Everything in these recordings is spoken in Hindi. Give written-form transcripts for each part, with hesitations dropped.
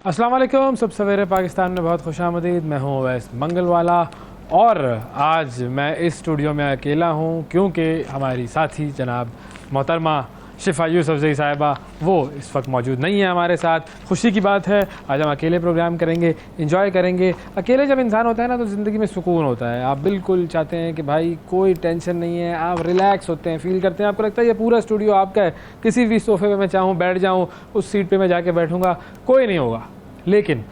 अस्सलाम वालेकुम। सब सवेरे पाकिस्तान में बहुत खुशामदीद। मैं हूँ अवैस मंगलवाला और आज मैं इस स्टूडियो में अकेला हूँ क्योंकि हमारी साथी जनाब मोहतरमा शिफा यूसुफजई साहिबा वो इस वक्त मौजूद नहीं है हमारे साथ। खुशी की बात है, आज हम अकेले प्रोग्राम करेंगे, इंजॉय करेंगे। अकेले जब इंसान होता है ना तो ज़िंदगी में सुकून होता है। आप बिल्कुल चाहते हैं कि भाई कोई टेंशन नहीं है, आप रिलैक्स होते हैं, फील करते हैं। आपको लगता है ये पूरा स्टूडियो आपका है, किसी भी सोफ़े पे मैं चाहूँ बैठ जाऊँ, उस सीट पे मैं जाके बैठूँगा, कोई नहीं होगा। लेकिन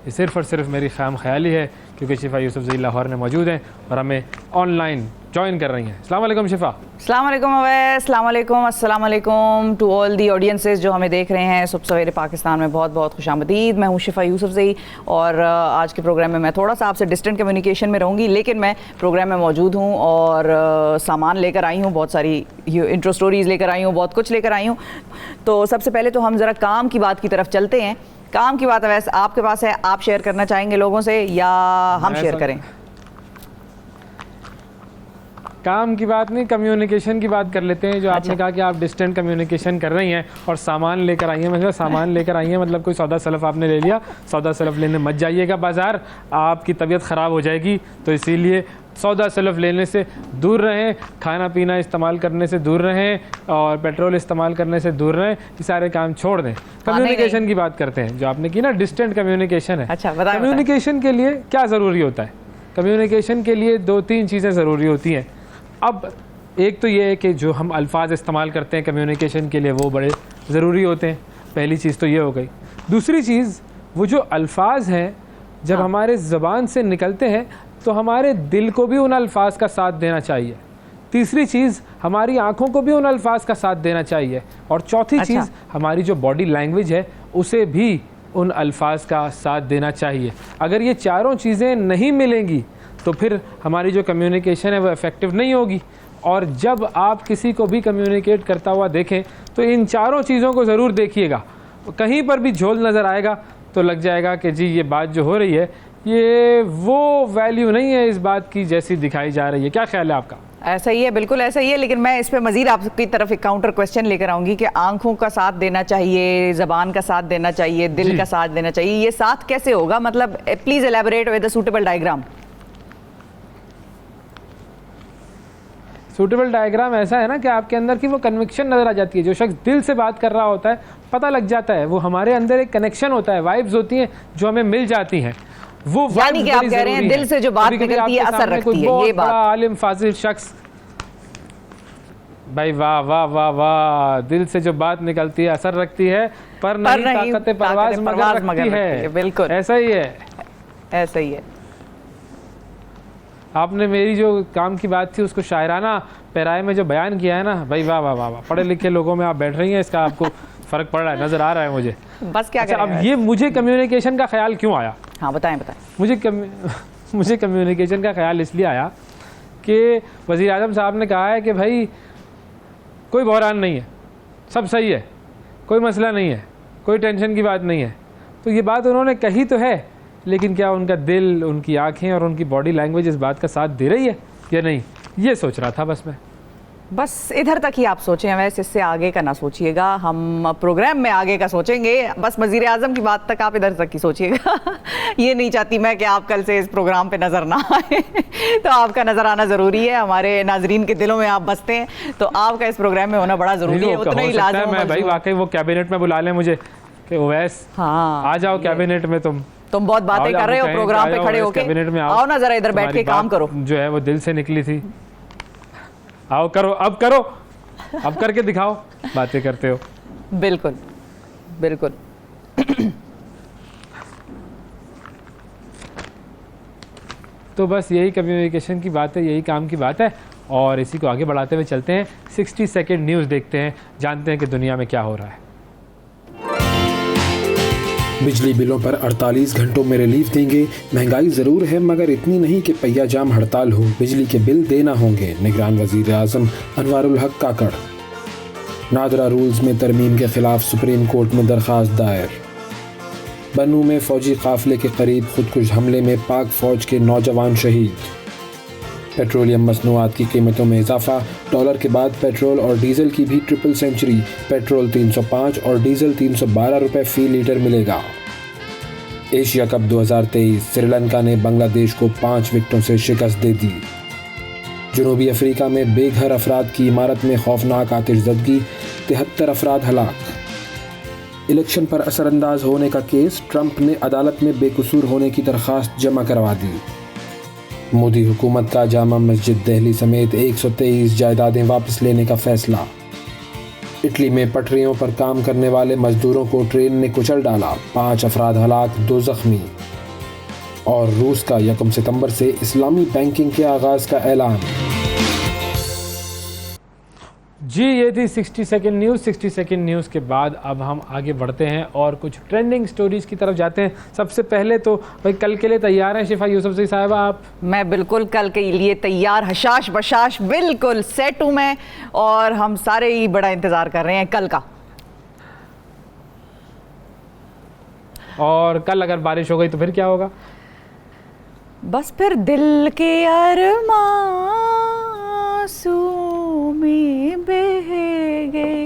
ये सिर्फ़ और सिर्फ मेरी ख़ाम ख्याली है क्योंकि शिफा यूसुफजई लाहौर में मौजूद हैं और हमें ऑनलाइन ज्वाइन कर रही हैं। अस्सलाम वालेकुम शिफा। अस्सलाम वालेकुम अवैस, अस्सलाम वालेकुम, अस्सलाम वालेकुम टू ऑल दी ऑडियंसेस जो हमें देख रहे हैं सुबह सवेरे पाकिस्तान में। बहुत बहुत खुशामदीद। मैं हूँ शिफा यूसुफजई और आज के प्रोग्राम में मैं थोड़ा सा आपसे डिस्टेंट कम्युनिकेशन में रहूँगी, लेकिन मैं प्रोग्राम में मौजूद हूँ और सामान लेकर आई हूँ, बहुत सारी इंट्रो स्टोरीज़ लेकर आई हूँ, बहुत कुछ लेकर आई हूँ। तो सबसे पहले तो हम ज़रा काम की बात की तरफ चलते हैं। काम की बात अवैस आपके पास है, आप शेयर करना चाहेंगे लोगों से या हम शेयर करें? काम की बात नहीं, कम्युनिकेशन की बात कर लेते हैं। जो आपने कहा कि आप डिस्टेंट कम्युनिकेशन कर रही हैं और सामान लेकर आई हैं, मतलब सामान लेकर आई हैं मतलब कोई सौदा सलफ़ आपने ले लिया। सौदा सलफ़ लेने मत जाइएगा बाज़ार, आपकी तबीयत ख़राब हो जाएगी। तो इसीलिए सौदा सलफ़ लेने से दूर रहें, खाना पीना इस्तेमाल करने से दूर रहें और पेट्रोल इस्तेमाल करने से दूर रहें। ये सारे काम छोड़ दें। कम्युनिकेशन की बात करते हैं जो आपने की ना, डिस्टेंट कम्युनिकेशन है। अच्छा, बताएं। कम्युनिकेशन के लिए क्या ज़रूरी होता है? कम्युनिकेशन के लिए 2-3 चीज़ें ज़रूरी होती हैं। अब एक तो ये है कि जो हम अल्फाज इस्तेमाल करते हैं कम्युनिकेशन के लिए वो बड़े ज़रूरी होते हैं। पहली चीज़ तो ये हो गई। दूसरी चीज़, वो जो अल्फाज हैं जब हमारे ज़बान से निकलते हैं तो हमारे दिल को भी उन अल्फाज का साथ देना चाहिए। तीसरी चीज़, हमारी आँखों को भी उन अल्फाज का साथ देना चाहिए। और चौथी चीज़, हमारी जो बॉडी लैंग्वेज है उसे भी उन अल्फाज का साथ देना चाहिए। अगर ये चारों चीज़ें नहीं मिलेंगी तो फिर हमारी जो कम्युनिकेशन है वो इफ़ेक्टिव नहीं होगी। और जब आप किसी को भी कम्युनिकेट करता हुआ देखें तो इन चारों चीज़ों को ज़रूर देखिएगा। कहीं पर भी झोल नज़र आएगा तो लग जाएगा कि जी ये बात जो हो रही है ये वो वैल्यू नहीं है इस बात की जैसी दिखाई जा रही है। क्या ख्याल है आपका? ऐसा ही है, बिल्कुल ऐसा ही है। लेकिन मैं इस पे मज़ीद आपकी तरफ एक काउंटर क्वेश्चन लेकर आऊँगी कि आंखों का साथ देना चाहिए, ज़बान का साथ देना चाहिए, दिल का साथ देना चाहिए। ये साथ कैसे होगा? मतलब please elaborate with a suitable diagram. Suitable diagram ऐसा है ना कि आपके अंदर की वो कन्विक्शन नज़र आ जाती है। जो शख्स दिल से बात कर रहा होता है पता लग जाता है, वो हमारे अंदर एक कनेक्शन होता है, वाइब्स होती हैं जो हमें मिल जाती हैं। वो यानी कि आप कह रहे हैं दिल से जो बात निकलती है असर रखती है। ये बात आलिम फाजिल शख्स, भाई वाह वाह वाह वाह, दिल से जो बात निकलती है असर रखती है पर नहीं ताकत परवाज़ मगर रखती है। बिल्कुल ऐसा ही है, ऐसा ही है। आपने मेरी जो काम की बात थी उसको शायराना पैराए में जो बयान किया है ना, भाई वाह वाह वाह वाह। पढ़े लिखे लोगों में आप बैठ रही हैं, इसका आपको फ़र्क पड़ रहा है, नज़र आ रहा है मुझे। बस क्या अच्छा, अब ये मुझे कम्युनिकेशन का ख्याल क्यों आया? हाँ बताएं बताएं। मुझे कम्युनिकेशन का ख्याल इसलिए आया कि वज़ीर आज़म साहब ने कहा है कि भाई कोई बहरान नहीं है, सब सही है, कोई मसला नहीं है, कोई टेंशन की बात नहीं है। तो ये बात उन्होंने कही तो है, लेकिन क्या उनका दिल, उनकी आंखें और उनकी बॉडी लैंग्वेज इस बात का साथ दे रही है या नहीं? ये सोच रहा था बस मैं। बस इधर तक ही आप सोचें, वैसे इससे आगे का ना सोचिएगा। हम प्रोग्राम में आगे का सोचेंगे, बस वज़ीर आज़म की बात तक आप इधर तक ही सोचिएगा। ये नहीं चाहती मैं कि आप कल से इस प्रोग्राम पे नज़र ना आए। तो आपका नज़र आना ज़रूरी है, हमारे नाजरीन के दिलों में आप बसते हैं, तो आपका इस प्रोग्राम में होना बड़ा ज़रूरी है। उतना ही लाज़िम है भाई, वाकई वो कैबिनेट में बुला लें मुझे कि ओवैस हाँ आ जाओ कैबिनेट में। तुम बहुत बातें कर रहे हो प्रोग्राम पे खड़े होके, कैबिनेट में आओ ना जरा इधर बैठ के काम करो। जो है वो दिल से निकली थी, आओ करो, अब करो, अब करके दिखाओ, बातें करते हो। बिल्कुल बिल्कुल। तो बस यही कम्युनिकेशन की बात है, यही काम की बात है और इसी को आगे बढ़ाते हुए चलते हैं। 60 सेकंड न्यूज़ देखते हैं, जानते हैं कि दुनिया में क्या हो रहा है। बिजली बिलों पर 48 घंटों में रिलीफ देंगे। महंगाई ज़रूर है मगर इतनी नहीं कि पहिया जाम हड़ताल हो। बिजली के बिल देना होंगे, निगरान वज़ीर आज़म अनवारुल हक काकड़। नादरा रूल्स में तरमीम के खिलाफ सुप्रीम कोर्ट में दरख्वास्त दायर। बन्नू में फ़ौजी काफ़िले के करीब खुदकुश हमले में पाक फ़ौज के नौजवान शहीद। पेट्रोलियम मसनूआत की कीमतों में इजाफा, डॉलर के बाद पेट्रोल और डीजल की भी ट्रिपल सेंचुरी। पेट्रोल 305 और डीजल 312 रुपये फ़ी लीटर मिलेगा। एशिया कप 2023 श्रीलंका ने बांग्लादेश को 5 विकेटों से शिकस्त दे दी। जनूबी अफ्रीका में बेघर अफराद की इमारत में खौफनाक आतिशज़दगी, 73 अफराद हलाक। इलेक्शन पर असरअंदाज होने का केस, ट्रंप ने अदालत में बेकसूर होने की दरख्वास्त जमा करवा दी। मोदी हुकूमत का जामा मस्जिद दिल्ली समेत 123 जायदादें वापस लेने का फैसला। इटली में पटरियों पर काम करने वाले मजदूरों को ट्रेन ने कुचल डाला, 5 अफराद हलाक, 2 जख्मी। और रूस का 1 सितंबर से इस्लामी बैंकिंग के आगाज़ का ऐलान। जी ये थी 60 सेकंड न्यूज़। 60 सेकंड न्यूज़ के बाद अब हम आगे बढ़ते हैं और कुछ ट्रेंडिंग स्टोरीज़ की तरफ जाते हैं। सबसे पहले तो भाई कल के लिए तैयार हैं शिफा यूसुफज़ई साहिबा आप? मैं बिल्कुल कल के लिए तैयार, हशाश बशाश, बिल्कुल सेट हूँ मैं, और हम सारे ही बड़ा इंतज़ार कर रहे हैं कल का। और कल अगर बारिश हो गई तो फिर क्या होगा? बस फिर दिल के अरमां में बहेंगे,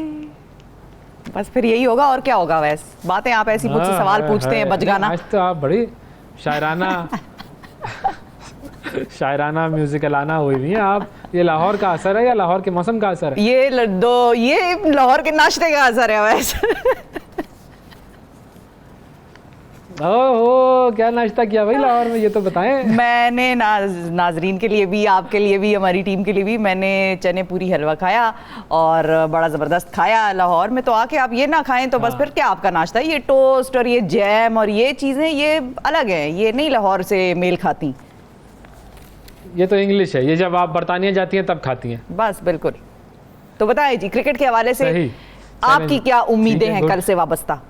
बस फिर यही होगा और क्या होगा। वैसे बातें आप ऐसी मुझसे सवाल पूछते हैं बचगाना। आज तो आप बड़ी शायराना शायराना म्यूजिकल आना हुई हुई हैं आप। ये लाहौर का असर है या लाहौर के मौसम का असर है? ये लाहौर के नाश्ते का असर है वैसे। ओहो, क्या नाश्ता किया भाई लाहौर में, ये तो बताएं। मैंने नाजरीन के लिए भी, आपके लिए भी, हमारी टीम के लिए भी मैंने चने पूरी हलवा खाया और बड़ा ज़बरदस्त खाया। लाहौर में तो आके आप ये ना खाएं तो बस फिर क्या आपका नाश्ता। ये टोस्ट और ये जैम और ये चीज़ें ये अलग हैं, ये नहीं लाहौर से मेल खाती। ये तो इंग्लिश है, ये जब आप बरतानिया जाती हैं तब खाती हैं। बस बिल्कुल। तो बताएं जी, क्रिकेट के हवाले से सही। आपकी क्या उम्मीदें हैं कल से वाबस्ता?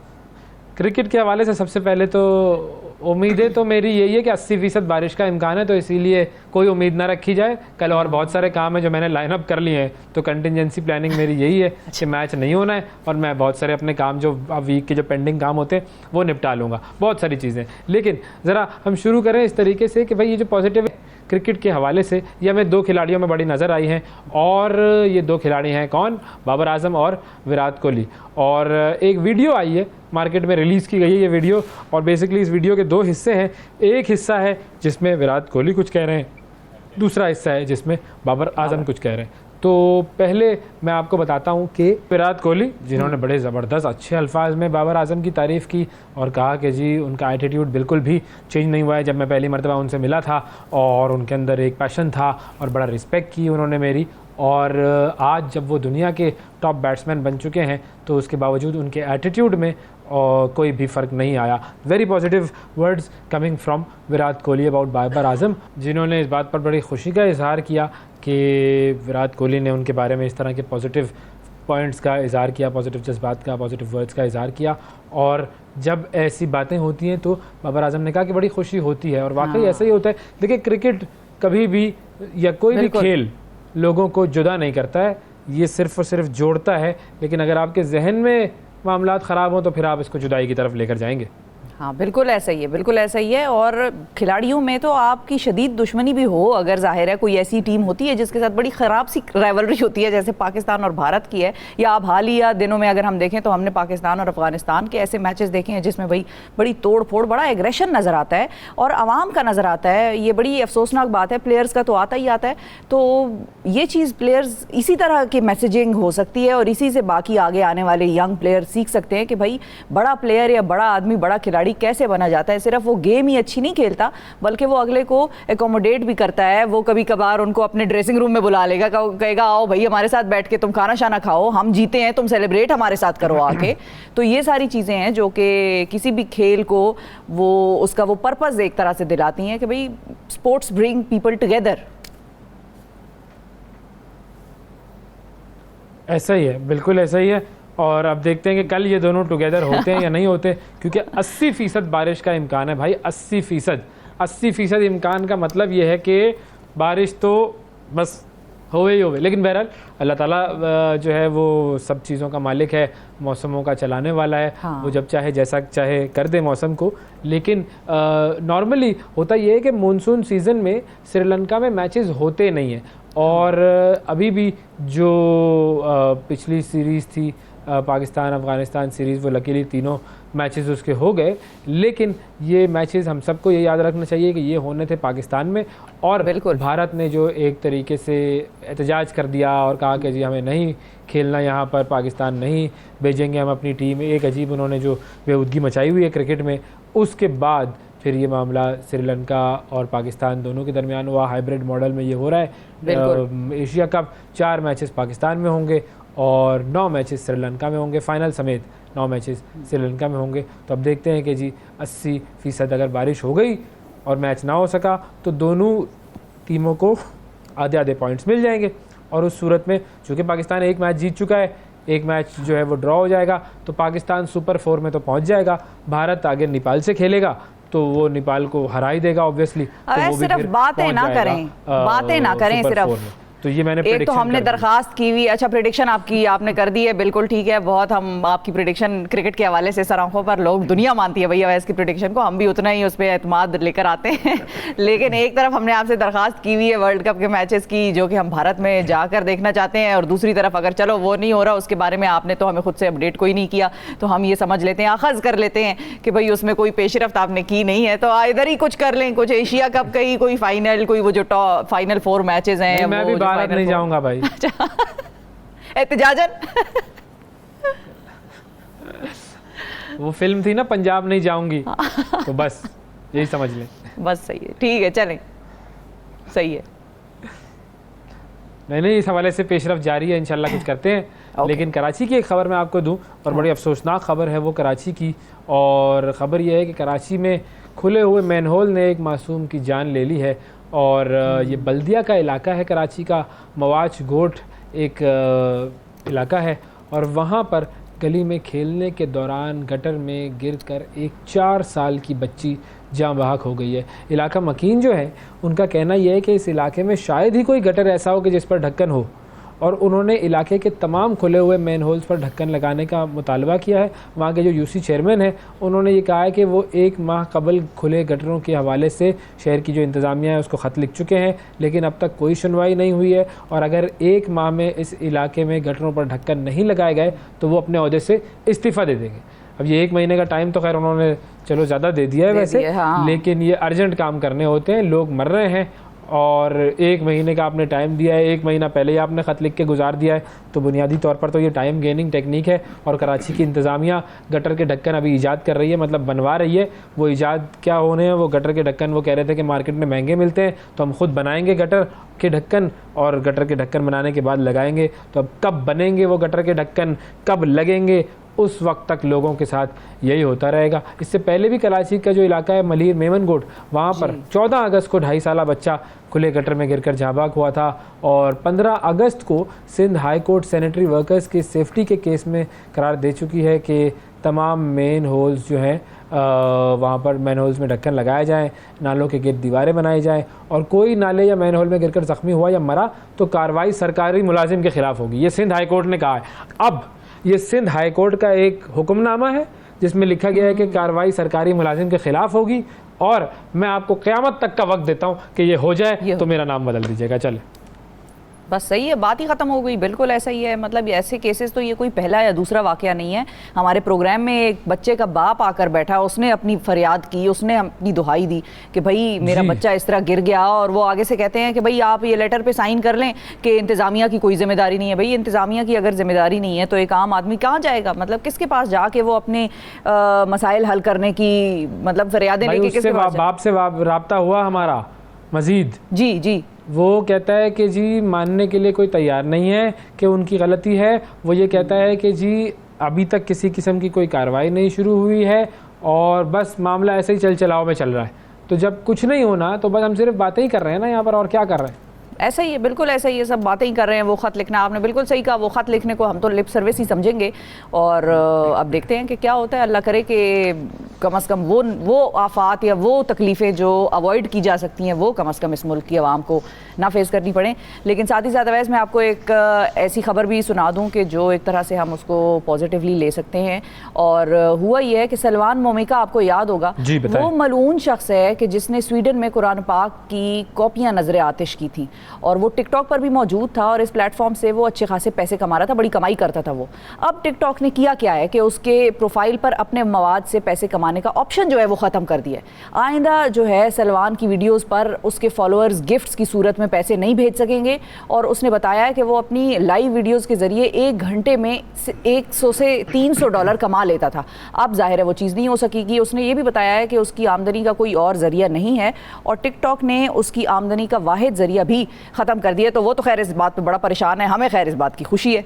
क्रिकेट के हवाले से सबसे पहले तो उम्मीदें तो मेरी यही है कि 80% बारिश का इम्कान है, तो इसीलिए कोई उम्मीद ना रखी जाए कल। और बहुत सारे काम है जो मैंने लाइन अप कर लिए हैं, तो कंटिजेंसी प्लानिंग मेरी यही है कि मैच नहीं होना है और मैं बहुत सारे अपने काम जो वीक के जो पेंडिंग काम होते हैं वो निपटा लूँगा, बहुत सारी चीज़ें। लेकिन ज़रा हम शुरू करें इस तरीके से कि भाई ये जो पॉजिटिव क्रिकेट के हवाले से ये हमें 2 खिलाड़ियों में बड़ी नज़र आई हैं, और ये 2 खिलाड़ी हैं कौन? बाबर आजम और विराट कोहली। और एक वीडियो आई है, मार्केट में रिलीज़ की गई है ये वीडियो, और बेसिकली इस वीडियो के 2 हिस्से हैं। एक हिस्सा है जिसमें विराट कोहली कुछ कह रहे हैं, दूसरा हिस्सा है जिसमें बाबर आजम कुछ कह रहे हैं। तो पहले मैं आपको बताता हूं कि विराट कोहली जिन्होंने बड़े ज़बरदस्त अच्छे अल्फाज में बाबर आजम की तारीफ़ की और कहा कि जी उनका एटीट्यूड बिल्कुल भी चेंज नहीं हुआ है। जब मैं पहली मरतबा उनसे मिला था और उनके अंदर एक पैशन था और बड़ा रिस्पेक्ट की उन्होंने मेरी, और आज जब वो दुनिया के टॉप बैट्समैन बन चुके हैं तो उसके बावजूद उनके एटीट्यूड में कोई भी फ़र्क नहीं आया। Very positive words coming from Virat Kohli about Babar Azam, जिन्होंने इस बात पर बड़ी खुशी का इजहार किया कि विराट कोहली ने उनके बारे में इस तरह के पॉजिटिव पॉइंट्स का इजहार किया, पॉजिटिव जज्बात का, पॉजिटिव वर्ड्स का इजहार किया। और जब ऐसी बातें होती हैं तो बाबर आजम ने कहा कि बड़ी खुशी होती है, और वाकई ऐसा ही होता है। देखिए क्रिकेट कभी भी या कोई भी खेल लोगों को जुदा नहीं करता है, ये सिर्फ़ और सिर्फ जोड़ता है। लेकिन अगर आपके जहन में मामलात ख़राब हों तो फिर आप इसको जुदाई की तरफ लेकर जाएंगे। हाँ बिल्कुल ऐसा ही है, बिल्कुल ऐसा ही है। और खिलाड़ियों में तो आपकी शदीद दुश्मनी भी हो, अगर जाहिर है कोई ऐसी टीम होती है जिसके साथ बड़ी ख़राब सी राइवलरी होती है जैसे पाकिस्तान और भारत की है, या अब हालिया दिनों में अगर हम देखें तो हमने पाकिस्तान और अफगानिस्तान के ऐसे मैचेस देखे हैं जिसमें भाई बड़ी तोड़ फोड़, बड़ा एग्रेशन नज़र आता है और आवाम का नज़र आता है। ये बड़ी अफसोसनाक बात है, प्लेयर्स का तो आता ही आता है। तो ये चीज़ प्लेयर्स इसी तरह की मैसेजिंग हो सकती है और इसी से बाकी आगे आने वाले यंग प्लेयर सीख सकते हैं कि भाई बड़ा प्लेयर या बड़ा आदमी, बड़ा खिलाड़ी कैसे बना जाता है। सिर्फ वो गेम ही अच्छी नहीं खेलता बल्कि वो अगले को एकोमोडेट भी करता है। वो कभी कभार उनको अपने ड्रेसिंग रूम में बुला लेगा, कहेगा आओ भाई हमारे साथ बैठ के तुम खाना शाना खाओ, हम जीते हैं, तुम सेलिब्रेट हमारे साथ करो आके। तो ये सारी चीज़ें हैं जो कि किसी भी खेल को वो उसका वो पर्पस एक तरह से दिलाती हैं कि भाई स्पोर्ट्स ब्रिंग पीपल टुगेदर। ऐसा ही है, बिल्कुल ऐसा ही है। और अब देखते हैं कि कल ये दोनों टुगेदर होते हैं या नहीं होते, क्योंकि 80% बारिश का इम्कान है भाई। 80% इम्कान का मतलब ये है कि बारिश तो बस होवे ही होवे। लेकिन बहरहाल अल्लाह ताला जो है वो सब चीज़ों का मालिक है, मौसमों का चलाने वाला है। हाँ। वो जब चाहे जैसा चाहे कर दे मौसम को। लेकिन नॉर्मली होता ये है कि मानसून सीज़न में श्रीलंका में मैचेस होते नहीं हैं, और अभी भी जो पिछली सीरीज़ थी पाकिस्तान अफ़गानिस्तान सीरीज़, वो लकीली तीनों मैचेस उसके हो गए, लेकिन ये मैचेस हम सबको ये याद रखना चाहिए कि ये होने थे पाकिस्तान में, और बिल्कुल भारत ने जो एक तरीके से एहतजाज कर दिया और कहा कि जी हमें नहीं खेलना यहाँ पर, पाकिस्तान नहीं भेजेंगे हम अपनी टीम, एक अजीब उन्होंने जो बेहूदगी मचाई हुई है क्रिकेट में, उसके बाद फिर ये मामला श्रीलंका और पाकिस्तान दोनों के दरमियान हुआ। हाइब्रिड मॉडल में ये हो रहा है। एशिया कप 4 मैचेस पाकिस्तान में होंगे और 9 मैचेस श्रीलंका में होंगे, फाइनल समेत 9 मैचेस श्रीलंका में होंगे। तो अब देखते हैं कि जी 80% अगर बारिश हो गई और मैच ना हो सका तो दोनों टीमों को आधे आधे पॉइंट्स मिल जाएंगे, और उस सूरत में चूँकि पाकिस्तान एक मैच जीत चुका है, एक मैच जो है वो ड्रॉ हो जाएगा, तो पाकिस्तान सुपर 4 में तो पहुंच जाएगा। भारत आगे नेपाल से खेलेगा तो वो नेपाल को हरा ही देगा ऑब्वियसली। तो वो भी सिर्फ बातें ना करें सिर्फ। तो ये मैंने एक तो हमने दरखास्त की हुई, अच्छा प्रेडिक्शन आपने कर दी है, बिल्कुल ठीक है, बहुत हम आपकी प्रेडिक्शन क्रिकेट के हवाले से सर आंखों पर लोग दुनिया मानती है भैया वैस की प्रेडिक्शन को, हम भी उतना ही उस पर एतमाद लेकर आते हैं लेकिन एक तरफ हमने आपसे दरखास्त की हुई है वर्ल्ड कप के मैचेस की जो कि हम भारत में जाकर देखना चाहते हैं, और दूसरी तरफ अगर चलो वो नहीं हो रहा, उसके बारे में आपने तो हमें खुद से अपडेट कोई नहीं किया, तो हम ये समझ लेते हैं, अखज़ कर लेते हैं कि भाई उसमें कोई पेशरफ्त आपने की नहीं है, तो इधर ही कुछ कर लें, कुछ एशिया कप का ही कोई फाइनल, कोई वो जो फाइनल 4 मैचेस हैं, मैं भी भारत नहीं जाऊंगा भाई एहतिजाजन वो फिल्म थी ना पंजाब नहीं जाऊंगी, तो बस यही समझ लें। बस सही है, ठीक है, चलें, सही है। नहीं, इस हवाले से पेशरफ जारी है, इंशाल्लाह कुछ करते हैं। लेकिन कराची की एक खबर मैं आपको दूं, और बड़ी अफसोसनाक खबर है वो कराची की, और ख़बर यह है कि कराची में खुले हुए मैनहोल ने एक मासूम की जान ले ली है, और ये बल्दिया का इलाका है कराची का, मवाच गोट एक इलाका है, और वहाँ पर गली में खेलने के दौरान गटर में गिरकर एक 4 साल की बच्ची जाँ बहक हो गई है। इलाका मकीन जो है उनका कहना यह है कि इस इलाके में शायद ही कोई गटर ऐसा हो कि जिस पर ढक्कन हो, और उन्होंने इलाके के तमाम खुले हुए मेन होल्स पर ढक्कन लगाने का मुतालबा किया है। वहाँ के जो यूसी चेयरमैन हैं उन्होंने ये कहा है कि वो 1 माह कबल खुले गटरों के हवाले से शहर की जो इंतज़ामिया है उसको ख़त लिख चुके हैं, लेकिन अब तक कोई सुनवाई नहीं हुई है, और अगर 1 माह में इस इलाके में गटरों पर ढक्कन नहीं लगाए गए तो वो अपने ओहदे से इस्तीफ़ा दे देंगे। अब ये 1 महीने का टाइम तो खैर उन्होंने चलो ज़्यादा दे दिया है वैसे, हाँ। लेकिन ये अर्जेंट काम करने होते हैं, लोग मर रहे हैं, और 1 महीने का आपने टाइम दिया है, 1 महीना पहले ही आपने ख़त लिख के गुजार दिया है, तो बुनियादी तौर पर तो ये टाइम गेनिंग टेक्निक है। और कराची की इंतज़ामिया गटर के ढक्कन अभी ईजाद कर रही है, मतलब बनवा रही है। वो ईजाद क्या होने हैं, वो गटर के ढक्कन वो कह रहे थे कि मार्केट में महंगे मिलते हैं, तो हम खुद बनाएंगे गटर के ढक्कन, और गटर के ढक्कन बनाने के बाद लगाएंगे। तो अब कब बनेंगे वो गटर के ढक्कन, कब लगेंगे, उस वक्त तक लोगों के साथ यही होता रहेगा। इससे पहले भी कराची का जो इलाका है मलीर मेमन गोट, वहाँ पर 14 अगस्त को 2.5 साला बच्चा खुले गटर में गिरकर जाबाक हुआ था, और 15 अगस्त को Sindh high court sanitary workers की सेफ्टी के केस में करार दे चुकी है कि तमाम मेन होल्स जो हैं वहाँ पर मैन होल्स में ढक्कन लगाए जाएँ, नालों के गिर्द दीवारें बनाई जाएँ, और कोई नाले या मैन होल में गिरकर ज़ख्मी हुआ या मरा तो कार्रवाई सरकारी मुलाजिम के ख़िलाफ़ होगी। ये सिंध हाई कोर्ट ने कहा है। अब ये सिंध हाई कोर्ट का एक हुक्मनामा है जिसमें लिखा गया है कि कार्रवाई सरकारी मुलाजिम के ख़िलाफ़ होगी, और मैं आपको क़यामत तक का वक्त देता हूँ कि ये हो जाए तो मेरा नाम बदल दीजिएगा। चले, बस सही है, बात ही ख़त्म हो गई। बिल्कुल ऐसा ही है, मतलब ऐसे केसेस तो ये कोई पहला या दूसरा वाक़या नहीं है। हमारे प्रोग्राम में एक बच्चे का बाप आकर बैठा, उसने अपनी फरियाद की, उसने अपनी दुहाई दी कि भाई मेरा बच्चा इस तरह गिर गया, और वो आगे से कहते हैं कि भाई आप ये लेटर पे साइन कर लें कि इंतज़ामिया की कोई जिम्मेदारी नहीं है। भाई इंतज़ामिया की अगर जिम्मेदारी नहीं है तो एक आम आदमी कहाँ जाएगा, मतलब किसके पास जाके वो अपने मसाइल हल करने की मतलब फरियादें लेके किसके पास? बाप से रब्ता हुआ हमारा मजीद, जी वो कहता है कि जी मानने के लिए कोई तैयार नहीं है कि उनकी गलती है। वो ये कहता है कि जी अभी तक किसी किस्म की कोई कार्रवाई नहीं शुरू हुई है, और बस मामला ऐसे ही चलाओ में चल रहा है। तो जब कुछ नहीं होना तो बस हम सिर्फ बातें ही कर रहे हैं ना यहाँ पर, और क्या कर रहे हैं? ऐसा ही है, बिल्कुल ऐसा ही है, सब बातें ही कर रहे हैं। वो ख़त लिखना, आपने बिल्कुल सही कहा, वो ख़त लिखने को हम तो लिप सर्विस ही समझेंगे, और अब देखते हैं कि क्या होता है। अल्लाह करे कि कम से कम वो आफात या वो तकलीफ़ें जो अवॉइड की जा सकती हैं वो कम से कम इस मुल्क की आवाम को ना फेस करनी पड़े। लेकिन साथ ही साथ वैसे मैं आपको एक ऐसी खबर भी सुना दूं कि जो एक तरह से हम उसको पॉजिटिवली ले सकते हैं। और हुआ ये है कि सलमान मोमिका, आपको याद होगा, वो मलून शख्स है कि जिसने स्वीडन में कुरान पाक की कॉपियाँ नजर आतिश की थी और वो टिकटॉक पर भी मौजूद था और इस प्लेटफॉर्म से वो अच्छे खासे पैसे कमा रहा था, बड़ी कमाई करता था वो। अब टिकटॉक ने किया क्या है कि उसके प्रोफाइल पर अपने मवाद से पैसे कमाने का ऑप्शन जो है वो ख़त्म कर दिया है। आइंदा जो है सलमान की वीडियोज़ पर उसके फॉलोअर्स गिफ्ट्स की सूरत में पैसे नहीं भेज सकेंगे। और उसने बताया है कि वो अपनी लाइव वीडियोज़ के ज़रिए 1 घंटे में 100 से $300 कमा लेता था। अब जाहिर है वो चीज़ नहीं हो सकेगी। उसने ये भी बताया है कि उसकी आमदनी का कोई और ज़रिया नहीं है और टिकटॉक ने उसकी आमदनी का वाहिद ज़रिया भी ख़त्म कर दिया। तो वो तो खैर इस बात पर बड़ा परेशान है, हमें खैर इस बात की खुशी है।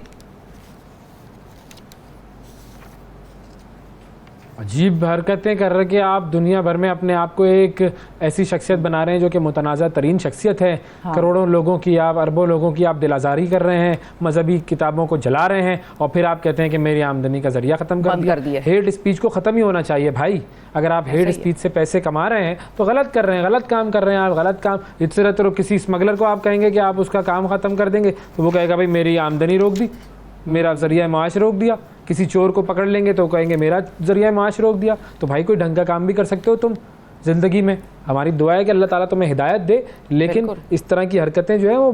अजीब हरकतें कर रहे कि आप दुनिया भर में अपने आप को एक ऐसी शख्सियत बना रहे हैं जो कि मुतनाज़ा तरीन शख्सियत है। हाँ। करोड़ों लोगों की, आप अरबों लोगों की आप दिलाजारी कर रहे हैं, मजहबी किताबों को जला रहे हैं और फिर आप कहते हैं कि मेरी आमदनी का जरिया ख़त्म कर दिया। हेट स्पीच को ख़त्म ही होना चाहिए भाई। अगर आप हेट स्पीच से पैसे कमा रहे हैं तो गलत कर रहे हैं, गलत काम कर रहे हैं आप, गलत काम। इस तरह तो किसी स्मगलर को आप कहेंगे कि आप उसका काम ख़त्म कर देंगे तो वो कहेगा भाई मेरी आमदनी रोक दी, मेरा जरिया माश रोक दिया। किसी चोर को पकड़ लेंगे तो कहेंगे मेरा जरिया माश रोक दिया। तो भाई कोई ढंग का काम भी कर सकते हो तुम ज़िंदगी में। हमारी दुआ है कि अल्लाह ताला तुम्हें हिदायत दे, लेकिन इस तरह की हरकतें जो है वो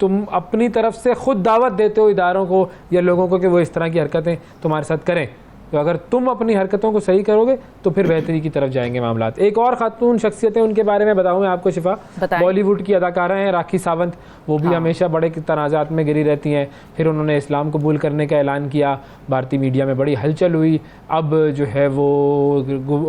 तुम अपनी तरफ से खुद दावत देते हो इदारों को या लोगों को कि वो इस तरह की हरकतें तुम्हारे साथ करें। तो अगर तुम अपनी हरकतों को सही करोगे तो फिर बेहतरी की तरफ जाएंगे मामलात। एक और खातून शख्सियतें उनके बारे में बताऊं मैं आपको शिफा, बॉलीवुड की अदाकारा हैं राखी सावंत। वो भी हमेशा बड़े तनाज़ात में घिरी रहती हैं। फिर उन्होंने इस्लाम कबूल करने का ऐलान किया, भारतीय मीडिया में बड़ी हलचल हुई। अब जो है वो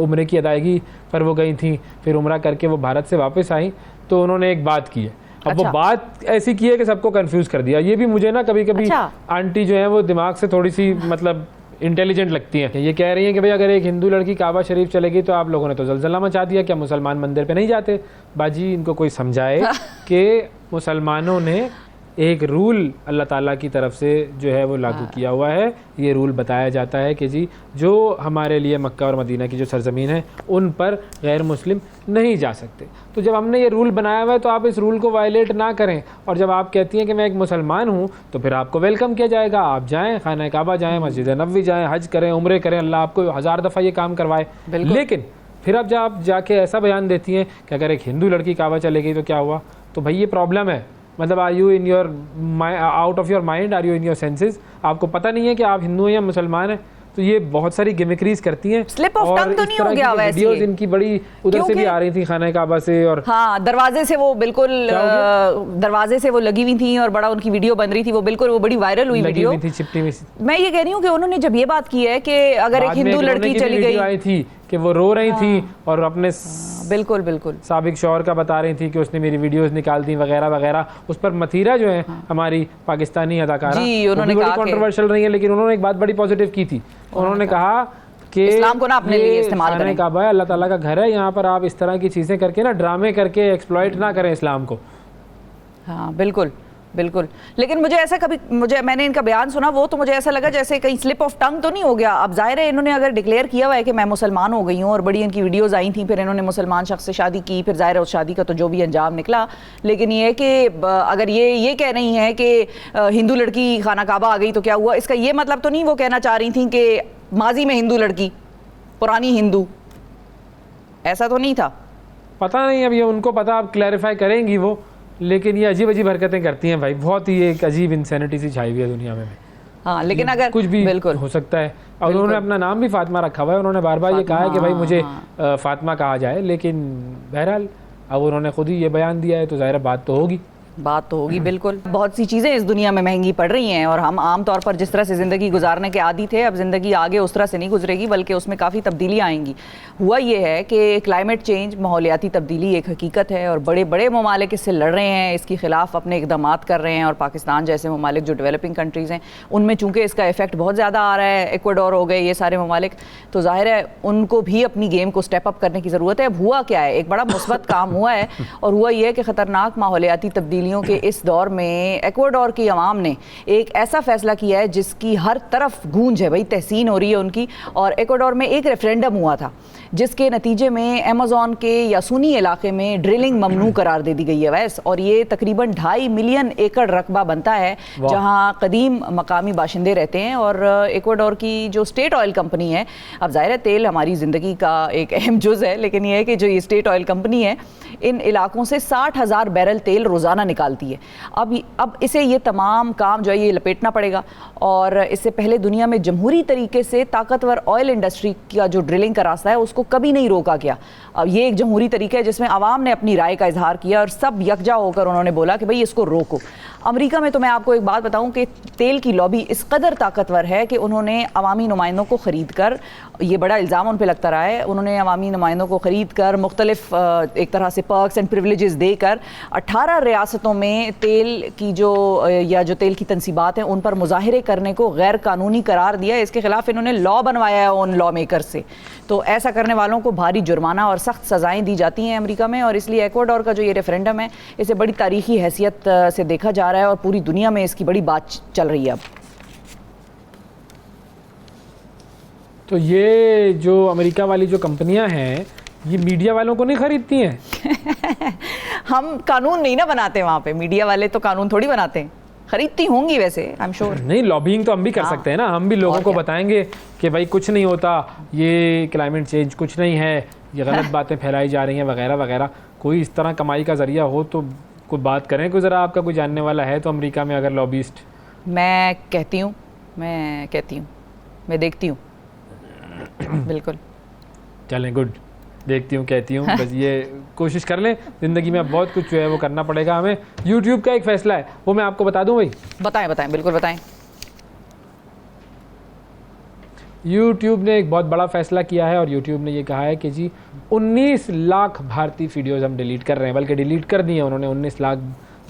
उम्रे की अदायगी पर वो गई थी, फिर उम्रा करके वो भारत से वापस आई तो उन्होंने एक बात की है। अब वो बात ऐसी की है कि सबको कंफ्यूज कर दिया। ये भी मुझे ना कभी कभी आंटी जो है वो दिमाग से थोड़ी सी मतलब इंटेलिजेंट लगती हैं। ये कह रही हैं कि भाई अगर एक हिंदू लड़की काबा शरीफ चलेगी तो आप लोगों ने तो जलजला मचा दिया, क्या मुसलमान मंदिर पे नहीं जाते? बाजी इनको कोई समझाए कि मुसलमानों ने एक रूल अल्लाह ताला की तरफ से जो है वो लागू किया हुआ है। ये रूल बताया जाता है कि जी जो हमारे लिए मक्का और मदीना की जो सरजमीन है उन पर गैर मुस्लिम नहीं जा सकते। तो जब हमने ये रूल बनाया हुआ है तो आप इस रूल को वायलेट ना करें। और जब आप कहती हैं कि मैं एक मुसलमान हूँ तो फिर आपको वेलकम किया जाएगा, आप जाएँ, खाना काबा जाएँ, मस्जिद नबवी जाएँ, हज करें, उम्रे करें, अल्लाह आपको 1000 दफ़ा ये काम करवाए। लेकिन फिर अब जब आप जाके ऐसा बयान देती हैं कि अगर एक हिंदू लड़की काबा चलेगी तो क्या हुआ, तो भाई ये प्रॉब्लम है। मतलब are you in your out of your mind, are you in your senses? आपको पता नहीं है कि आप हिंदू हैं या मुसलमान हैं? तो ये बहुत सारी गिमिक्रीज करती हैं। स्लिप ऑफ टंग तो नहीं हो गया वैसे? वीडियोस इनकी बड़ी उधर से भी आ रही थी खाना काबा से, और हाँ दरवाजे से वो बिल्कुल दरवाजे से वो लगी हुई थी और बड़ा उनकी वीडियो बन रही थी, वो बिल्कुल वो बड़ी वायरल हुई वीडियो थी चिपटी में। मैं ये कह रही हूँ कि उन्होंने जब ये बात की है कि अगर एक हिंदू लड़की चली गई, आई थी कि वो रो रही थी और अपने बिल्कुल बिल्कुल साबिक शौहर का बता रही थी कि उसने मेरी वीडियोस निकाल दी वगैरह वगैरह। उस पर मथीरा जो है हमारी पाकिस्तानी अदाकारा, उन्होंने बड़ी कंट्रोवर्शियल रही है, लेकिन उन्होंने एक बात बड़ी पॉजिटिव की थी। उन्होंने कहा कि इस्लाम को ना अपने लिए इस्तेमाल करें, काबा है, अल्लाह ताला का घर है, यहाँ पर आप इस तरह की चीजें करके ना ड्रामे करके एक्सप्लॉइट ना करें इस्लाम को। हाँ बिल्कुल बिल्कुल। लेकिन मुझे ऐसा कभी मैंने इनका बयान सुना वो तो मुझे ऐसा लगा जैसे कहीं स्लिप ऑफ टंग तो नहीं हो गया। अब जाहिर है इन्होंने अगर डिक्लेयर किया हुआ है कि मैं मुसलमान हो गई हूँ और बड़ी इनकी वीडियोस आई थी, फिर इन्होंने मुसलमान शख्स से शादी की, फिर जाहिर है उस शादी का तो जो भी अंजाम निकला। लेकिन ये है कि अगर ये कह रही हैं कि हिंदू लड़की खाना काबा आ गई तो क्या हुआ, इसका ये मतलब तो नहीं वो कहना चाह रही थी कि माजी में हिंदू लड़की, पुरानी हिंदू, ऐसा तो नहीं था? पता नहीं, अब ये उनको पता, आप क्लैरिफाई करेंगी वो। लेकिन ये अजीब अजीब हरकतें करती हैं भाई, बहुत ही एक अजीब इंसैनिटी सी छाई हुई है दुनिया में। हाँ लेकिन अगर कुछ भी हो सकता है। और उन्होंने अपना नाम भी फातिमा रखा हुआ है, उन्होंने बार बार ये कहा है कि भाई मुझे फातिमा कहा जाए, लेकिन बहरहाल अब उन्होंने खुद ही ये बयान दिया है तो ज़ाहिर बात तो होगी। बिल्कुल। बहुत सी चीज़ें इस दुनिया में महंगी पड़ रही हैं और हम आम तौर पर जिस तरह से ज़िंदगी गुजारने के आदी थे, अब ज़िंदगी आगे उस तरह से नहीं गुजरेगी, बल्कि उसमें काफ़ी तब्दीलियाँ आएंगी। हुआ ये है कि क्लाइमेट चेंज, माहौलियाती तब्दीली एक हकीकत है और बड़े बड़े ममालिक इससे लड़ रहे हैं, इसके ख़िलाफ़ अपने इक़दाम कर रहे हैं। और पाकिस्तान जैसे ममालिक जो डेवलपिंग कंट्रीज़ हैं उनमें चूँकि इसका इफेक्ट बहुत ज़्यादा आ रहा है, इक्वाडोर हो गए, ये सारे ममालिक, तो ज़ाहिर है उनको भी अपनी गेम को स्टेप अप करने की ज़रूरत है। अब हुआ क्या है, एक बड़ा मुस्बत काम हुआ है और हुआ ये है कि ख़तरनाक माहौलियाती तब्दीली तब्दीलियों के इस दौर में इक्वाडोर की अवाम ने एक ऐसा फैसला किया है जिसकी हर तरफ गूंज है, भाई तहसीन हो रही है उनकी। और इक्वाडोर में एक रेफरेंडम हुआ था जिसके नतीजे में अमेज़न के यासूनी इलाके में ड्रिलिंग ममनू करार दे दी गई है वैस, और ये तकरीबन 2.5 मिलियन एकड़ रकबा बनता है जहां कदीम मकामी बाशिंदे रहते हैं। और इक्वाडोर की जो स्टेट ऑयल कंपनी है, अब ज़ाहिर है तेल हमारी ज़िंदगी का एक अहम जुज़ है, लेकिन ये है कि जो ये स्टेट ऑयल कंपनी है इन इलाकों से 60,000 बैरल तेल रोज़ाना निकालती है। अब इसे ये तमाम काम जो है ये लपेटना पड़ेगा। और इससे पहले दुनिया में जमहूरी तरीके से ताकतवर ऑयल इंडस्ट्री का जो ड्रिलिंग का रास्ता है उसको कभी नहीं रोका गया। अब ये एक जमहूरी तरीका है जिसमें आवाम ने अपनी राय का इजहार किया और सब यकजा होकर उन्होंने बोला कि भाई इसको रोको। अमेरिका में तो मैं आपको एक बात बताऊं कि तेल की लॉबी इस कदर ताकतवर है कि उन्होंने अवामी नुमाइंदों को ख़रीद कर, ये बड़ा इल्ज़ाम उन पर लगता रहा है, उन्होंने अवामी नुमाइंदों को ख़रीद कर मुख्तलिफ एक तरह से पर्क्स एंड प्रिविलेजेस देकर 18 रियासतों में तेल की जो तेल की तनसीबात हैं उन पर मुजाहरे करने को गैर कानूनी करार दिया है। इसके खिलाफ इन्होंने लॉ बनवाया है उन लॉ मेकर से। तो ऐसा करने वालों को भारी जुर्माना और सख्त सज़ाएं दी जाती हैं अमेरिका में। और इसलिए इक्वाडोर का जो ये रेफरेंडम है इसे बड़ी तारीखी हैसियत से देखा जा रहा है और पूरी दुनिया में इसकी बड़ी बात चल रही है अब। तो ये जो अमेरिका वाली जो कंपनियां हैं ये मीडिया वालों को नहीं खरीदती हैं। हम कानून नहीं ना बनाते वहाँ पे, मीडिया वाले तो कानून थोड़ी बनाते हैं। खरीदती होंगी वैसे, आई एम श्योर। नहीं, लॉबिंग तो हम भी कर सकते हैं ना, हम भी लोगों को बताएंगे कि भाई कुछ नहीं होता, ये क्लाइमेट चेंज कुछ नहीं है, ये गलत बातें फैलाई जा रही हैं वगैरह वगैरह। कोई इस तरह कमाई का जरिया हो तो कोई बात करें, कोई ज़रा आपका कोई जानने वाला है तो अमेरिका में अगर लॉबिस्ट। मैं कहती हूँ, मैं देखती हूँ। बिल्कुल, चलें, गुड, देखती हूँ कहती हूँ, बस ये कोशिश कर लें। ज़िंदगी में अब बहुत कुछ जो है वो करना पड़ेगा हमें। यूट्यूब का एक फ़ैसला है, वो मैं आपको बता दूँ भाई। बताएं, बिल्कुल बताएं। यूट्यूब ने एक बहुत बड़ा फ़ैसला किया है और यूट्यूब ने ये कहा है कि जी 19 लाख भारतीय वीडियोज़ हम डिलीट कर रहे हैं, बल्कि डिलीट कर दिए उन्होंने 19 लाख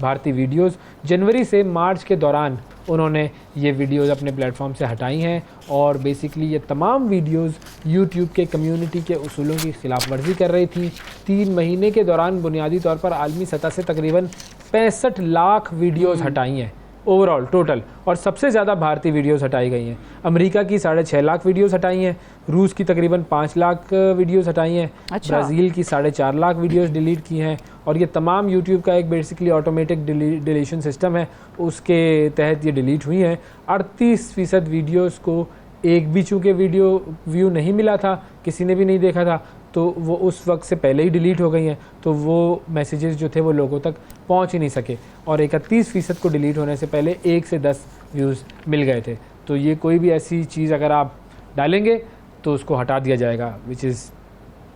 भारतीय वीडियोज़। जनवरी से मार्च के दौरान उन्होंने ये वीडियोज़ अपने प्लेटफॉर्म से हटाई हैं और बेसिकली ये तमाम वीडियोज़ यूट्यूब के कम्युनिटी के उसूलों की खिलाफ वर्जी कर रही थी। 3 महीने के दौरान बुनियादी तौर पर आलमी सतह से तकरीबन 65 लाख वीडियोज़ हटाई हैं ओवरऑल टोटल, और सबसे ज़्यादा भारतीय वीडियोज़ हटाई गई हैं। अमेरिका की 6.5 लाख वीडियोज़ हटाई हैं, रूस की तकरीबन 5 लाख वीडियोज़ हटाई हैं, ब्राज़ील की 4.5 लाख वीडियोज़ डिलीट की हैं। और ये तमाम यूट्यूब का एक बेसिकली ऑटोमेटिक डिलीशन सिस्टम है, उसके तहत ये डिलीट हुई हैं। 38% वीडियोज़ को एक भी चूँकि वीडियो व्यू नहीं मिला था, किसी ने भी नहीं देखा था, तो वो उस वक्त से पहले ही डिलीट हो गई हैं, तो वो मैसेजेस जो थे वो लोगों तक पहुंच ही नहीं सके। और 31% को डिलीट होने से पहले 1 से 10 व्यूज़ मिल गए थे। तो ये कोई भी ऐसी चीज़ अगर आप डालेंगे तो उसको हटा दिया जाएगा, which is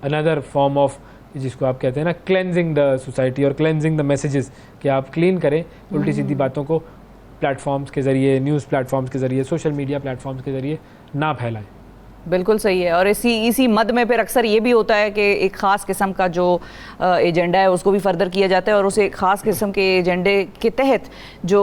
another form of, जिसको आप कहते हैं ना, क्लेंजिंग द सोसाइटी और क्लेंजिंग द मैसेजेस, कि आप क्लीन करें उल्टी सीधी बातों को प्लेटफॉर्म्स के ज़रिए, न्यूज़ प्लेटफॉर्म्स के ज़रिए, सोशल मीडिया प्लेटफॉर्म्स के ज़रिए ना फैलाएं। बिल्कुल सही है। और इसी मद में फिर अक्सर ये भी होता है कि एक ख़ास किस्म का जो एजेंडा है उसको भी फर्दर किया जाता है और उसे एक ख़ास किस्म के एजेंडे के तहत जो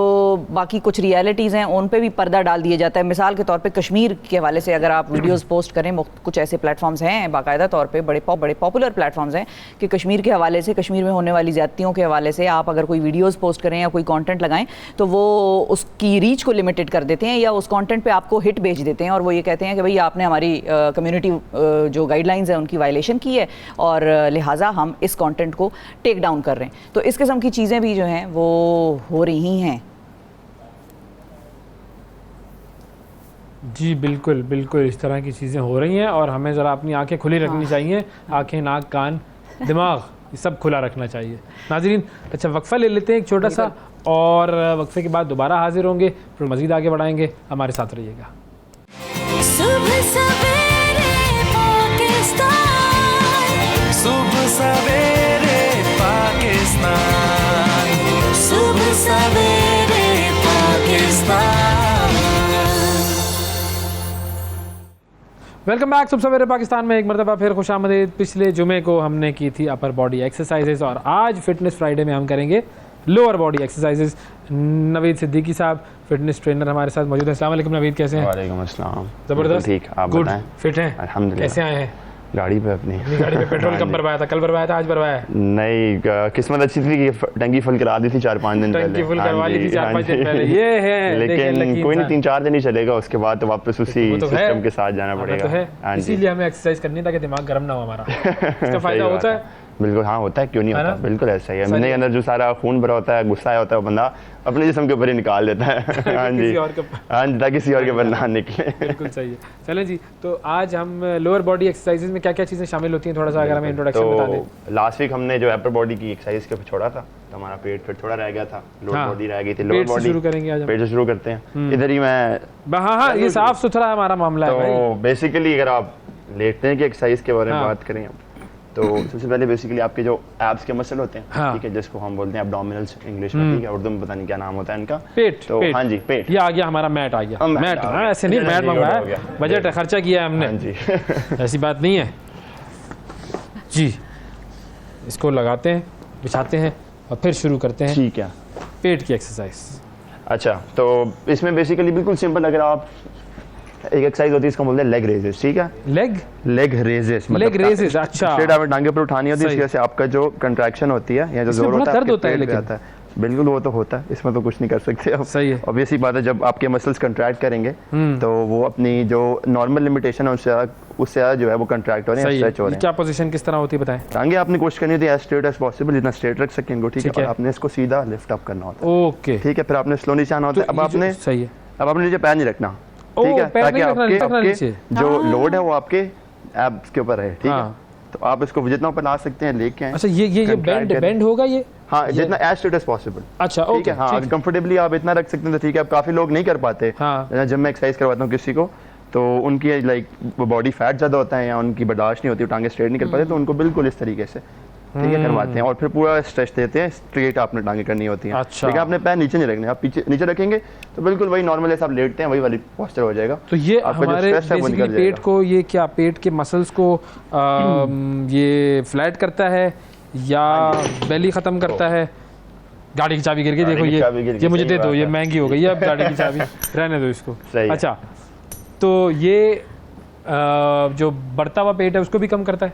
बाकी कुछ रियलिटीज़ हैं उन पे भी पर्दा डाल दिया जाता है। मिसाल के तौर पे कश्मीर के हवाले से अगर आप वीडियोस पोस्ट करें, कुछ ऐसे प्लेटफॉर्म्स हैं बाकायदा तौर पे, बड़े पॉपुलर प्लेटफॉर्म्स हैं कि कश्मीर के हवाले से, कश्मीर में होने वाली ज़्यादतियों के हवाले से आप अगर कोई वीडियोज़ पोस्ट करें या कोई कॉन्टेंट लगाएं तो वो उसकी रीच को लिमिटेड कर देते हैं या उस कॉन्टेंट पर आपको हिट भेज देते हैं और वो ये कहते हैं कि भाई आपने हमारी कम्युनिटी जो गाइडलाइंस है उनकी वायलेशन की है और लिहाजा हम इस कंटेंट को टेक डाउन कर रहे हैं। तो इस किस्म की चीज़ें भी जो हैं वो हो रही हैं। जी बिल्कुल बिल्कुल, इस तरह की चीज़ें हो रही हैं और हमें ज़रा अपनी आंखें खुली रखनी चाहिए। आंखें, नाक, कान, दिमाग, ये सब खुला रखना चाहिए। नाज़रीन, अच्छा वक्फ़ा ले लेते हैं एक छोटा सा, और वक्फ़े के बाद दोबारा हाजिर होंगे, फिर मज़ीद आगे बढ़ाएंगे। हमारे साथ रहिएगा। सुबह सवेरे पाकिस्तान, सुबह सवेरे पाकिस्तान, सुबह सवेरे पाकिस्तान। वेलकम बैक सुबह सवेरे पाकिस्तान में एक मरतबा फिर खुशामदीद। पिछले जुमे को हमने की थी अपर बॉडी एक्सरसाइजेज और आज फिटनेस फ्राइडे में हम करेंगे lower body exercises. Naveed Siddiqui साहब फिटनेस ट्रेनर हमारे साथ मौजूद हैं। अस्सलाम वालेकुम नवीद, कैसे हैं? वालेकुम अस्सलाम। ज़बरदस्त, ठीक, आप गुड, बताएं? फिट हैं? अल्हम्दुलिल्लाह। कैसे आए हैं? गाड़ी पे अपनी गाड़ी पे पेट्रोल कब भरवाया था? कल भरवाया था, आज भरवाया है? नहीं, किस्मत अच्छी थी कि टंकी फुल करा दी थी 4-5 दिन पहले। टंकी फुल करवा ली थी 4-5 दिन पहले, ये है। लेकिन कोई नहीं, 3-4 दिन ही चलेगा, उसके बाद तो वापस उसी वो तो है। सिस्टम के साथ जाना पड़ेगा। तो इसीलिए हमें एक्सरसाइज करनी ताकि दिमाग गर्म ना हो हमारा। इसका फायदा होता है बिल्कुल। हाँ होता है, क्यों नहीं होता, बिल्कुल ऐसा ही है। अपने अंदर जो सारा खून भरा होता है, गुस्सा आया होता है, वो बंदा अपने जिस्म के ऊपर ही निकाल देता है। हाँ जी, हाँ जी, ताकि किसी और के ऊपर ना निकले। बिल्कुल सही है। चलें जी, तो आज हम लोअर बॉडी एक्सरसाइजेज में क्या क्या चीज़ें शामिल होती हैं, थोड़ा सा अगर हमें इंट्रोडक्शन बता दें। लास्ट वीक हमने जो अपर बॉडी की एक्सरसाइज के छोड़ा था, तो हमारा पेट फिर थोड़ा रह गया था, लोअर बॉडी रह गई थी। लोअर बॉडी शुरू करेंगे आज, पेट से शुरू करते हैं। इधर ही मैं हाँ, ये साफ सुथरा हमारा मामला है। तो बेसिकली अगर आप लेटने की एक्सरसाइज के बारे में बात करें तो सबसे पहले बेसिकली आपके जो एब्स के मसल होते हैं, ठीक है, जिसको हम बोलते हैं एब्डोमिनल्स इंग्लिश में, ठीक है, उर्दू में पता नहीं क्या नाम होता है इनका। पेट। तो हाँ जी, पेट। ये आ गया हमारा मैट, आ गया मैट। ऐसे नहीं, मैट मंगवाया, बजट खर्चा किया है हमने। हाँ जी। ऐसी बात नहीं है जी। इसको लगाते हैं, बिछाते हैं और फिर शुरू करते हैं, ठीक है, पेट की एक्सरसाइज। अच्छा, तो इसमें बेसिकली बिल्कुल सिंपल, अगर आप एक एक्सरसाइज होती है इसको बोलते हैं लेग रेजेस, ठीक है। लेग रेजेस, लेग रेजेस, अच्छा। स्ट्रेट आपने टांगे पर उठानी होती है, इसकी वजह से आपका जो कंट्रैक्शन होती है या जो जोर होता है, दर्द होता है लेकिन बिल्कुल वो तो होता है, इसमें तो कुछ नहीं कर सकते आप। सही है, ऑब्वियस ही बात है, जब आपके मसल्स कंट्रैक्ट करेंगे तो वो अपनी जो नॉर्मल लिमिटेशन है उससे ज़्यादा जो है वो कंट्रैक्ट हो रहे हैं, स्ट्रेच हो रहे हैं। क्या पोजीशन किस तरह होती है बताएं? टांगे आपने कोशिश करनी होती है एज स्ट्रेट एज पॉसिबल, जितना स्ट्रेट रख सकें इनको, ठीक है। और आपने इसको सीधा लिफ्ट अप करना होता है, ओके, ठीक है। फिर आपने स्लो नीचे आना होता है। अब आपने सही है, अब आपने नीचे पैर नहीं रखना, ठीक है, ताकि आपके जो लोड है वो आपके एब्स के ऊपर है, ठीक है। तो आप इसको जितना ऊपर ला सकते हैं लेके आए। अच्छा, ये बेंड होगा ये? हाँ, जितना एज स्ट्रेट एज पॉसिबल। अच्छा, ठीक है। हाँ, कंफर्टेबली आप इतना रख सकते हैं तो ठीक है। अब काफी लोग नहीं कर पाते। हाँ। जब मैं एक्सरसाइज करवाता हूँ किसी को तो उनकी लाइक बॉडी फैट ज्यादा होता है या उनकी बर्दाश्त नहीं होती, टांगे स्ट्रेट नहीं कर पाते, तो उनको बिल्कुल इस तरीके से, ठीक है, करवाते हैं। और फिर पूरा स्ट्रेच देते हैं, स्ट्रेट आपने टांगे करनी होती है, अच्छा। ठीक है। आपने पैर नीचे नहीं रखने, आप पीछे नीचे रखेंगे तो बिल्कुल वही नॉर्मल जैसे आप लेटते हैं वही वाली पोस्चर हो जाएगा। तो ये हमारे बेसिकली पेट को, ये क्या पेट के मसल्स को ये फ्लैट करता है या बेली खत्म करता है? गाड़ी की चाबी गिर गई, देखो ये मुझे दे दो, ये महंगी हो गई है अब गाड़ी की चाबी, रहने दो इसको। अच्छा, तो ये जो बढ़ता हुआ पेट है उसको भी कम करता है?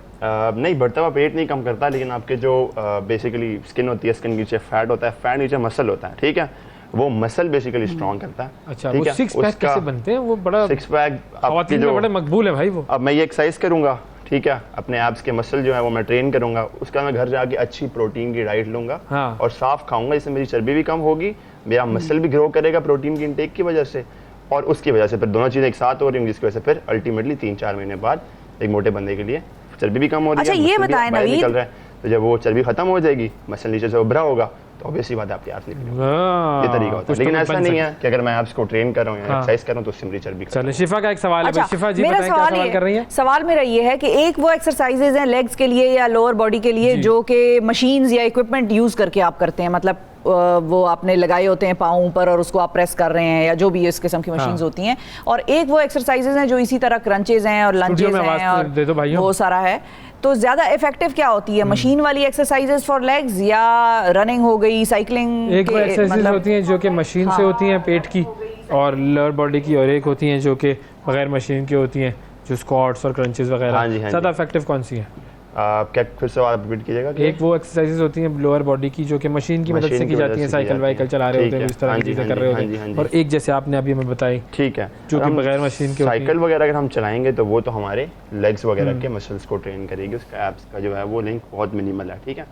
नहीं, बढ़ता हुआ पेट नहीं कम करता, लेकिन आपके जो बेसिकली स्किन होती है, स्किन के नीचे फैट होता है, फैट नीचे मसल होता है, ठीक है, वो मसल बेसिकली स्ट्रॉन्ग करता है। अच्छा, वो सिक्स पैक कैसे बनते हैं? वो बड़ा सिक्स पैक आपके जो बड़े मकबूल है भाई वो। अब मैं ये एक्सरसाइज करूंगा, ठीक है, अपने एब्स के मसल जो है वो मैं ट्रेन करूंगा, उसका मैं घर जाके अच्छी प्रोटीन की डाइट लूंगा और साफ खाऊंगा, इससे मेरी चर्बी भी कम होगी, मेरा मसल भी ग्रो करेगा प्रोटीन की इंटेक की वजह से, और उसकी वजह से फिर दोनों चीजें एक साथ हो रही होंगी, जिसकी वजह से फिर अल्टीमेटली 3-4 महीने बाद एक मोटे बंदे के लिए चर्बी भी कम हो रही है। अच्छा, ये बताएं नवीद, निकल रहा है, तो जब वो चर्बी खत्म हो जाएगी, मसल नीचे से उभरा होगा, तो ऑब्वियसली बात है आपके एब्स निकलेंगे। ये तरीका होता है, लेकिन ऐसा नहीं है कि अगर मैं एब्स को ट्रेन कर रहा हूँ या एक्सरसाइज कर रहा हूँ तो उससे मेरी चर्बी। चलिए, शिफा का एक सवाल है। शिफा जी, मेरा सवाल कर रही हैं? सवाल मेरा ये है कि एक वो एक्सरसाइजेज हैं लेग्स के लिए या लोअर बॉडी के लिए जो कि मशीन्स या इक्विपमेंट यूज करके आप करते हैं, मतलब वो आपने लगाए होते हैं पाँव ऊपर और उसको आप प्रेस कर रहे हैं या जो भी इस किस्म की मशीन्स होती हैं, और एक वो एक्सरसाइजेज हैं जो इसी तरह क्रंचेज हैं और लंजेस हैं और वो सारा है। तो ज्यादा इफेक्टिव क्या होती है, मशीन वाली एक्सरसाइजेज फॉर लेग्स या रनिंग हो गई, साइकिलिंग? एक वो एक्सरसाइजेज होती हैं जो कि मशीन से होती हैं पेट की और लोअर बॉडी की, और एक होती हैं जो कि बगैर मशीन की होती हैं, जो स्क्वाट्स और क्रंचेस वगैरह। ज़्यादा इफेक्टिव कौन सी है? क्या फिर से आप रिपीट कीजिएगा? एक वो एक्सरसाइजेज होती हैं लोअर बॉडी की जो कि मशीन की मदद से की जाती हैं, साइकिल वाइकल चला रहे होते हैं, इस तरह की चीजें कर रहे होते हैं, और एक जैसे आपने अभी हमें बताई, ठीक है, जो कि बगैर मशीन के साइकिल वगैरह अगर हम चलाएंगे तो वो तो हमारे लेग्स वगैरह के मसल्स को ट्रेन करेगी, उसका एब्स का जो है वो लिंक बहुत मिनिमल है, ठीक है।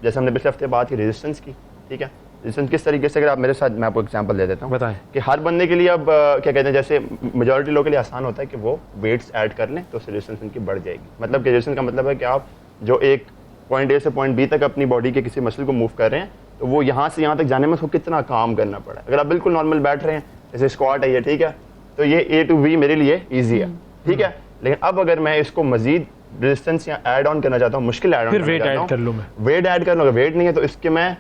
जैसे हमने पिछले हफ्ते बात की रेजिस्टेंस की, ठीक है, रेजिस्टेंस किस तरीके से, अगर आप मेरे साथ, मैं आपको एग्जांपल दे देता हूँ, बताएं कि हर बंदे के लिए अब क्या कहते हैं, जैसे मेजॉरिटी लोगों के लिए आसान होता है कि वो वेट्स ऐड कर लें तो रेजिस्टेंस उनकी बढ़ जाएगी। मतलब कि रेजिस्टेंस का मतलब है कि आप जो एक पॉइंट ए से पॉइंट बी तक अपनी बॉडी के किसी मसल को मूव कर रहे हैं, तो वो यहाँ से यहाँ तक जाने में उसको कितना काम करना पड़ा है। अगर आप बिल्कुल नॉर्मल बैठ रहे हैं, जैसे स्क्वाट है ये, ठीक है, तो ये ए टू बी मेरे लिए ईजी है, ठीक है। लेकिन अब अगर मैं इसको मजीद रेजिस्टेंस या ऐड ऑन करना चाहता हूँ, मुश्किल ऐड ऑन करना चाहता हूँ, वेट ऐड कर लूँगा, वेट नहीं है तो इसके मैं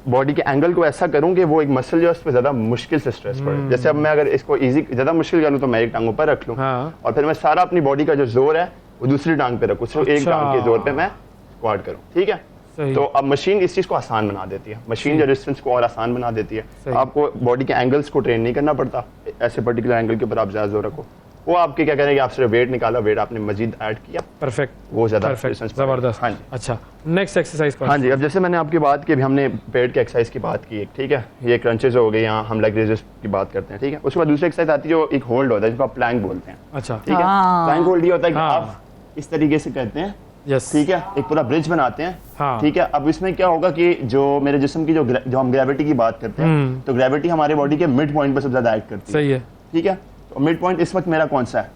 बॉडी के एंगल को ऐसा करूँ कि वो एक मसल जो है उस पर ज्यादा मुश्किल से स्ट्रेस पड़े। जैसे अब मैं अगर इसको इजी ज्यादा मुश्किल करूँ तो मैं एक टांग ऊपर रख लूँ और फिर मैं सारा अपनी बॉडी का जो जोर है वो दूसरी टांग पे रखूँ, सिर्फ एक टांग के जोर पे मैं स्क्वाट करूँ, ठीक है। तो अब मशीन इस चीज को आसान बना देती है, मशीन जो रेजिस्टेंस को और आसान बना देती है। आपको बॉडी के एंगल्स को ट्रेन नहीं करना पड़ता, ऐसे पर्टिकुलर एंगल के ऊपर आप ज्यादा जोर रखो, वो आपके क्या करेंगे, आप सिर्फ वेट निकाला, वेट आपने मजीद ऐड किया, परफेक्ट, वो ज़्यादा परफेक्ट, resistance ज़बरदस्त। हाँ जी। अच्छा, नेक्स्ट एक्सरसाइज हाँ जी, अब जैसे मैंने आपकी बात की, अभी हमने पेट के एक्सरसाइज की बात की, ठीक है, ये क्रंचेस हो गए, यहाँ हम लेग रेजेस की बात करते हैं, ठीक है। उसके बाद दूसरी एक्सरसाइज आती है जो एक होल्ड होता है, जिसको आप प्लैंक बोलते हैं, अच्छा, ठीक है। प्लैंक होल्ड ये होता है कि हाँ। आप इस तरीके से करते हैं, यस, ठीक है, एक पूरा ब्रिज बनाते हैं, हाँ। ठीक है। अब इसमें क्या होगा कि जो मेरे जिस्म की जो हम ग्रेविटी की बात करते हैं, तो ग्रेविटी हमारे बॉडी के मिड पॉइंट पर सबसे ज्यादा एक्ट करती है, सही है। ठीक है। तो मिड पॉइंट इस वक्त मेरा कौन सा है?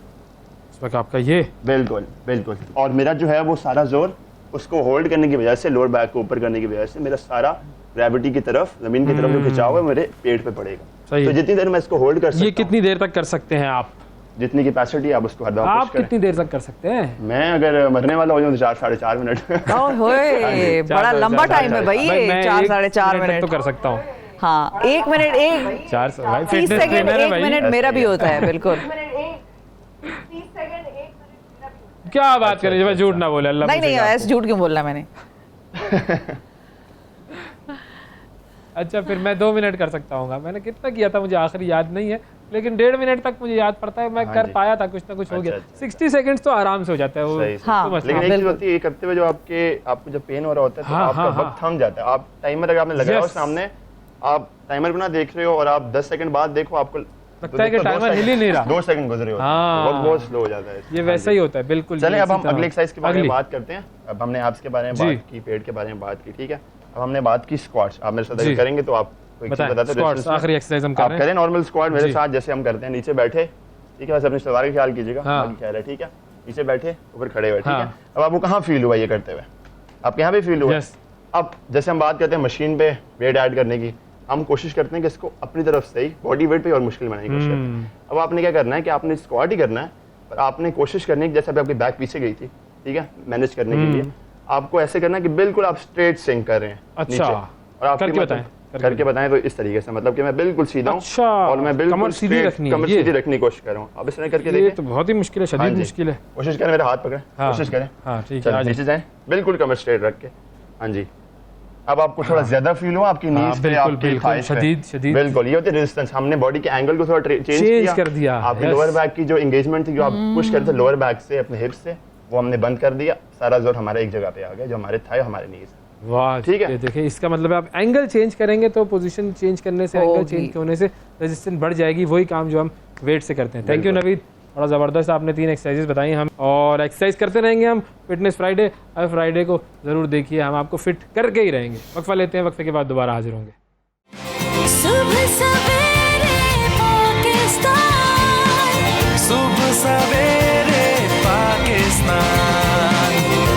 इस वक्त आपका ये, बिल्कुल बिल्कुल, और मेरा जो है वो सारा जोर उसको होल्ड करने की वजह से, लोअर बैक को ऊपर करने की वजह से मेरा सारा ग्रेविटी की तरफ, जमीन की तरफ जो खिंचाव है मेरे पेट पे पड़ेगा। सही तो है। जितनी देर मैं इसको होल्ड कर सकता ये हूं, कितनी देर तक कर सकते हैं आप? जितनी कैपेसिटी आप उसको हर दफा आप पुश करें। कितनी देर तक कर सकते हैं? मैं अगर मरने वाला हो जाऊं तो 4 साढ़े 4 मिनट ओए, बड़ा लंबा टाइम है भाई ये, मैं 4 एक साढ़े 4 मिनट तक मिनट तो कर सकता हूँ। हाँ, 1 मिनट, 1 4 भाई 30 फिटनेस सेकंड, ट्रेनर है 1 भाई। मिनट मेरा भी होता है, बिल्कुल। क्या बात करें, मैं झूठ ना बोले, अल्लाह नहीं नहीं, पूछेगा ऐसे झूठ क्यों बोलना मैंने? आपको। अच्छा, फिर मैं 2 मिनट कर सकता हूँ। मैंने कितना किया था मुझे आखिरी याद नहीं है, लेकिन 1.5 मिनट तक मुझे याद पड़ता है, मैं हाँ कर जी। पाया था, कुछ ना कुछ हो गया। अच्छा। 60 सेकंड्स तो आराम से हो जाता है वो। सही, हाँ, तो मसला लेकिन नहीं। एक चीज बिल्कुल। होती है, ये करते हुए जो आपको जब पेन हो रहा होता है, तो हाँ, आपका हाँ, वक्त थम जाता है। आप टाइमर अगर आपने लगाया हो Yes. सामने, आप टाइमर को ना देख रहे हो और आप 10 सेकंड बाद देखो, आपको लगता है कि टाइमर हिल ही नहीं रहा। 2 सेकंड गुजरे होते हैं, हाँ। वक्त बहुत स्लो हो जाता है। ये वैसा ही होता है, बिल्कुल। चलें, ये अब इसी हम तरह। अगले एक्सरसाइज के बारे में अगली। बात करते हैं। अब हमने एब्स के बारे में जी। बात की, पेट के बारे में बात की, ठीक है। अब हमने बात की स्क्वाट्स। आप मेरे साथ जी। अगर करेंगे तो आप एक चीज बताएं, बताते हैं, स्क्वाट्स resistance में। आखिरी एक्सरसाइज हम कर आप रहे हैं। करें नॉर्मल स्क्वाट मेरे जी। साथ, जैसे हम करते हैं, नीचे बैठे, ठीक है, बस अपनी सलवार का ख्याल कीजिएगा, हाँ। बाकी ख्याल है, ठीक है। नीचे बैठे, ऊपर खड़े हुए, ठीक हाँ। है। अब आपको कहाँ फील हुआ ये करते हुए? आपके यहाँ भी फील हुआ? Yes. अब जैसे हम बात करते हैं मशीन पे वेट ऐड करने की, हम कोशिश करते हैं कि इसको अपनी तरफ से ही बॉडी वेट पे और मुश्किल बनाने की कोशिश करते हैं। अब आपने क्या करना है कि आपने स्क्वाट ही करना है, पर आपने कोशिश करनी है कि जैसे अभी आपकी बैक पीछे गई थी, ठीक है, मैनेज करने के लिए आपको ऐसे करना है कि बिल्कुल आप स्ट्रेट सिंक कर रहे हैं अच्छा। नीचे। और आपकी करके मतलब- बताएं, करके बताएं तो इस तरीके से, मतलब कि मैं बिल्कुल सीधा हूं अच्छा, और मैं बिल्कुल कमर सीधी straight, रखनी है, कमर ये। सीधी रखने की कोशिश कर रहा हूं। अब इस तरह करके ये देखें, तो बहुत ही मुश्किल है, हाँ शदीद जी। मुश्किल है। कोशिश करें, मेरा हाथ पकड़ें, हाँ। कोशिश करें। हाँ, ठीक है, चलो आ जाए। नीचे जाएं, बिल्कुल कमर स्ट्रेट रख के। हाँ जी। अब आपको थोड़ा ज्यादा फील हुआ आपकी हाँ, नीज पे, बिल्कुल, आपकी बिल्कुल, thighs पे। शदीद, शदीद। बिल्कुल, ये होती है रेजिस्टेंस। हमने बॉडी के एंगल को थोड़ा चेंज Change कर दिया, आपकी yes. लोअर बैक की जो एंगेजमेंट थी, जो आप पुश करते थे लोअर बैक से, अपने हिप्स से, वो हमने बंद कर दिया। सारा जोर हमारे एक जगह पे आ गया, जो हमारे थाई, हमारे नीज। वाह, ठीक है। ये देखिए, इसका मतलब है आप एंगल चेंज करेंगे तो पोजीशन चेंज करने से, एंगल होगी। चेंज होने से रेजिस्टेंस बढ़ जाएगी। वही काम जो हम वेट से करते हैं। थैंक यू नवीद, बड़ा ज़बरदस्त आपने 3 एक्सरसाइजेस बताई हम, और एक्सरसाइज करते रहेंगे हम। फिटनेस फ्राइडे, हर फ्राइडे को ज़रूर देखिए, हम आपको फिट करके ही रहेंगे। वक्फा लेते हैं, वक्फे के बाद दोबारा हाजिर होंगे। सुबह सवेरे पाकिस्तान, सुबह सवेरे पाकिस्तान,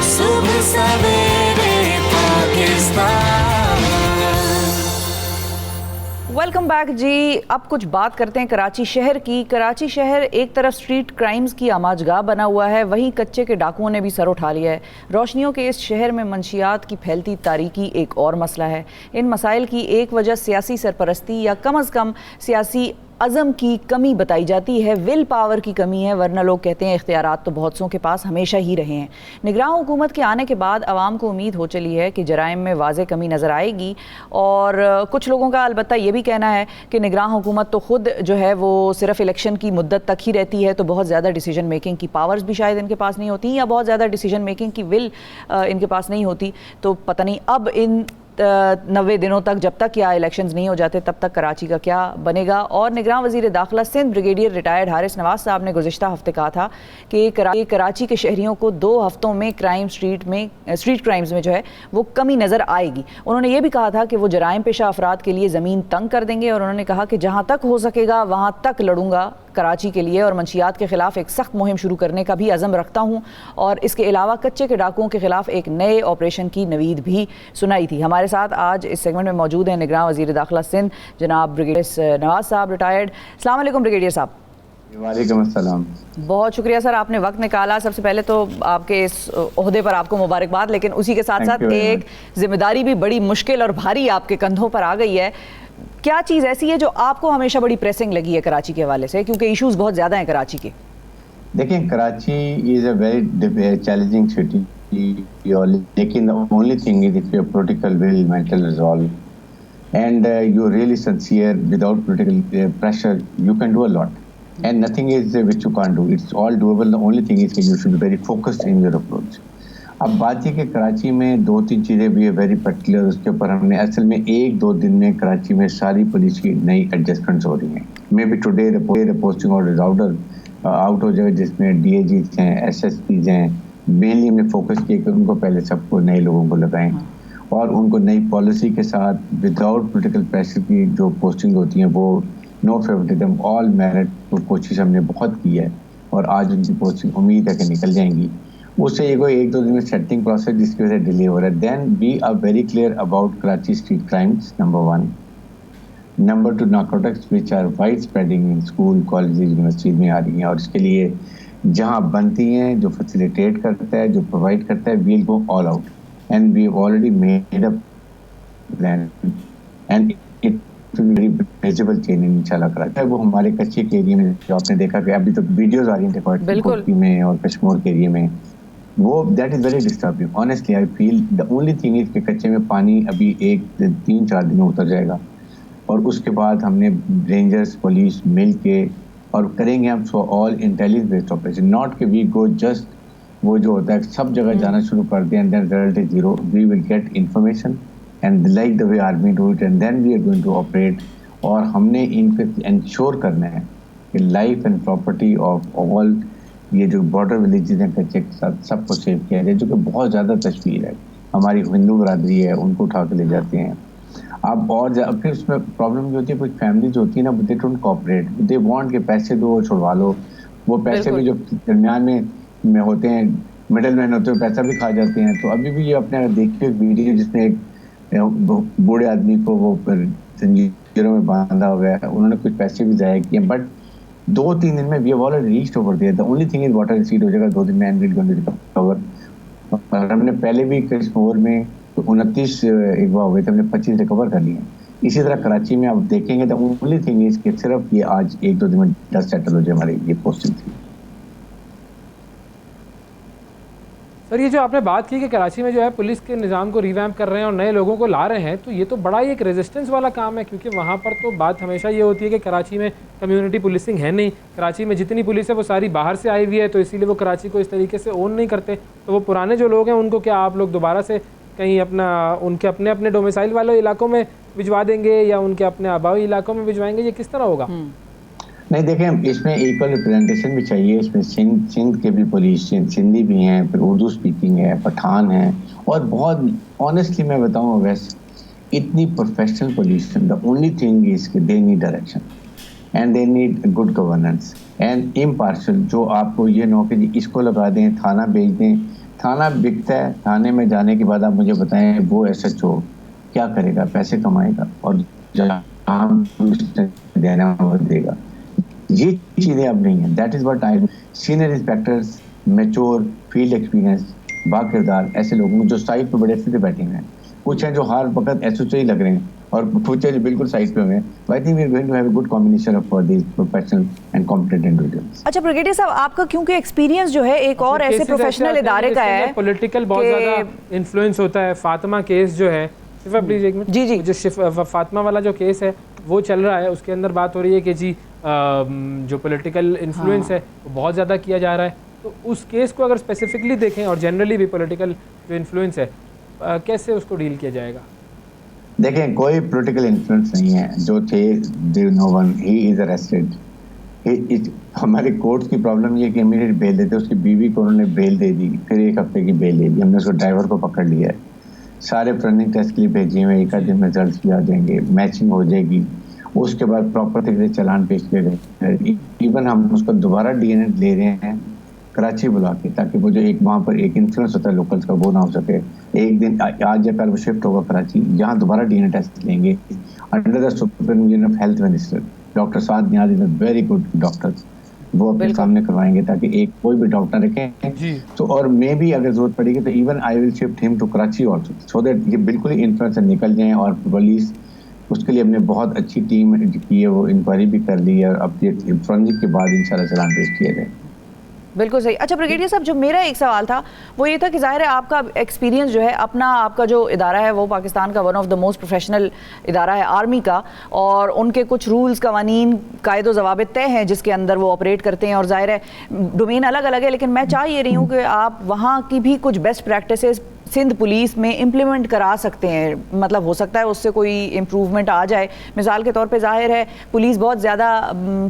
सुबह सवेरे पाकिस्तान। वेलकम बैक जी। अब कुछ बात करते हैं कराची शहर की। कराची शहर एक तरफ स्ट्रीट क्राइम्स की आमाजगाह बना हुआ है, वहीं कच्चे के डाकुओं ने भी सर उठा लिया है। रोशनियों के इस शहर में मंशियात की फैलती तारीकी एक और मसला है। इन मसाइल की एक वजह सियासी सरपरस्ती या कम अज़ कम सियासी अज़म की कमी बताई जाती है, विल पावर की कमी है, वरना लोग कहते हैं इख्तियारात तो बहुत सौ के पास हमेशा ही रहे हैं। निगरान हुकूमत के आने के बाद आवाम को उम्मीद हो चली है कि जराइम में वाज़े कमी नज़र आएगी, और कुछ लोगों का अलबत्ता ये भी कहना है कि निगरान हुकूमत तो ख़ुद जो है वो सिर्फ इलेक्शन की मुद्दत तक ही रहती है, तो बहुत ज़्यादा डिसीजन मेकिंग की पावर्स भी शायद इनके पास नहीं होती, या बहुत ज़्यादा डिसीजन मेकिंग की विल इनके पास नहीं होती। तो पता नहीं अब इन 90 दिनों तक, जब तक या इलेक्शंस नहीं हो जाते, तब तक कराची का क्या बनेगा। और निगरान वज़ीर दाखिला सिंध ब्रिगेडियर रिटायर्ड हारिस नवाज साहब ने गुज़िश्ता हफ्ते कहा था कि कराची के शहरियों को 2 हफ्तों में स्ट्रीट क्राइम्स में जो है वो कमी नज़र आएगी। उन्होंने ये भी कहा था कि वो जराइम पेशा अफराद के लिए ज़मीन तंग कर देंगे, और उन्होंने कहा कि जहाँ तक हो सकेगा वहाँ तक लड़ूंगा कराची के लिए, और मंशियात के खिलाफ एक सख्त मुहिम शुरू करने का भी अज़म रखता हूँ। और इसके अलावा कच्चे के डाकुओं के खिलाफ एक नए ऑपरेशन की नवीद भी सुनाई थी। हमारे साथ आज इस सेगमेंट में मौजूद हैं निगरान वज़ीर दाखिला सिंध जनाब ब्रिगेडियर नवाज साहब रिटायर्ड। अस्सलाम वालेकुम ब्रिगेडियर साहब। वालेकुम अस्सलाम। बहुत शुक्रिया सर, आपने वक्त निकाला। सबसे पहले तो आपके इस ओहदे पर आपको मुबारकबाद, लेकिन उसी के साथ साथ एक जिम्मेदारी भी बड़ी मुश्किल और भारी आपके कंधों पर आ गई है। क्या चीज़ ऐसी है जो आपको हमेशा बड़ी प्रेसिंग लगी है कराची के हवाले से, क्योंकि इश्यूज बहुत ज़्यादा हैं कराची के? देखिए, Karachi is a very challenging city, लेकिन the only thing is if you political will, mental resolve and you really sincere, without political pressure you can do a lot. and nothing is which you can't do. It's all doable. The only thing is that you should be very focused in your approach. अब बात है कि कराची में 2-3 चीज़ें भी है वेरी पर्टिकुलर, उसके ऊपर हमने असल में 1-2 दिन में कराची में सारी पुलिस की नई एडजस्टमेंट्स हो रही हैं. May be today the posting order is out हो जाए, जिसमें DIGs हैं, SSPs हैं. मेनली हमने फोकस किया कि उनको पहले सबको नए लोगों को लगाएं और उनको नई पॉलिसी के साथ विदाउट पॉलिटिकल प्रेशर की जो पोस्टिंग होती हैं वो नो फेवरेटिज्म ऑल मेरिट, वो कोशिश हमने बहुत की है और आज उनकी पोस्टिंग उम्मीद है कि निकल जाएंगी. उससे ये कोई 1-2 दिन में सेटिंग प्रोसेस जिसकी वजह से डिले हो रहा है. Then we are very clear about Karachi street crimes, number 1. Number 2, narcotics which are wide spreading in school, college, universities में आ रही हैं और इसके लिए जहाँ बनती हैं, जो फैसिलिटेट करता है, जो प्रोवाइड करता है, we'll go all out and we already made a plan and it very visible change इंशाल्लाह कराची. वो हमारे कच्चे के एरिया में जो आपने देखा कि अभी तो वीडियोस आ रही हैं कोटी में और कश्मीर के एरिया में, वो that is very disturbing. Honestly I feel the only thing is कि कच्चे में पानी अभी 3-4 दिन में उतर जाएगा और उसके बाद हमने रेंजर्स पुलिस मिल के और करेंगे हम for all intelligence based operation, not कि वी गो जस्ट वो जो होता है सब जगह जाना शुरू कर दें and then result is zero. We will get information and like the way army do it and then we are going to operate. और हमने इनको इंश्योर करना है कि life and property of all ये जो बॉर्डर विलेजेस हैं कच्चे के साथ सबको सेव किया जाए, जो कि बहुत ज़्यादा तशवीर है. हमारी हिंदू बरादरी है, उनको उठा के ले जाते हैं. अब और फिर उसमें प्रॉब्लम जो होती है, कुछ फैमिलीज होती है ना, they don't cooperate, they want के पैसे दो छुड़वा लो. वो पैसे भी जो दरमियान में होते हैं, मिडल मैन होते हैं, पैसा भी खा जाते हैं. तो अभी भी ये अपने देखिए वीडियो जिसमें एक बूढ़े आदमी को वो जंजीरों में बांधा हुआ है, उन्होंने कुछ पैसे भी ज़ाया किए. बट 2-3 दिन में we have already reached over there. The only thing is water recede हो जाएगा 2 दिन में and will going to recover. और हमने पहले भी कश्मीर में 29 एक बार हुए थे, हमने 25 रिकवर कर लिए. इसी तरह कराची में आप देखेंगे तो ओनली थिंग इज कि सिर्फ ये आज 1-2 दिन में डस्ट सेटल हो जाए हमारी ये पोस्टिंग थी. सर, ये जो आपने बात की कि कराची में जो है पुलिस के निज़ाम को रिवैम्प कर रहे हैं और नए लोगों को ला रहे हैं, तो ये तो बड़ा ही एक रेजिस्टेंस वाला काम है, क्योंकि वहाँ पर तो बात हमेशा ये होती है कि कराची में कम्युनिटी पुलिसिंग है नहीं. कराची में जितनी पुलिस है वो सारी बाहर से आई हुई है, तो इसीलिए वो कराची को इस तरीके से ओन नहीं करते. तो वो पुराने जो लोग हैं उनको क्या आप लोग दोबारा से कहीं उनके अपने अपने डोमिसाइल वाले इलाकों में भिजवा देंगे या उनके अपने आबाई इलाकों में भिजवाएंगे, ये किस तरह होगा? नहीं, देखें, इसमें इक्वल रिप्रेजेंटेशन भी चाहिए. इसमें सिंध के भी पुलिस, सिंधी भी हैं, फिर उर्दू स्पीकिंग है, पठान है और बहुत ऑनेस्टली मैं बताऊँ वैसे इतनी professional police. The only thing is कि they need direction and they need good governance and impartial. जो आपको ये नो कि जी इसको लगा दें, थाना भेज दें, थाना बिकता है, थाने में जाने के बाद आप मुझे बताएं वो SHO क्या करेगा, पैसे कमाएगा और जहाँ देना वो देगा. ये चीज़ें अब नहीं है. That is what I senior inspectors, mature, field experience, बाकिरदार ऐसे लोग जो साइड पे बड़े अच्छे से बैठे हैं. कुछ हैं जो हर वक्त SHO ही लग रहे हैं और कुछ हैं जो बिल्कुल साइड पे हुए हैं. I think we are going to have a good combination of this professional and competent individuals. अच्छा ब्रिगेडियर साहब, आपका क्योंकि एक्सपीरियंस जो है एक और ऐसे प्रोफेशनल इदारे का है, पॉलिटिकल बहुत ज़्यादा इन्फ्लुएंस होता है. फातिमा केस जो है, शिफा प्लीज एक मिनट. जी जो फातिमा वाला जो केस है वो चल रहा है, उसके अंदर बात हो रही है कि जी जो पॉलिटिकल इन्फ्लुएंस है वो बहुत ज़्यादा किया जा रहा है. तो उस केस को अगर स्पेसिफिकली देखें और जनरली भी पॉलिटिकल जो इन्फ्लुएंस है, कैसे उसको डील किया जाएगा? देखें, कोई पॉलिटिकल इन्फ्लुएंस नहीं है. जो थे no one, he is arrested. हमारे कोर्ट की प्रॉब्लम ये कि इमीडिएट बेल देते, उसकी बीवी को उन्होंने बेल दे दी, फिर 1 हफ्ते की बेल दे दी. हमने उसको ड्राइवर को पकड़ लिया है, सारे रनिंग टेस्ट के लिए भेजे हुए, 1 दिन में रिजल्ट भी आ जाएंगे, मैचिंग हो जाएगी. उसके बाद प्रॉपर तरीके से चालान पेश किए गए. इवन हम उसको दोबारा DNA ले रहे हैं कराची बुला के, ताकि वो जो एक वहाँ पर एक इन्फ्लुएंस होता है लोकल्स का वो ना हो सके. एक दिन आज या कल वो शिफ्ट होगा कराची, जहाँ दोबारा DNA टेस्ट लेंगे under the supervision of health minister doctor Saad Niyaz is a very good doctor. वो अपने सामने करवाएंगे ताकि एक कोई भी डॉक्टर रखें. तो और मे भी अगर जरूरत पड़ेगी तो even I will shift him to Karachi also, so that ये बिल्कुल ही इन्फ्लुएंस निकल जाएँ. और पुलिस उसके लिए हमने बहुत अच्छी टीम की है, वो इंक्वायरी भी कर ली है और अब ये फॉरेंसिक के बाद इंशाल्लाह चालान पेश किया जाए. बिल्कुल सही। अच्छा ब्रिगेडियर साहब, जो मेरा एक सवाल था वो ये था कि जाहिर है आपका एक्सपीरियंस जो है अपना, आपका जो इदारा है वो पाकिस्तान का one of the most professional इदारा है आर्मी का, और उनके कुछ रूल्स कवानीन कायदो ज़वाबित तय हैं जिसके अंदर वो ऑपरेट करते हैं, और जाहिर है डोमेन अलग अलग है, लेकिन मैं चाह ये रही हूँ कि आप वहाँ की भी कुछ बेस्ट प्रैक्टिसेस सिंध पुलिस में इम्प्लीमेंट करा सकते हैं। मतलब हो सकता है उससे कोई इम्प्रूवमेंट आ जाए। मिसाल के तौर पे जाहिर है पुलिस बहुत ज़्यादा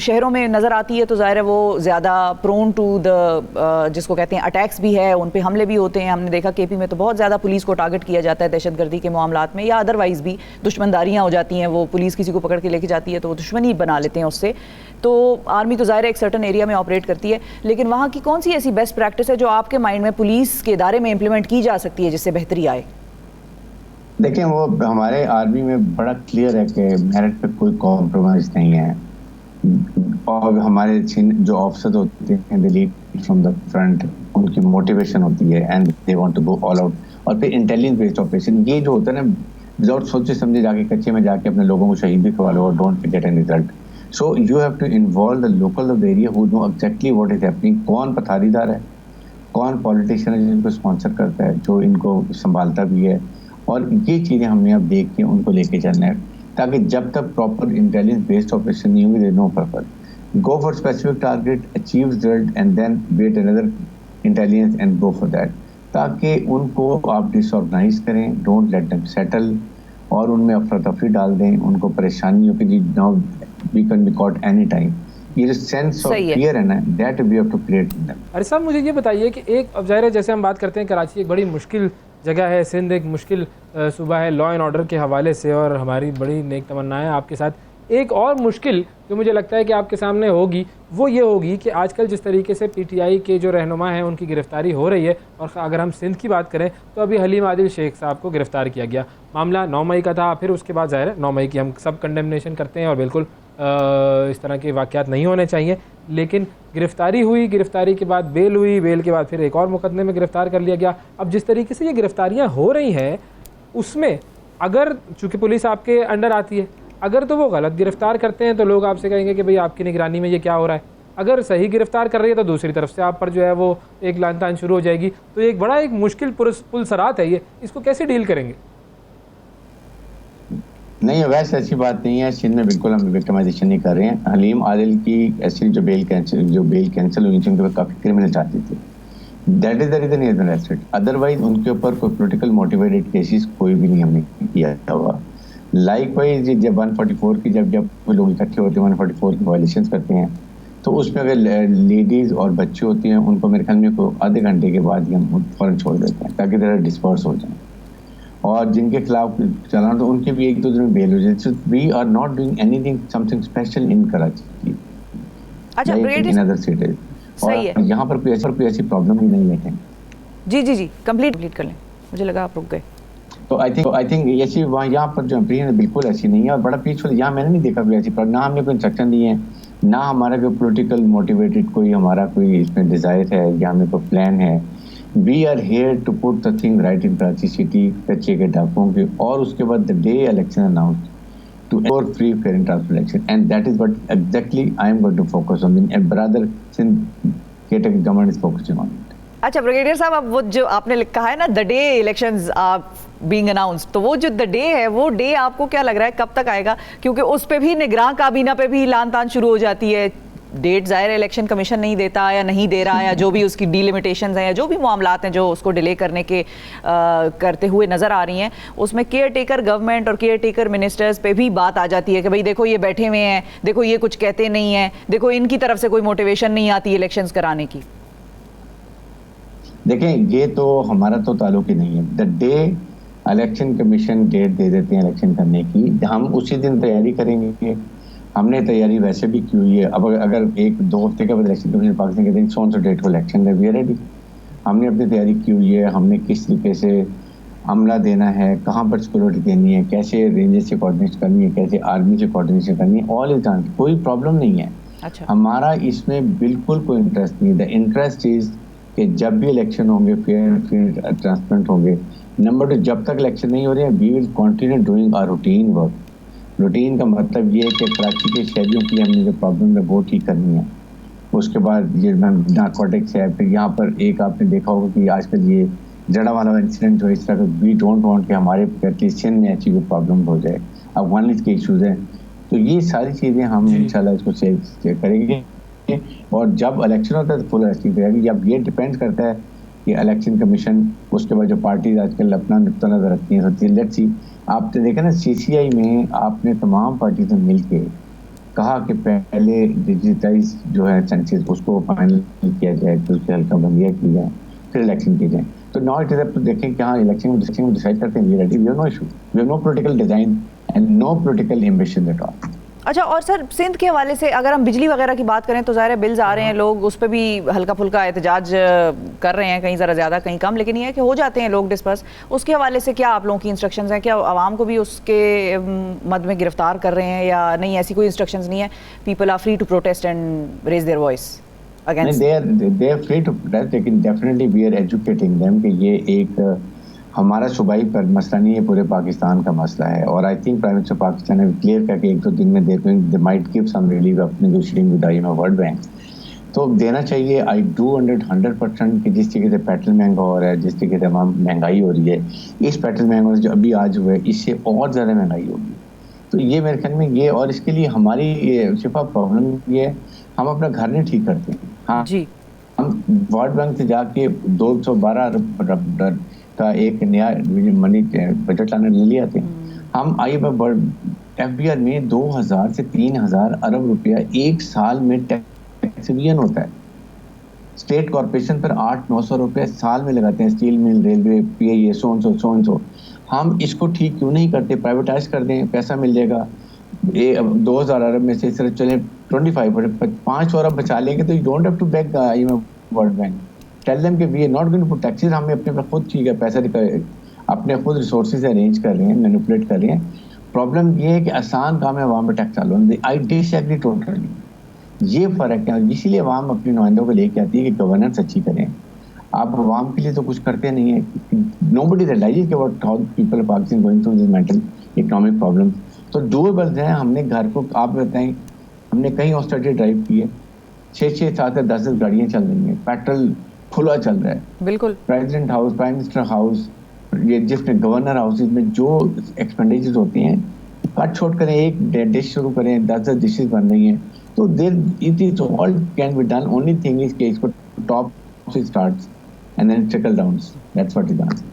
शहरों में नज़र आती है, तो जाहिर है वो ज़्यादा प्रोन टू द जिसको कहते हैं अटैक्स भी है, उन पे हमले भी होते हैं। हमने देखा केपी में तो बहुत ज़्यादा पुलिस को टारगेट किया जाता है दहशतगर्दी के मामलात में, या अदरवाइज़ भी दुश्मनदारियाँ हो जाती हैं, वो पुलिस किसी को पकड़ के लेके जाती है तो वो दुश्मनी बना लेते हैं उससे। तो आर्मी तो ज़ाहिर है एक सर्टन एरिया में ऑपरेट करती है, लेकिन वहाँ की कौन सी ऐसी बेस्ट प्रैक्टिस है जो आपके माइंड में पुलिस के इदारे में इम्प्लीमेंट की जा सकती है जिससे बेहतरी आए? देखिए, वो हमारे आर्मी में बड़ा क्लियर है कि मेरिट पे कोई कॉम्प्रोमाइज नहीं है, और हमारे जो ऑफिसर्स होते हैं they lead from the front, उनकी मोटिवेशन होती है and they want to go all out. और फिर इंटेलिजेंस बेस्ड ऑपरेशन, ये जो होता है ना, विदाउट सोचे समझे जाके कच्चे में जाके अपने लोगों को शहीद भी करवा लो और don't get any result. So you have to involve the local of the area who know exactly what is happening, कौन पथारीदार है, कौन पॉलिटिशियन है जिनको स्पॉन्सर करता है, जो इनको संभालता भी है, और ये चीज़ें हमने अब देख के उनको लेके चलना है, ताकि जब तक प्रॉपर इंटेलिजेंस बेस्ड ऑपरेशन नहीं होगी, no purpose, go for specific target, achieve result and then wait another intelligence and go for that, ताकि उनको आप डिसऑर्गेनाइज करें, डोंट लेट देम सेटल, और उनमें अफरा तफरी डाल दें, उनको परेशानी हो कि जी now we can be caught any time. ये जो सेंस ऑफ फियर है ना, that we have to create in them. अरे साहब, मुझे ये बताइए कि एक, अब ज़ाहिर है जैसे हम बात करते हैं कराची एक बड़ी मुश्किल जगह है, सिंध एक मुश्किल सूबा है लॉ एंड ऑर्डर के हवाले से, और हमारी बड़ी नेक तमन्नाएं आपके साथ। एक और मुश्किल जो मुझे लगता है कि आपके सामने होगी वो ये होगी कि आजकल जिस तरीके से पीटीआई के जो रहनुमा हैं उनकी गिरफ्तारी हो रही है, और अगर हम सिंध की बात करें तो अभी हलीम आदिल शेख साहब को गिरफ़्तार किया गया। मामला 9 मई का था, फिर उसके बाद ज़ाहिर है 9 मई की हम सब कंडेमनेशन करते हैं और बिल्कुल इस तरह के वाक़यात नहीं होने चाहिए, लेकिन गिरफ़्तारी हुई, गिरफ़्तारी के बाद बेल हुई, बेल के बाद फिर एक और मुकदमे में गिरफ़्तार कर लिया गया। अब जिस तरीके से ये गिरफ़्तारियाँ हो रही हैं उसमें अगर चूँकि पुलिस आपके अंडर आती है, अगर तो वो गलत गिरफ़्तार करते हैं तो लोग आपसे कहेंगे कि भाई आपकी निगरानी में ये क्या हो रहा है, अगर सही गिरफ़्तार कर रही है तो दूसरी तरफ से आप पर जो है वो एक लान तान शुरू हो जाएगी। तो एक बड़ा एक मुश्किल पुलसरात है ये, इसको कैसे डील करेंगे? नहीं, वैसे ऐसी बात नहीं है, सिंध में बिल्कुल हम विक्टिमाइजेशन नहीं कर रहे हैं। हलीम आदिल की ऐसी जो बेल कैंसिल हुई थी, उनके ऊपर काफ़ी क्रिमिनल चाहते थे, that is the reason he has been arrested. Otherwise उनके ऊपर कोई पॉलिटिकल मोटिवेटेड केसेस कोई भी नहीं हमने किया हुआ। लाइकवाइज जब 144 की जब लोग इकट्ठे होते हैं 144 की वायलेशन करते हैं, तो उसमें अगर लेडीज़ और बच्चे होते हैं उनको मेरे ख्याल में को आधे घंटे के बाद ही हम फ़ौरन छोड़ देते हैं ताकि ज़रा डिस्पर्स हो जाए, और जिनके खिलाफ चलाना तो उनके भी 1-2 दिन में बेल हो जाए। We are not doing anything something special in Karachi, अच्छा इन अदर सिटीज, और यहाँ पर कोई ऐसी प्रॉब्लम ही नहीं है। जी कंप्लीट कर लें, मुझे लगा आप रुक गए। तो आई थिंक ऐसी वहाँ यहाँ पर जो एम्प्रेशन बिल्कुल ऐसी नहीं है, और बड़ा पीसफुल, यहाँ मैंने नहीं देखा कोई ऐसी प्रॉब्लम, ना हमने कोई इंस्ट्रक्शन दिए हैं, ना हमारा कोई पॉलिटिकल मोटिवेटेड कोई हमारा कोई इसमें डिज़ायर है या हमें कोई प्लान है। We are here to put the thing right in Karachi city, कच्चे के डाकुओं के, और उसके बाद the day election announce to ensure free, fair and transparent election, and that is what exactly I am going to focus on, and brother since caretaker government is focusing on it. अच्छा ब्रिगेडियर साहब, अब वो जो आपने कहा है ना the day elections are being announced, तो वो जो द डे है वो डे आपको क्या लग रहा है कब तक आएगा? क्योंकि उस पे भी निगरान काबीना पे भी लान तान शुरू हो जाती है, डेट ज़ाहिर इलेक्शन कमीशन नहीं देता या नहीं दे रहा, या जो भी उसकी डिलिमिटेशंस हैं या जो भी मामलात हैं जो उसको डिले करने के करते हुए नज़र आ रही हैं, उसमें केयर टेकर गवर्नमेंट और केयर टेकर मिनिस्टर्स पे भी बात आ जाती है कि भाई देखो ये बैठे हुए हैं, देखो ये कुछ कहते नहीं हैं, देखो इनकी तरफ से कोई मोटिवेशन नहीं आती इलेक्शंस कराने की। देखें, ये तो हमारा तो ताल्लुक ही नहीं है। The day election commission date दे देते हैं इलेक्शन करने की, हम उसी दिन तैयारी करेंगे। हमने तैयारी वैसे भी की हुई है। अब अगर 1-2 हफ्ते के बाद इलेक्शन कमीशन पाकिस्तान कहते हैं सो डेट को इलेक्शन है, वी आर रेडी। हमने अपनी तैयारी की हुई है, हमने किस तरीके से अमला देना है, कहाँ पर सिक्योरिटी देनी है, कैसे रेंजेस से कोऑर्डिनेट करनी है, कैसे आर्मी से कोऑर्डिनेशन करनी है, ऑल इज डन, कोई प्रॉब्लम नहीं है। अच्छा। हमारा इसमें बिल्कुल कोई इंटरेस्ट नहीं। द इंटरेस्ट इज कि जब भी इलेक्शन होंगे फेयर ट्रांसपेरेंट होंगे। नंबर 2, जब तक इलेक्शन नहीं हो रहे हैं we will continue doing our routine work. Routine का मतलब ये है कि कराची के शहरियों के लिए हमने जो प्रॉब्लम है वो ठीक करनी है, उसके बाद ये नार्कोटिक्स है, फिर यहाँ पर एक आपने देखा होगा कि आजकल ये जड़ा वाला इंसिडेंट जो इस तरह का, वी डोंट वांट कि हमारे एटलीस्ट में ऐसी कोई प्रॉब्लम हो जाए। अफगानिस्तान के इशूज़ हैं, तो ये सारी चीज़ें हम इंशाल्लाह इसको चेक करेंगे। और जब इलेक्शन होता है तो फुल रेस्टिंग करेंगे। अब ये डिपेंड करता है कि इलेक्शन कमीशन, उसके बाद जो पार्टीज आजकल अपना नुक्ता नज़र रखती हैं, तो लेट्स सी। आपने देखा ना CCI में आपने तमाम पार्टी से मिल के कहा कि पहले डिजिटाइज जो है सेंसस उसको फाइनल किया जाए, तो उसकी हल्का बंदियाँ की जाए, फिर इलेक्शन की जाए। तो now it is up to देखें कि हाँ इलेक्शन में डिसाइड करते हैं, we ready, we have no issue, we have no political design and no political ambition at all. अच्छा, और सर सिंध के हवाले से अगर हम बिजली वगैरह की बात करें तो ज़ाहिर है बिल्स आ रहे हैं, लोग उस पर भी हल्का फुल्का एहतजाज कर रहे हैं, कहीं ज़रा ज़्यादा कहीं कम, लेकिन ये है कि हो जाते हैं लोग डिस्पर्स। उसके हवाले से क्या आप लोगों की इंस्ट्रक्शंस हैं? क्या आवाम को भी उसके मद में गिरफ्तार कर रहे हैं या नहीं? ऐसी कोई इंस्ट्रक्शंस नहीं है? People are free to protest and raise their voice against. they are free to protest, लेकिन definitely we are educating them कि ये एक हमारा सूबाई पर मसला नहीं है, पूरे पाकिस्तान का मसला है। और I think prime minister Pakistan ने क्लियर करके 1-2 दिन में they might give some relief of negotiating with IMF world bank, तो देना चाहिए। आई डू 100% कि जिस तरीके से पेट्रोल महंगा हो रहा है, जिस तरीके से तमाम महंगाई हो रही है, इस पेट्रोल महंगा जो अभी आज हुआ है इससे और ज़्यादा महंगाई होगी। तो ये मेरे ख्याल में ये, और इसके लिए हमारी शिफा प्रॉब्लम ये है, हम अपना घर नहीं ठीक करते हैं। हाँ जी, हम वर्ल्ड बैंक से जाके 212 अरब का एक नया मनी बजट लाने ले लिया थे। हम IMF FBR में 2000 से 3000 अरब रुपया एक साल में टैक्स रिवीजन होता है। स्टेट कॉर्पोरेशन पर 800-900 रुपये साल में लगाते हैं, स्टील मिल, रेलवे, PIA, सो। हम इसको ठीक क्यों नहीं करते? प्राइवेटाइज कर दें, पैसा मिल जाएगा। 2000 अरब में से इस तरह चले 25 अरब, 5 अरब बचा लेंगे, तो you don't have to beg IMF world bank. Tell them कि we are not going to put taxes, हमें अपने पर खुद ठीक है पैसा अपने खुद रिसोर्सेज अरेंज कर रहे हैं, मैनिपुलेट कर रहे हैं। प्रॉब्लम ये है कि आसान काम है अवाम पर टैक्स डालो। आई डिसएग्री टोटली, ये फ़र्क है। इसीलिए अवाम अपने नुमाइंदों को लेके आती है कि गवर्नेंस अच्छी करें। आप अवाम के लिए तो कुछ करते नहीं है। नोबडी रियलाइजेस कि what how people of Pakistan going through this mental economic problem. तो डूएबल है। हमने घर को, आप बताएं, हमने कहीं ऑस्ट्रेलिया ड्राइव की है, 6-6, 7-7, 10-10 गाड़ियाँ चल रही हैं, पेट्रोल खुला चल रहा है। बिल्कुल, president house, prime minister house, ये जिसमें गवर्नर हाउसेज में जो एक्सपेंडिचर्स होती हैं, कट छोट करें, एक डिश शुरू करें, 10-10 डिशेज बन रही हैं। तो there it is all can be done, only thing is कि इसको टॉप से starts and then trickle downs, that's what is answer.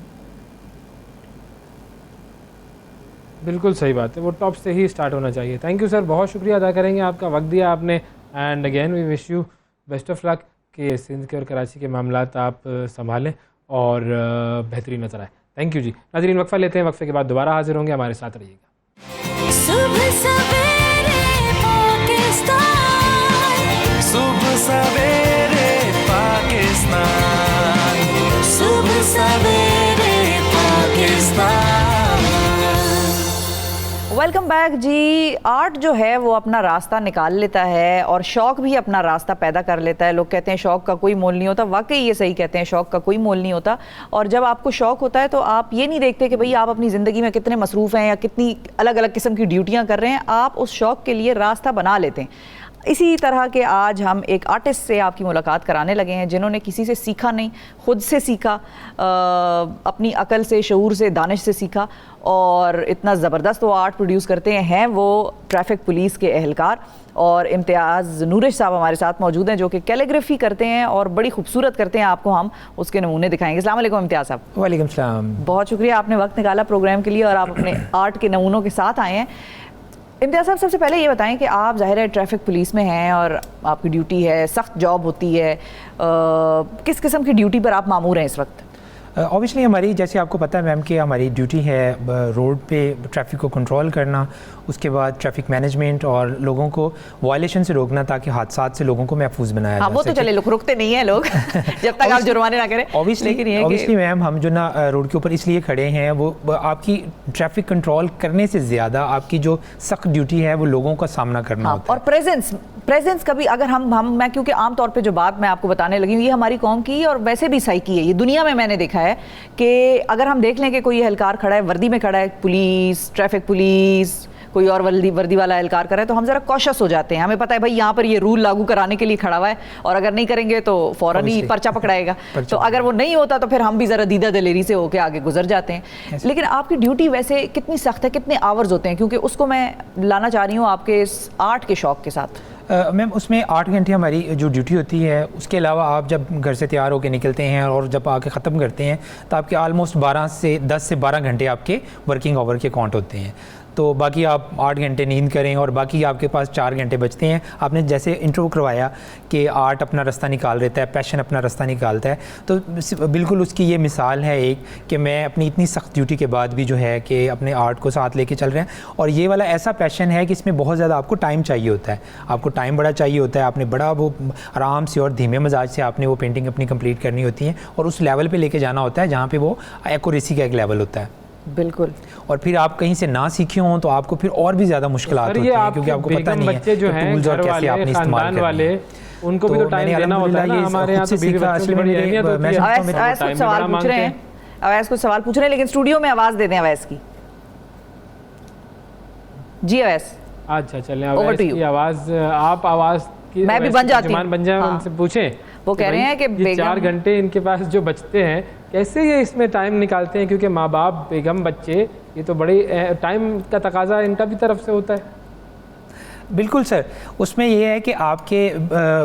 बिल्कुल सही बात है, वो टॉप से ही स्टार्ट होना चाहिए। थैंक यू सर, बहुत शुक्रिया अदा करेंगे, आपका वक्त दिया आपने। And again we wish you best of luck कि सिंध के और कराची के मामलात आप संभालें और बेहतरीन नजर आए। थैंक यू जी। नाज़रीन, वक्फा लेते हैं, वक्फे के बाद दोबारा हाजिर होंगे, हमारे साथ रहिएगा। सुबह सवेरे पाकिस्तान, सुबह सवेरे पाकिस्तान, सुबह सवेरे पाकिस्तान। वेलकम बैक जी। आर्ट जो है वो अपना रास्ता निकाल लेता है और शौक़ भी अपना रास्ता पैदा कर लेता है। लोग कहते हैं शौक़ का कोई मोल नहीं होता, वाकई ये सही कहते हैं, शौक़ का कोई मोल नहीं होता। और जब आपको शौक़ होता है तो आप ये नहीं देखते कि भाई आप अपनी ज़िंदगी में कितने मसरूफ़ हैं या कितनी अलग अलग किस्म की ड्यूटियाँ कर रहे हैं, आप उस शौक़ के लिए रास्ता बना लेते हैं। इसी तरह के आज हम एक आर्टिस्ट से आपकी मुलाकात कराने लगे हैं, जिन्होंने किसी से सीखा नहीं, ख़ुद से सीखा, अपनी अकल से, शऊर से, दानिश से सीखा और इतना ज़बरदस्त वो आर्ट प्रोड्यूस करते हैं। वो ट्रैफिक पुलिस के एहलकार और इम्तियाज़ नूरिश साहब हमारे साथ मौजूद हैं, जो कि कैलीग्राफी करते हैं और बड़ी खूबसूरत करते हैं। आपको हम उसके नमूने दिखाएंगे। अस्सलाम वालेकुम इम्तियाज़ साहब। वालेकुम सलाम। बहुत शुक्रिया, आपने वक्त निकाला प्रोग्राम के लिए और आप अपने आर्ट के नमूनों के साथ आए हैं। इम्तियाज़ साहब, सबसे पहले ये बताएं कि आप ज़ाहिर है ट्रैफिक पुलिस में हैं और आपकी ड्यूटी है, सख्त जॉब होती है, किस किस्म की ड्यूटी पर आप मामूर हैं इस वक्त? ऑब्वियसली हमारी, जैसे आपको पता है मैम, कि हमारी ड्यूटी है रोड पे ट्रैफिक को कंट्रोल करना, उसके बाद ट्रैफिक मैनेजमेंट और लोगों को वायलेशन से रोकना ताकि हादसात से लोगों को महफूज बनाया जाए। वो तो चले, लोग रुकते नहीं हैं लोग जब तक आप जुर्माने ना करें। ऑब्वियसली मैम, हम जो ना रोड के ऊपर इसलिए खड़े हैं, वो आपकी ट्रैफिक कंट्रोल करने से ज़्यादा आपकी जो सख्त ड्यूटी है वो लोगों का सामना करना होता है। और प्रेजेंस कभी अगर मैं क्योंकि आमतौर पे जो बात मैं आपको बताने लगी हूँ ये हमारी कौम की और वैसे भी सही की है, ये दुनिया में मैंने देखा है कि अगर हम देख लें कि कोई एहलकार खड़ा है, वर्दी में खड़ा है, पुलिस, ट्रैफिक पुलिस, कोई और वर्दी वाला एहलकार कर रहा है तो हम ज़रा कॉशस हो जाते हैं, हमें पता है भाई यहाँ पर ये रूल लागू कराने के लिए खड़ा हुआ है और अगर नहीं करेंगे तो फ़ौरन ही पर्चा पकड़ाएगा। तो अगर वो नहीं होता तो फिर हम भी ज़रा दीदा दलेरी से होकर आगे गुजर जाते हैं। लेकिन आपकी ड्यूटी वैसे कितनी सख्त है, कितने आवर्स होते हैं, क्योंकि उसको मैं लाना चाह रही हूँ आपके इस आर्ट के शौक़ के साथ। मैम उसमें 8 घंटे हमारी जो ड्यूटी होती है, उसके अलावा आप जब घर से तैयार होकर निकलते हैं और जब आके ख़त्म करते हैं तो आपके आलमोस्ट 10 से 12 घंटे आपके वर्किंग आवर के काउंट होते हैं। तो बाकी आप 8 घंटे नींद करें और बाकी आपके पास 4 घंटे बचते हैं। आपने जैसे इंट्रो करवाया कि आर्ट अपना रास्ता निकाल देता है, पैशन अपना रास्ता निकालता है, तो बिल्कुल उसकी ये मिसाल है एक कि मैं अपनी इतनी सख्त ड्यूटी के बाद भी जो है कि अपने आर्ट को साथ लेके चल रहे हैं। और ये वाला ऐसा पैशन है कि इसमें बहुत ज़्यादा आपको टाइम चाहिए होता है, आपको टाइम बड़ा चाहिए होता है। आपने बड़ा वो आराम से और धीमे मिजाज से आपने वो पेंटिंग अपनी कंप्लीट करनी होती है और उस लेवल पे लेके जाना होता है जहाँ पे वो एक्यूरेसी का एक लेवल होता है। बिल्कुल। और फिर आप कहीं से ना सीखे हों तो आपको फिर और भी ज़्यादा मुश्किलात होती हैं, क्योंकि आपको पता नहीं है बच्चे जो हैं टूल्स और कैसे आपने इस्तेमाल वाले उनको भी तो टाइम देना होता है ना। हमारे यहाँ तो बीवी बच्चों की बड़ी अहमियत होती है। अवैस कुछ सवाल पूछ रहे हैं, अवैस कुछ सवाल पूछ रहे हैं, लेकिन स्टूडियो में आवाज़ दे दें अवैस की। जी अवैस। अच्छा चलें, अवैस की आवाज़, आप आवाज़ की मैं भी बन जाती हूँ, बन जाए, उनसे पूछें। वो कह रहे हैं कि 4 घंटे इनके पास जो बचते हैं कैसे ये इसमें टाइम निकालते हैं, क्योंकि माँ बाप, बेगम, बच्चे, ये तो बड़ी टाइम का तकाजा इनका भी तरफ से होता है। बिल्कुल सर, उसमें ये है कि आपके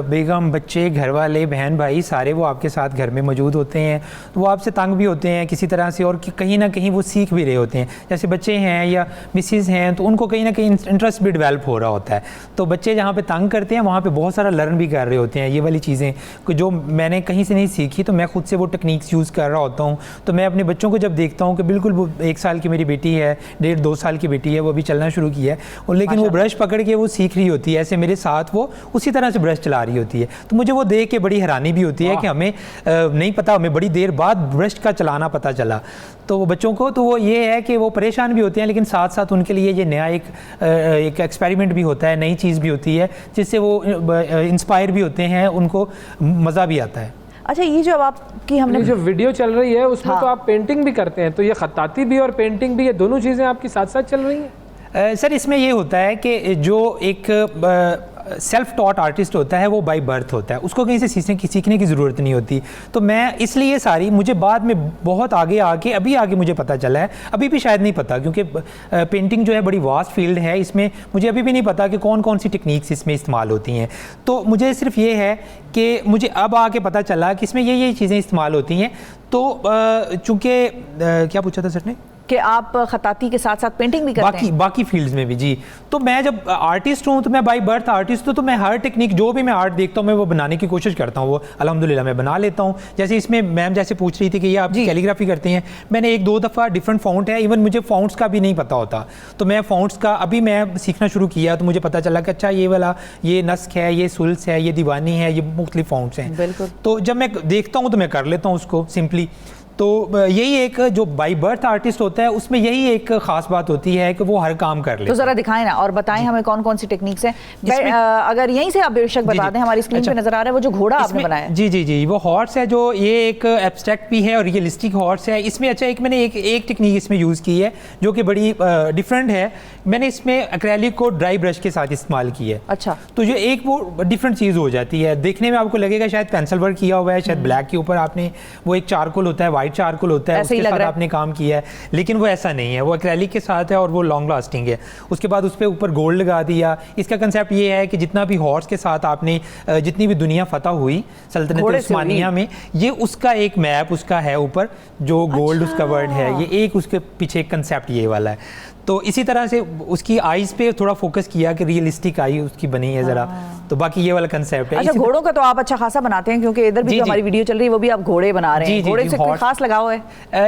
बेगम, बच्चे, घर वाले, बहन भाई सारे वो आपके साथ घर में मौजूद होते हैं, तो वो आपसे तंग भी होते हैं किसी तरह से और कहीं ना कहीं वो सीख भी रहे होते हैं। जैसे बच्चे हैं या मिसेस हैं तो उनको कहीं ना कहीं इंटरेस्ट भी डेवलप हो रहा होता है। तो बच्चे जहाँ पे तंग करते हैं वहाँ पे बहुत सारा लर्न भी कर रहे होते हैं। ये वाली चीज़ें जो मैंने कहीं से नहीं सीखी तो मैं खुद से वो टेक्निक्स यूज़ कर रहा होता हूँ। तो मैं अपने बच्चों को जब देखता हूँ कि बिल्कुल वो 1 साल की मेरी बेटी है, 1.5-2 साल की बेटी है, वो अभी चलना शुरू किया है और लेकिन वो ब्रश पकड़ के वो सीख रही होती है, ऐसे मेरे साथ वो उसी तरह से ब्रश चला रही होती है। तो मुझे वो देख के बड़ी हैरानी भी होती है कि हमें नहीं पता, हमें बड़ी देर बाद ब्रश का चलाना पता चला। तो वो बच्चों को तो वो ये है कि वो परेशान भी होते हैं, लेकिन साथ साथ उनके लिए ये नया एक एक्सपेरिमेंट भी होता है, नई चीज़ भी होती है, जिससे वो इंस्पायर भी होते हैं, उनको मज़ा भी आता है। अच्छा, ये जो अब आपकी हमने जो वीडियो चल रही है उसमें तो आप पेंटिंग भी करते हैं, तो ये खत्ताती भी और पेंटिंग भी, ये दोनों चीज़ें आपकी साथ साथ चल रही हैं? सर इसमें ये होता है कि जो एक सेल्फ टॉट आर्टिस्ट होता है वो बाय बर्थ होता है, उसको कहीं से सीखने की ज़रूरत नहीं होती। तो मैं इसलिए सारी, मुझे बाद में बहुत आगे आगे मुझे पता चला है, अभी भी शायद नहीं पता, क्योंकि पेंटिंग जो है बड़ी वास्ट फील्ड है, इसमें मुझे अभी भी नहीं पता कि कौन कौन सी टेक्निक्स इसमें इस्तेमाल होती हैं। तो मुझे सिर्फ ये है कि मुझे अब आके पता चला कि इसमें ये चीज़ें इस्तेमाल होती हैं। तो चूँकि क्या पूछा था सर ने कि आप खताती के साथ साथ पेंटिंग भी करते हैं? बाकी फील्ड्स में भी जी। तो मैं जब आर्टिस्ट हूँ तो मैं बाय बर्थ आर्टिस्ट हूँ, तो मैं हर टेक्निक जो भी मैं आर्ट देखता हूँ मैं वो बनाने की कोशिश करता हूँ, वो अल्हम्दुलिल्लाह मैं बना लेता हूँ। जैसे इसमें मैम जैसे पूछ रही थी कि ये आप कैलीग्राफी करते हैं, मैंने 1-2 दफ़ा डिफरेंट फ़ॉन्ट है, इवन मुझे फ़ॉन्ट्स का भी नहीं पता होता, तो मैं फ़ॉन्ट्स का अभी मैं सीखना शुरू किया तो मुझे पता चला कि अच्छा ये वाला, ये नस्क है, ये सुल्स है, ये दीवानी है, ये मुख्तलिफ फ़ॉन्ट्स हैं। बिल्कुल। तो जब मैं देखता हूँ तो मैं कर लेता हूँ उसको सिंपली। तो यही एक जो बाय बर्थ आर्टिस्ट होता है उसमें यही एक खास बात होती है कि वो हर काम कर ले। तो जरा दिखाएं ना और बताएं हमें कौन कौन सी टेक्निक्स हैं। अगर यहीं से आप बेशक बता दें, हमारी स्क्रीन पे नजर आ रहा है वो जो घोड़ा आपने बनाया है। जी वो हॉर्स है, जो ये एक एब्स्ट्रैक्ट भी है और रियलिस्टिक हॉर्स है। इसमें अच्छा मैंने एक टेक्निक इसमें यूज़ की है जो कि बड़ी डिफरेंट है। मैंने इसमें एक्रेलिक को ड्राई ब्रश के साथ इस्तेमाल की है। अच्छा, तो जो एक वो डिफरेंट चीज़ हो जाती है, देखने में आपको लगेगा शायद पेंसिल वर्क किया हुआ है, शायद ब्लैक के ऊपर आपने वो एक चारकोल होता है, वाइट चारकोल होता है, उसके साथ आपने काम किया है, लेकिन वो ऐसा नहीं है, वो एक्रेलिक के साथ है और वो लॉन्ग लास्टिंग है। उसके बाद उस पर ऊपर गोल्ड लगा दिया। इसका कंसेप्ट ये है कि जितना भी हॉर्स के साथ आपने जितनी भी दुनिया फतह हुई सल्तनत उस्मानिया में, ये उसका एक मैप उसका है ऊपर, जो गोल्ड उसका वर्ड है, ये एक उसके पीछे कंसेप्ट ये वाला है। तो इसी तरह से उसकी आईज पे थोड़ा फोकस किया कि रियलिस्टिक आई उसकी बनी है ज़रा। तो बाकी ये वाला कंसेप्ट है। अच्छा, घोड़ों का तो आप अच्छा खासा बनाते हैं, क्योंकि इधर भी जो हमारी वीडियो चल रही है वो भी आप घोड़े बना रहे हैं। घोड़े से कोई खास लगाव है?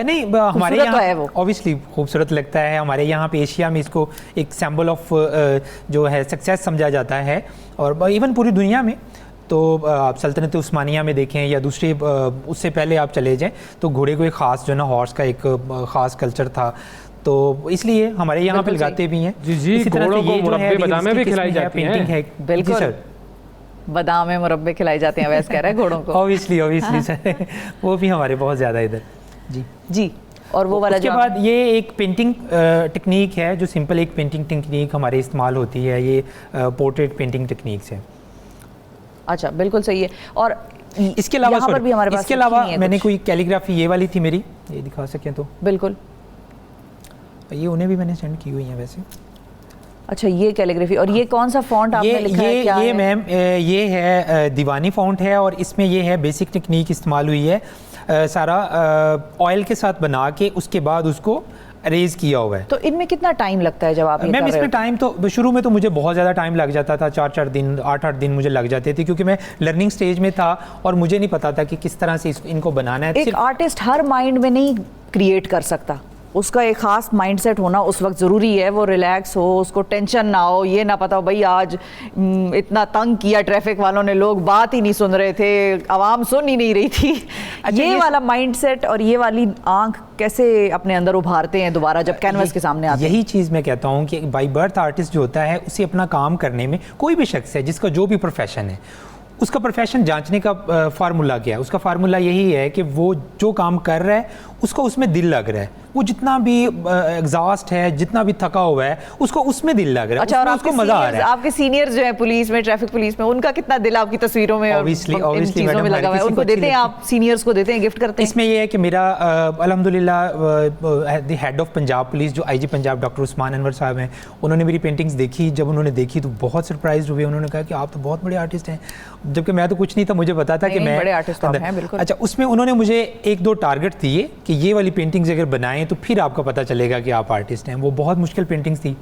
नहीं, हमारे यहाँ ऑब्वियसली खूबसूरत लगता है। हमारे यहाँ पे एशिया में इसको एक सिंबल ऑफ जो है सक्सेस समझा जाता है, और इवन पूरी दुनिया में। तो आप सल्तनत उस्मानिया में देखें या दूसरे उससे पहले आप चले जाएँ तो घोड़े को एक ख़ास जो है ना हॉर्स का एक ख़ास कल्चर था, तो इसलिए हमारे यहाँ पे लगाते भी हैं। जी, घोड़ों को मुरब्बे बादामें भी खिलाई जाती हैं। बिल्कुल सर, बादामें मुरब्बे खिलाए जाते हैं, वैसे कह रहे हैं घोड़ों को। ऑब्वियसली सर, वो भी हमारे बहुत ज़्यादा इधर। जी। और वो वाला उसके जो बाद ये एक पेंटिंग टेक्निक है, जो सिंपल एक पेंटिंग टेक्निक हमारे इस्तेमाल होती है, ये पोर्ट्रेट पेंटिंग टेक्निक्स है। अच्छा, बिल्कुल सही है। और इसके अलावा यहाँ पर भी हमारे पास इसके अलावा लिखी है मैंने कुछ। कोई कैलीग्राफी ये वाली थी मेरी, ये दिखा सकें तो। बिल्कुल। ये उन्हें भी मैंने सेंड की हुई है वैसे। अच्छा, ये कैलीग्राफी, और ये कौन सा फॉन्ट आपने लिखा है, क्या ये है? मैम ये है दीवानी फ़ॉन्ट है, और इसमें ये है बेसिक टेक्निक इस्तेमाल हुई है, सारा ऑयल के साथ बना के उसके बाद उसको अरेज किया हुआ है। तो इनमें कितना टाइम लगता है जब आप ये मैम कर रहे इसमें हो? टाइम तो शुरू में तो मुझे बहुत ज़्यादा टाइम लग जाता था, 4-4 दिन 8-8 दिन मुझे लग जाते थे, क्योंकि मैं लर्निंग स्टेज में था और मुझे नहीं पता था कि किस तरह से इनको बनाना है। एक आर्टिस्ट हर माइंड में नहीं क्रिएट कर सकता, उसका एक खास माइंडसेट होना उस वक्त ज़रूरी है, वो रिलैक्स हो, उसको टेंशन ना हो, ये ना पता हो भाई आज इतना तंग किया ट्रैफिक वालों ने, लोग बात ही नहीं सुन रहे थे, आवाम सुन ही नहीं रही थी। अच्छा, ये वाला माइंडसेट और ये वाली आंख कैसे अपने अंदर उभारते हैं दोबारा जब कैनवस के सामने आते हैं? यही चीज़ मैं कहता हूँ कि बाई बर्थ आर्टिस्ट जो होता है उसे अपना काम करने में, कोई भी शख्स है जिसका जो भी प्रोफेशन है, उसका प्रोफेशन जांचने का फार्मूला क्या है? उसका फार्मूला यही है कि वो जो काम कर रहा है उसको उसमें दिल लग रहा है, वो जितना भी एग्जॉस्ट है, जितना भी थका हुआ है, उसको उसमें दिल लग रहा है। अच्छा, और उसको मजा आ रहा है। आपके सीनियर्स जो है पुलिस में, ट्रैफिक पुलिस में, उनका कितना दिल आपकी तस्वीरों में और इन चीज़ों में लगा हुआ है? उनको देते हैं आप, सीनियर्स को देते हैं, गिफ्ट करते हैं? इसमें यह है कि मेरा अल्हम्दुलिल्लाह the head of Punjab police, जो आईजी पंजाब डॉक्टर उस्मान अनवर साहब हैं, उन्होंने मेरी पेंटिंग्स देखी। जब उन्होंने देखी तो बहुत सरप्राइज हुए, उन्होंने कहा कि आप तो बहुत बड़े आर्टिस्ट हैं, जबकि मैं तो कुछ नहीं था, मुझे पता था कि मैं बड़े आर्टिस्ट हैं। बिल्कुल। अच्छा, उसमें उन्होंने मुझे 1-2 टारगेट दिए कि ये वाली पेंटिंग्स अगर बनाएं तो फिर आपका पता चलेगा कि आप आर्टिस्ट हैं। वो बहुत मुश्किल पेंटिंग्स थी,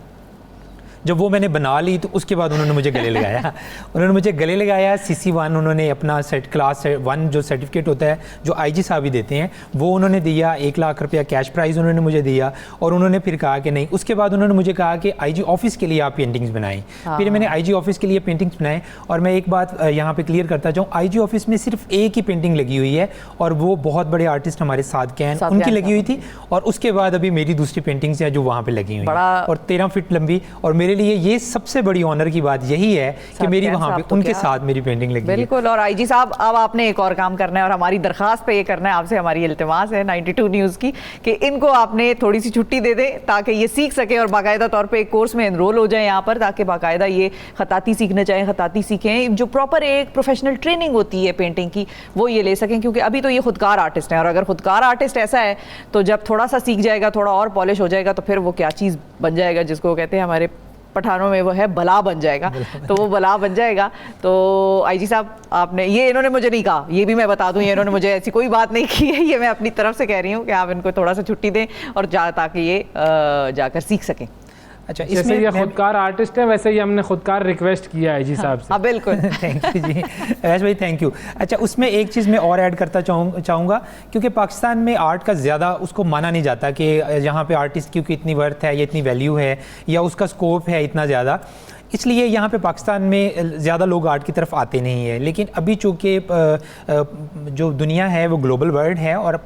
जब वो मैंने बना ली तो उसके बाद उन्होंने मुझे गले लगाया। उन्होंने मुझे गले लगाया। CC1 उन्होंने अपना क्लास 1 जो सर्टिफिकेट होता है, जो IG साहब ही देते हैं, वो उन्होंने दिया। 1 लाख रुपया कैश प्राइज़ उन्होंने मुझे दिया, और उन्होंने फिर कहा कि नहीं, उसके बाद उन्होंने मुझे कहा कि IG ऑफिस के लिए आप पेंटिंग्स बनाएं। फिर मैंने IG ऑफिस के लिए पेंटिंग्स बनाए। और मैं एक बात यहाँ पर क्लियर करता चाहूँ, IG ऑफिस में सिर्फ एक ही पेंटिंग लगी हुई है, और वो बहुत बड़े आर्टिस्ट हमारे सादकैन, उनकी लगी हुई थी। और उसके बाद अभी मेरी दूसरी पेंटिंग्स हैं जो वहाँ पर लगी हुई हैं, और 13 फीट लंबी। और मेरे लिए ये सबसे बड़ी ऑनर की बात यही है कि मेरी वहाँ पे उनके साथ मेरी पेंटिंग लगी है। बिल्कुल। और IG साहब, अब आपने एक और काम करना है, और हमारी दरखास्त पे ये करना है, आपसे हमारी इल्तिमास है 92 न्यूज़ की, कि इनको आपने थोड़ी सी छुट्टी दे दें ताकि ये सीख सके और बाकायदा तौर पे एक कोर्स में एनरोल हो जाए यहाँ पर, ताकि बाकायदा ये खताती सीखना चाहें, खताती सीखें, जो प्रॉपर एक प्रोफेशनल ट्रेनिंग होती है पेंटिंग की, वो ये ले सकें। क्योंकि अभी तो ये खुदकार आर्टिस्ट हैं, और अगर खुदकार आर्टिस्ट ऐसा है तो जब थोड़ा सा सीख जाएगा, थोड़ा और पॉलिश हो जाएगा, तो फिर वो क्या चीज़ बन जाएगा, जिसको कहते हैं हमारे पठानों में वो है बला बन जाएगा। तो वो बला बन जाएगा। तो IG साहब, आपने ये, इन्होंने मुझे नहीं कहा, ये भी मैं बता दूं, ये इन्होंने मुझे ऐसी कोई बात नहीं की है, ये मैं अपनी तरफ से कह रही हूँ कि आप इनको थोड़ा सा छुट्टी दें और ताकि ये जाकर सीख सकें। अच्छा, जैसे ये खुदकार आर्टिस्ट है, वैसे ही हमने खुदकार रिक्वेस्ट किया है IG साहब से। हाँ, बिल्कुल। थैंक यू जी, ऐश भाई, थैंक यू। अच्छा, उसमें एक चीज़ मैं और ऐड करता चाहूँगा, क्योंकि पाकिस्तान में आर्ट का ज़्यादा उसको माना नहीं जाता कि यहाँ पे आर्टिस्ट क्योंकि इतनी वर्थ है या इतनी वैल्यू है या उसका स्कोप है इतना ज़्यादा, इसलिए यहाँ पे पाकिस्तान में ज़्यादा लोग आर्ट की तरफ आते नहीं है। लेकिन अभी चूँकि जो दुनिया है वो ग्लोबल वर्ल्ड है, और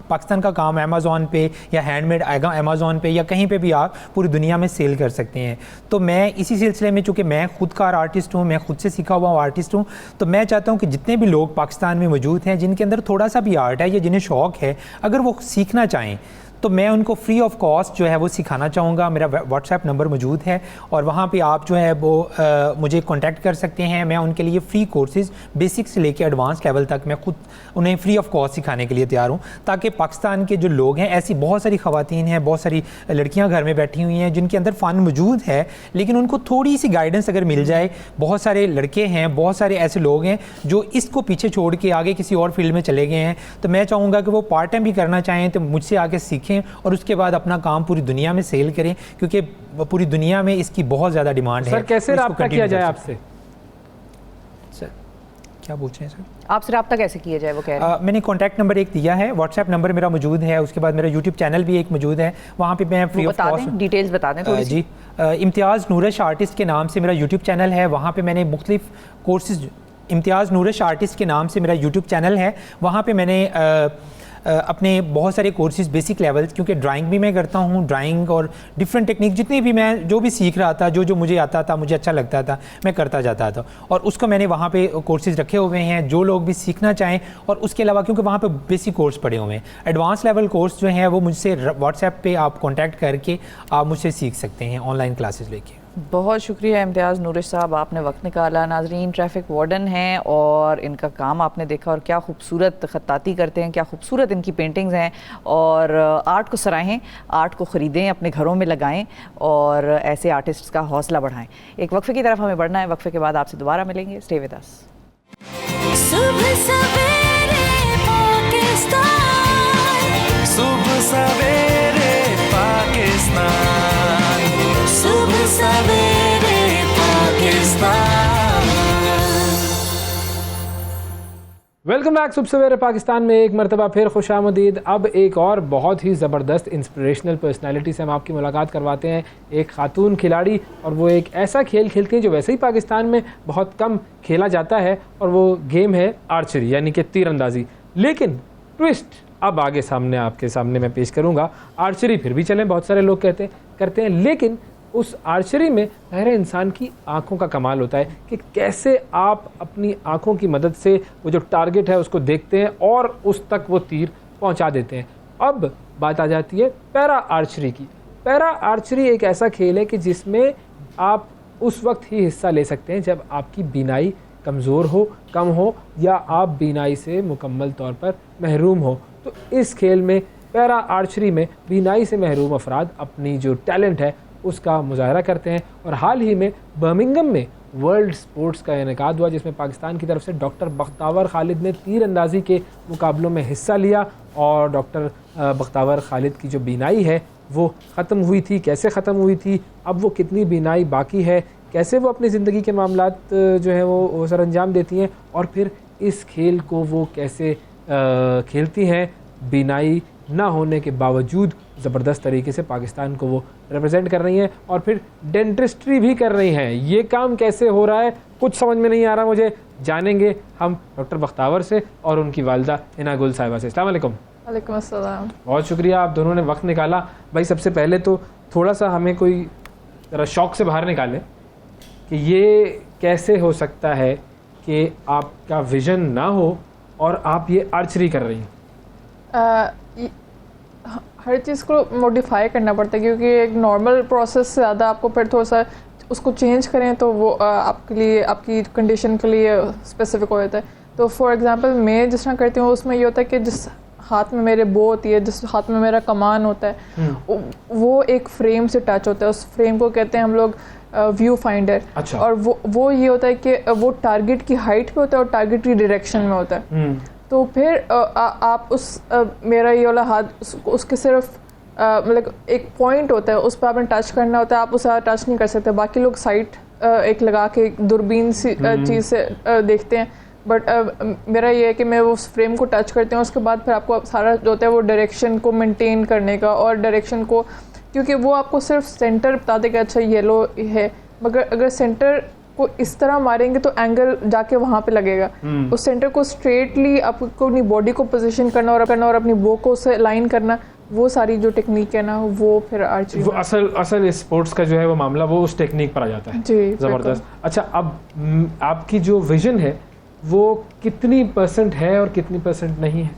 पाकिस्तान का काम अमेज़ॉन पे या हैंडमेड आएगा अमेज़ॉन पे या कहीं पे भी आप पूरी दुनिया में सेल कर सकते हैं। तो मैं इसी सिलसिले में, चूँकि मैं खुद का आर्टिस्ट हूँ, मैं खुद से सीखा हुआ आर्टिस्ट हूँ, तो मैं चाहता हूँ कि जितने भी लोग पाकिस्तान में मौजूद हैं जिनके अंदर थोड़ा सा भी आर्ट है या जिन्हें शौक़ है, अगर वो सीखना चाहें तो मैं उनको फ्री ऑफ कॉस्ट जो है वो सिखाना चाहूँगा। मेरा व्हाट्सएप नंबर मौजूद है, और वहाँ पे आप जो है वो मुझे कांटेक्ट कर सकते हैं। मैं उनके लिए फ़्री कोर्सेज़ बेसिक से लेकर एडवांस लेवल तक मैं खुद उन्हें फ्री ऑफ कॉस्ट सिखाने के लिए तैयार हूँ, ताकि पाकिस्तान के जो लोग हैं, ऐसी बहुत सारी ख़वातीन हैं, बहुत सारी लड़कियाँ घर में बैठी हुई हैं जिनके अंदर फ़न मौजूद है, लेकिन उनको थोड़ी सी गाइडेंस अगर मिल जाए। बहुत सारे लड़के हैं, बहुत सारे ऐसे लोग हैं जो इसको पीछे छोड़ के आगे किसी और फील्ड में चले गए हैं। तो मैं चाहूँगा कि वो पार्ट टाइम भी करना चाहें तो मुझसे आके सीखें, और उसके बाद अपना काम पूरी दुनिया में सेल करें, क्योंकि पूरी दुनिया में इसकी बहुत ज़्यादा डिमांड है। सर, कैसे रब्ता किया जाए आपसे? सर, क्या पूछ रहे हैं सर? आपसे रब्ता कैसे किया जाए, वो कह रहे हैं? मैंने कॉन्टैक्ट नंबर एक दिया है, व्हाट्सएप नंबर मेरा मौजूद है, उसके बाद मेरा यूट्यूब चैनल भी एक मौजूद है, वहाँ पे मैं फ्री ऑफ कॉस्ट डिटेल्स बता दें थोड़ी जी। इम्तियाज़ नूरश आर्टिस्ट के नाम से मेरा यूट्यूब चैनल है, वहाँ पे मैंने मुख्तलिफ कोर्सेज, इम्तियाज़ नूरश आर्टिस्ट के नाम से मेरा यूट्यूब चैनल है, वहाँ पे मैंने अपने बहुत सारे कोर्सेज बेसिक लेवल, क्योंकि ड्राइंग भी मैं करता हूँ, ड्राइंग और डिफरेंट टेक्निक जितनी भी मैं जो भी सीख रहा था, जो मुझे आता था, मुझे अच्छा लगता था, मैं करता जाता था। और उसको मैंने वहाँ पे कोर्सेज रखे हुए हैं, जो लोग भी सीखना चाहें। और उसके अलावा क्योंकि वहाँ पे बेसिक कोर्स पड़े हुए हैं, एडवांस लेवल कोर्स जो हैं वो मुझसे व्हाट्सएप पे आप कांटेक्ट करके आप मुझसे सीख सकते हैं ऑनलाइन क्लासेस लेके। बहुत शुक्रिया इम्तियाज़ नूरिश साहब, आपने वक्त निकाला। नाजरीन, ट्रैफिक वार्डन हैं और इनका काम आपने देखा और क्या खूबसूरत खत्ताती करते हैं, क्या खूबसूरत इनकी पेंटिंग्स हैं। और आर्ट को सराहें, आर्ट को ख़रीदें, अपने घरों में लगाएं और ऐसे आर्टिस्ट्स का हौसला बढ़ाएं। एक वक्फे की तरफ हमें बढ़ना है, वक्फे के बाद आपसे दोबारा मिलेंगे। Stay with us. सुबह सवेरे पाकिस्तान, सुबह सवेरे पाकिस्तान, सुबह सवेरे पाकिस्तान। वेलकम बैक सुबह सवेरे पाकिस्तान में एक मरतबा फिर खुशामदीद। अब एक और बहुत ही ज़बरदस्त इंस्पिरेशनल पर्सनालिटी से हम आपकी मुलाकात करवाते हैं। एक खातून खिलाड़ी, और वो एक ऐसा खेल खेलती हैं जो वैसे ही पाकिस्तान में बहुत कम खेला जाता है, और वो गेम है आर्चरी यानी कि तीरंदाजी। लेकिन ट्विस्ट अब आगे सामने आपके सामने मैं पेश करूँगा। आर्चरी फिर भी चलें, बहुत सारे लोग करते हैं, लेकिन उस आर्चरी में ज़ाहिर है इंसान की आंखों का कमाल होता है कि कैसे आप अपनी आंखों की मदद से वो जो टारगेट है उसको देखते हैं और उस तक वो तीर पहुंचा देते हैं। अब बात आ जाती है पैरा आर्चरी की। पैरा आर्चरी एक ऐसा खेल है कि जिसमें आप उस वक्त ही हिस्सा ले सकते हैं जब आपकी बीनाई कमज़ोर हो, कम हो, या आप बीनाई से मुकम्मल तौर पर महरूम हो। तो इस खेल में, पैरा आर्चरी में, बीनाई से महरूम अफराद अपनी जो टैलेंट है उसका मुजाहरा करते हैं। और हाल ही में बर्मिंघम में वर्ल्ड स्पोर्ट्स का इनेकाद हुआ जिसमें पाकिस्तान की तरफ से डॉक्टर बख्तावर खालिद ने तीरंदाजी के मुकाबलों में हिस्सा लिया। और डॉक्टर बख्तावर खालिद की जो बीनाई है वो ख़त्म हुई थी, कैसे ख़त्म हुई थी, अब वो कितनी बीनाई बाकी है, कैसे वो अपनी ज़िंदगी के मामलात जो हैं वो सर अंजाम देती हैं, और फिर इस खेल को वो कैसे खेलती हैं बीनाई ना होने के बावजूद ज़बरदस्त तरीके से पाकिस्तान को वो रिप्रेजेंट कर रही हैं, और फिर डेंटिस्ट्री भी कर रही हैं। ये काम कैसे हो रहा है कुछ समझ में नहीं आ रहा मुझे, जानेंगे हम डॉक्टर बख्तावर से और उनकी वालिदा हिना गुल साहिबा से। अस्सलाम वालेकुम। वालेकुम अस्सलाम। बहुत शुक्रिया, आप दोनों ने वक्त निकाला। भाई सबसे पहले तो थोड़ा सा हमें कोई ज़रा शौक से बाहर निकालें कि ये कैसे हो सकता है कि आपका विज़न ना हो और आप ये आर्चरी कर रही हैं। हर चीज़ को मॉडिफाई करना पड़ता है, क्योंकि एक नॉर्मल प्रोसेस से ज़्यादा आपको फिर थोड़ा सा उसको चेंज करें तो वो आपके लिए, आपकी कंडीशन के लिए स्पेसिफिक हो जाता है। तो फॉर एग्जांपल मैं जिस तरह करती हूँ उसमें ये होता है कि जिस हाथ में मेरे बो होती है, जिस हाथ में मेरा कमान होता है, वो एक फ्रेम से टच होता है। उस फ्रेम को कहते हैं हम लोग व्यू फाइंडर। अच्छा। और वो ये होता है कि वो टारगेट की हाइट पे होता है और टारगेट की डायरेक्शन में होता है। तो फिर आप उस मेरा ये वाला हाथ उसके सिर्फ मतलब एक पॉइंट होता है, उस पर आपने टच करना होता है, आप उसे टच नहीं कर सकते। बाकी लोग साइट एक लगा के दूरबीन सी चीज़ से देखते हैं, बट मेरा ये है कि मैं उस फ्रेम को टच करती हूँ, उसके बाद फिर आपको सारा जो होता है वो डायरेक्शन को मेंटेन करने का, और डायरेक्शन को, क्योंकि वो आपको सिर्फ सेंटर बता देगा अच्छा येलो है, मगर अगर सेंटर को इस तरह मारेंगे तो एंगल जाके वहाँ पे लगेगा। उस सेंटर को स्ट्रेटली आपको अपनी बॉडी को पोजीशन करना और अपनी बो को उससे लाइन करना, वो सारी जो टेक्निक है ना वो फिर आर्चरी, वो असल स्पोर्ट्स का जो है वो मामला वो उस टेक्निक पर आ जाता है। जी, ज़बरदस्त। अच्छा, अब आपकी जो विजन है वो कितनी % है और कितनी % नहीं है?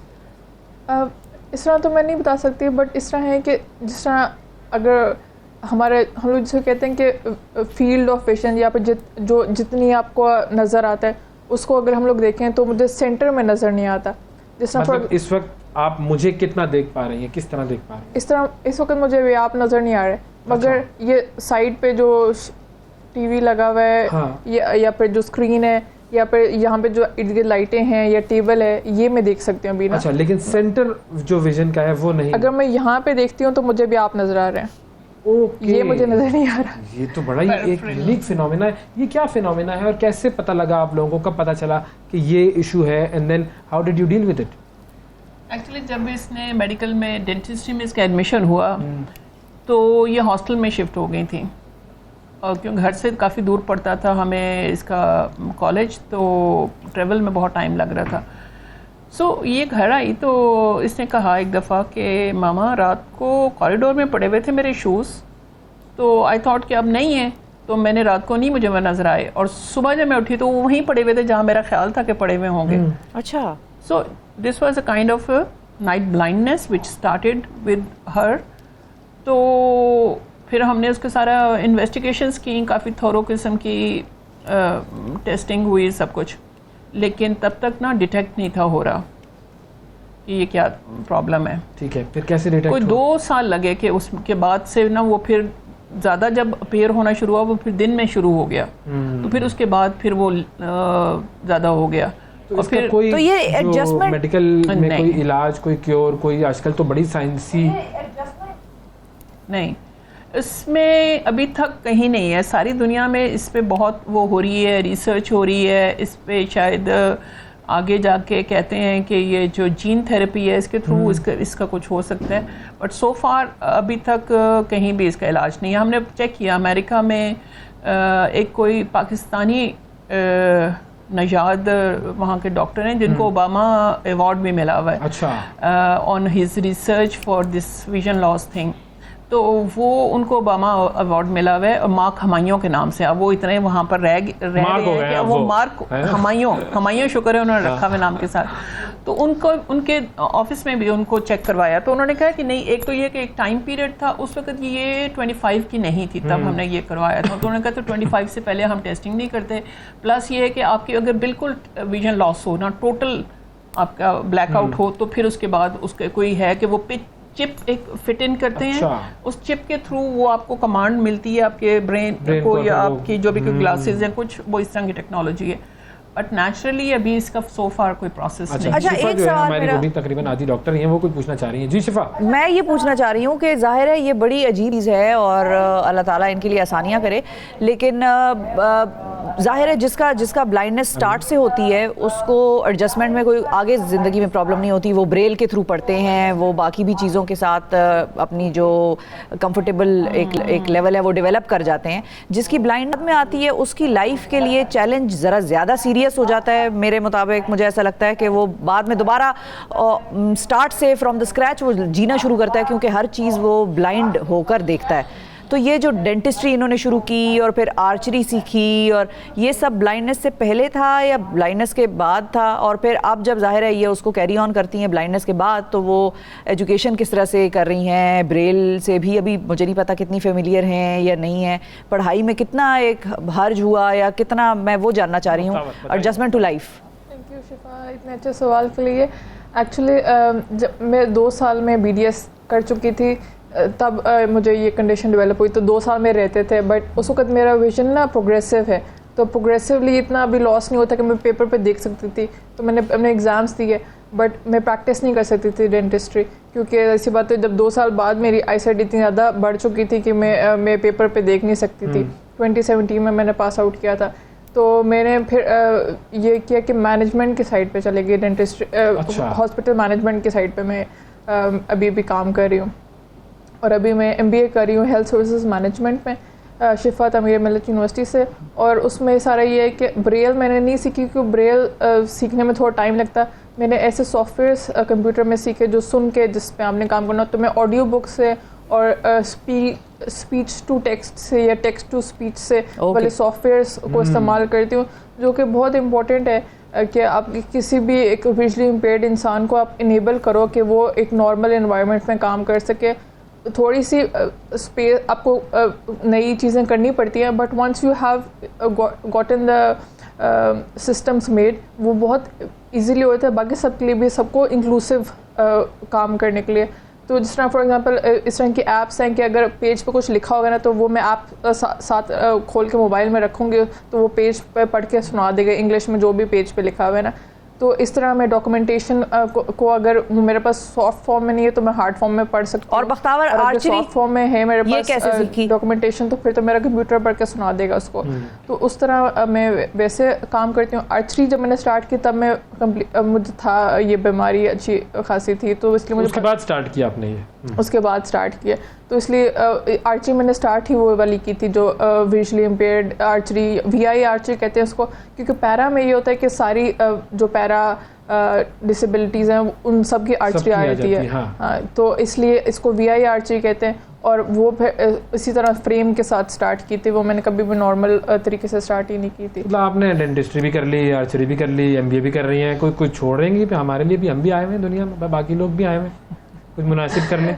इस तरह तो मैं नहीं बता सकती, बट इस तरह है कि जिस तरह अगर हम लोग जिसे कहते हैं कि फील्ड ऑफ विजन, या फिर जितनी आपको नज़र आता है उसको अगर हम लोग देखें तो मुझे सेंटर में नज़र नहीं आता। जिस तरह मतलब इस वक्त आप मुझे कितना देख पा रही हैं, किस तरह देख पा रही हैं? इस तरह इस वक्त मुझे भी आप नज़र नहीं आ रहे, मगर ये साइड पे जो टीवी लगा हुआ है, हाँ। या फिर जो स्क्रीन है, या फिर यहाँ पे जो इर्द गिर्द लाइटें हैं या टेबल है, ये मैं देख सकती हूँ अभी ना। अच्छा, लेकिन सेंटर जो विजन का है वो नहीं। अगर मैं यहाँ पे देखती हूँ तो मुझे भी आप नजर आ रहे हैं। ओके, ये मुझे नजर नहीं आ रहा। ये तो बड़ा ही एक यूनिक फिनोमेना है। ये क्या फिनोमेना है और कैसे पता लगा आप लोगों को, कब पता चला कि ये इशू है, and then how did you deal with it? Actually जब इसने मेडिकल में डेंटिस्ट्री में इसका एडमिशन हुआ तो ये हॉस्टल में शिफ्ट हो गई थी, और क्योंकि घर से काफ़ी दूर पड़ता था हमें इसका कॉलेज, तो ट्रेवल में बहुत टाइम लग रहा था। सो ये घर आई तो इसने कहा एक दफ़ा कि मामा रात को कॉरिडोर में पड़े हुए थे मेरे शूज़, तो आई थॉट कि अब नहीं है, तो मैंने रात को नहीं मुझे वह नज़र आए, और सुबह जब मैं उठी तो वो वहीं पड़े हुए थे जहाँ मेरा ख्याल था कि पड़े हुए होंगे। अच्छा। So this was a kind of night blindness which started with her. तो फिर हमने उसके सारा इन्वेस्टिगेशंस की, काफ़ी थोरो किस्म की टेस्टिंग हुई, सब कुछ, लेकिन तब तक ना डिटेक्ट नहीं था हो रहा कि ये क्या प्रॉब्लम है। ठीक है, फिर कैसे डिटेक्ट कोई 2 साल लगे कि उसके बाद से ना वो फिर ज़्यादा जब अपीयर होना शुरू हुआ, वो फिर दिन में शुरू हो गया, तो फिर उसके बाद फिर वो ज़्यादा हो गया। तो फिर कोई तो ये एडजस्टमेंट मेडिकल में कोई इलाज, कोई क्योर, कोई आजकल तो बड़ी साइंसी नहीं, इसमें अभी तक कहीं नहीं है। सारी दुनिया में इस पे बहुत वो हो रही है, रिसर्च हो रही है इस पे, शायद आगे जाके कहते हैं कि ये जो जीन थेरेपी है इसके थ्रू इसका कुछ हो सकता है, बट सो फार अभी तक कहीं भी इसका इलाज नहीं है। हमने चेक किया अमेरिका में, एक कोई पाकिस्तानी नजाद वहाँ के डॉक्टर हैं जिनको ओबामा अवार्ड भी मिला हुआ है, अच्छा, on his research for this vision loss thing. तो वो उनको ओबामा अवार्ड मिला हुआ है मार्क हमायूं के नाम से। अब वो इतने वहाँ पर रह गए हैं कि वो मार्क हमायूं शुक्र है उन्होंने रखा हुआ नाम के साथ। तो उनको उनके ऑफिस में भी उनको चेक करवाया, तो उन्होंने कहा कि नहीं, एक तो ये कि एक टाइम पीरियड था उस वक्त ये 25 की नहीं थी तब हमने ये करवाया था, तो उन्होंने कहा तो 25 से पहले हम टेस्टिंग नहीं करते। प्लस ये है कि आपकी अगर बिल्कुल विजन लॉस हो ना, टोटल आपका ब्लैकआउट हो, तो फिर उसके बाद उसके कोई है कि वो चिप एक फिट इन करते हैं, उस चिप के थ्रू वो आपको कमांड मिलती है आपके ब्रेन को या आपकी जो भी कोई ग्लासेस हैं कुछ, वो इस तरह की टेक्नोलॉजी है, बट नेचुरली अभी इसका सो फार कोई प्रोसेस नहीं। अच्छा, एक सवाल हमारी वो भी तकरीबन आधी डॉक्टर हैं, वो कुछ पूछना चाह रही हैं। जी शिफा, मैं ये पूछना चाह रही हूँ कि जाहिर है ये बड़ी अजीब चीज़ है और अल्लाह ताला इनके लिए आसानियाँ करे, लेकिन जाहिर है जिसका ब्लाइंडनेस स्टार्ट से होती है उसको एडजस्टमेंट में कोई आगे ज़िंदगी में प्रॉब्लम नहीं होती, वो ब्रेल के थ्रू पढ़ते हैं, वो बाकी भी चीज़ों के साथ अपनी जो कंफर्टेबल एक लेवल है वो डेवलप कर जाते हैं। जिसकी ब्लाइंडनेस में आती है उसकी लाइफ के लिए चैलेंज ज़रा ज़्यादा सीरियस हो जाता है मेरे मुताबिक। मुझे ऐसा लगता है कि वो बाद में दोबारा स्टार्ट से फ्रॉम द स्क्रैच वो जीना शुरू करता है, क्योंकि हर चीज़ वो ब्लाइंड होकर देखता है। तो ये जो डेंटिस्ट्री इन्होंने शुरू की और फिर आर्चरी सीखी, और ये सब ब्लाइंडनेस से पहले था या ब्लाइंडनेस के बाद था? और फिर अब जब जाहिर है ये उसको कैरी ऑन करती हैं ब्लाइंडनेस के बाद, तो वो एजुकेशन किस तरह से कर रही हैं? ब्रेल से भी अभी मुझे नहीं पता कितनी फेमिलियर हैं या नहीं है, पढ़ाई में कितना एक हर्ज हुआ या कितना, मैं वो जानना चाह रही हूँ, adjustment to life. Thank you Shifa इतने अच्छे सवाल के लिए। एक्चुअली जब मैं 2 साल में BDS कर चुकी थी तब मुझे ये कंडीशन डेवलप हुई, तो 2 साल में रहते थे, बट उस वक्त मेरा विजन ना प्रोग्रेसिव है, तो प्रोग्रेसिवली इतना अभी लॉस नहीं होता कि मैं पेपर पे देख सकती थी। तो मैंने अपने एग्ज़ाम्स दिए, बट मैं प्रैक्टिस नहीं कर सकती थी डेंटिस्ट्री, क्योंकि ऐसी बात है जब 2 साल बाद मेरी आईसाइट इतनी ज़्यादा बढ़ चुकी थी कि मैं पेपर पे देख नहीं सकती थी। 2017 में मैंने पास आउट किया था, तो मैंने फिर ये किया कि मैनेजमेंट की साइड पे चले गई, डेंटिस्ट्री हॉस्पिटल मैनेजमेंट की साइड पे मैं अभी भी काम कर रही हूँ, और अभी मैं MBA कर रही हूँ हेल्थ सर्विसेज मैनेजमेंट में शिफा तमीर मिल्लत यूनिवर्सिटी से। और उसमें सारा ये है कि ब्रेल मैंने नहीं सीखी, क्योंकि ब्रेल सीखने में थोड़ा टाइम लगता। मैंने ऐसे सॉफ्टवेयर्स कंप्यूटर में सीखे जो सुन के जिस पे आपने काम करना, तो मैं ऑडियो बुक से और स्पीच टू टेक्स्ट से या टेक्स्ट टू स्पीच से वाले सॉफ्टवेयर्स को इस्तेमाल करती हूँ, जो कि बहुत इंपॉर्टेंट है कि आप किसी भी एक विजुअली इम्पेयर्ड इंसान को आप इनेबल करो कि वो एक नॉर्मल इन्वायरमेंट में काम कर सके। थोड़ी सी स्पेस आपको नई चीज़ें करनी पड़ती हैं, but once you have gotten the systems made, वो बहुत इजीली होता है बाकी सब के लिए भी, सबको इंक्लूसिव काम करने के लिए। तो जिस तरह फॉर एग्जांपल इस तरह की ऐप्स हैं कि अगर पेज पे कुछ लिखा होगा ना, तो वो मैं ऐप साथ खोल के मोबाइल में रखूँगी, तो वो पेज पे पढ़ के सुना देगा इंग्लिश में जो भी पेज पे लिखा हुआ है ना। तो इस तरह मैं डॉक्यूमेंटेशन को अगर मेरे पास सॉफ्ट फॉर्म में नहीं है तो मैं हार्ड फॉर्म में पढ़ सकती हूँ। और बख्तावर आर्चरी सॉफ्ट फॉर्म में है मेरे पास कैसे सीखी डॉक्यूमेंटेशन, तो फिर तो मेरा कंप्यूटर पढ़ के सुना देगा उसको। तो उस तरह मैं वैसे काम करती हूँ। आर्चरी जब मैंने स्टार्ट की तब मैं मुझे था ये बीमारी अच्छी खासी थी, तो इसलिए मुझे उसके बाद स्टार्ट किया आपने ये? उसके बाद स्टार्ट किया, तो इसलिए आर्चरी मैंने स्टार्ट ही वो वाली की थी जो visually impaired archery, VI archery कहते हैं उसको, क्योंकि पैरा में ये होता है कि सारी जो पैरा डिसेबिलिटीज़ हैं उन सब की आर्चरी आ जाती है। हाँ, तो इसलिए इसको VI आर्चरी कहते हैं। और वो फिर इसी तरह फ्रेम के साथ स्टार्ट की थी, वो मैंने कभी भी नॉर्मल तरीके से स्टार्ट ही नहीं की थी। मतलब आपने डेंटिस्ट्री भी कर ली, आर्चरी भी कर ली, MBA भी कर रही हैं, कोई छोड़ रही हैं? हमारे लिए भी हम भी आए हुए हैं दुनिया में, बाकी लोग भी आए हुए हैं कुछ मुनासिब करने।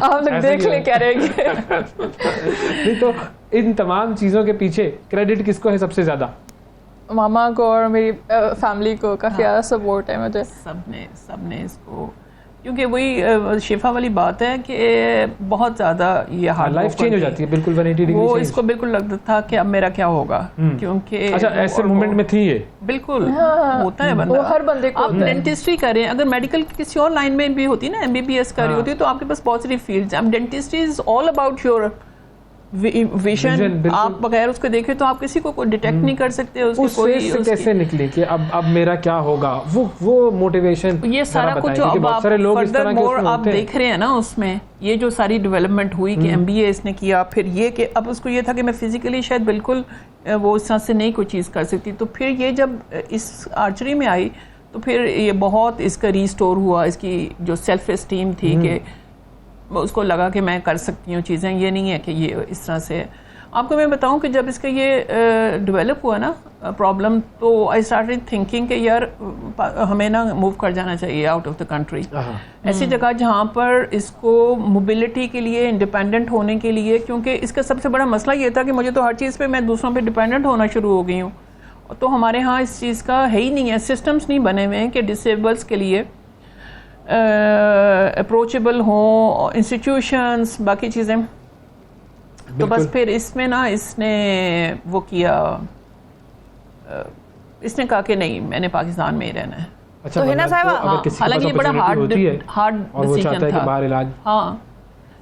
आप लोग देख ले क्या रहेंगे। नहीं तो इन तमाम चीज़ों के पीछे क्रेडिट किसको है सबसे ज़्यादा? मामा को और मेरी फैमिली को काफ़ी ज़्यादा सपोर्ट है मुझे। सबने इसको, क्योंकि वही शिफा वाली बात है कि बहुत ज़्यादा ये हार्ड लाइफ चेंज हो जाती है बिल्कुल 180 डिग्री। वो इसको बिल्कुल लगता था कि अब मेरा क्या होगा, क्योंकि अच्छा ऐसे मोमेंट में थी ये बिल्कुल होता है बंदा, वो हर बंदे को। आप डेंटिस्ट्री करें, अगर मेडिकल किसी और लाइन में भी होती है ना, MBBS कर रही होती है, तो आपके पास बहुत सारी फील्ड्स हैं। Dentistry is all about your vision. आप बगैर उसको देखे तो आप किसी को डिटेक्ट नहीं कर सकते। उस फेज से कैसे निकले कि अब मेरा क्या होगा, वो मोटिवेशन, ये सारा कुछ जो अब आप फर्दर मोर आप देख रहे हैं ना, उसमें ये जो सारी डेवलपमेंट हुई कि MBA इसने किया, फिर ये कि अब उसको ये था कि मैं फिजिकली शायद बिल्कुल वो इस तरह से नहीं कोई चीज़ कर सकती, तो फिर ये जब इस आर्चरी में आई तो फिर ये बहुत इसका रीस्टोर हुआ, इसकी जो सेल्फ एस्टीम थी कि उसको लगा कि मैं कर सकती हूँ चीज़ें, ये नहीं है कि ये इस तरह से। आपको मैं बताऊँ कि जब इसका ये डेवलप हुआ ना प्रॉब्लम, तो आई स्टार्टेड थिंकिंग कि यार हमें ना मूव कर जाना चाहिए आउट ऑफ द कंट्री, ऐसी जगह जहाँ पर इसको मोबिलिटी के लिए, इंडिपेंडेंट होने के लिए, क्योंकि इसका सबसे बड़ा मसला ये था कि मुझे तो हर चीज़ पे मैं दूसरों पे डिपेंडेंट होना शुरू हो गई हूँ। तो हमारे यहाँ इस चीज़ का है ही नहीं है, सिस्टम्स नहीं बने हुए हैं कि डिसेबल्स के लिए अप्रोचेबल हो, इंस्टीट्यूशंस, बाकी चीज़ें। तो बस फिर इसमें ना इसने वो किया, इसने कहा कि नहीं मैंने पाकिस्तान में ही रहना है। अच्छा, तो हिना साहिबा, हालांकि ये बड़ा हार्ड डिसीजन था। हाँ,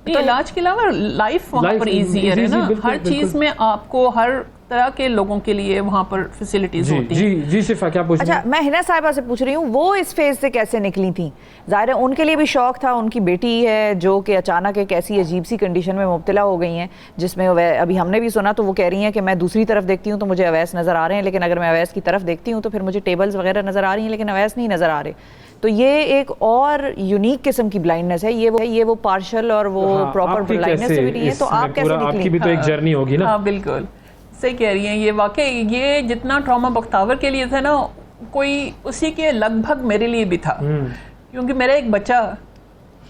नहीं, इलाज के अलावा लाइफ वहाँ पर ईजियर है ना, हर चीज़ में आपको हर तरह के लोगों के लिए वहाँ पर फैसिलिटीज होती हैं। जी शिफा क्या पूछ रही हैं? अच्छा, मैं हिना साहिबा से पूछ रही हूँ, वो इस फेज से कैसे निकली थी? ज़ाहिर है उनके लिए भी शौक था, उनकी बेटी है जो कि अचानक एक ऐसी अजीब सी कंडीशन में मुब्तला हो गई हैं जिसमें अभी हमने भी सुना, तो वो कह रही हैं कि मैं दूसरी तरफ देखती हूँ तो मुझे अवैस नज़र आ रहे हैं, लेकिन अगर मैं अवैस की तरफ देखती हूँ तो फिर मुझे टेबल्स वगैरह नज़र आ रही हैं, लेकिन अवैस नहीं नज़र आ रहे। तो ये एक और यूनिक किस्म की ब्लाइंडनेस है, ये वो पार्शल और वो प्रॉपर ब्लाइंडनेस से भी नहीं है। तो आप कैसे निकली? आपकी भी तो एक जर्नी होगी ना। हाँ बिल्कुल सही कह रही हैं। ये वाकई ये जितना ट्रॉमा बख्तावर के लिए था ना, कोई उसी के लगभग मेरे लिए भी था, क्योंकि मेरा एक बच्चा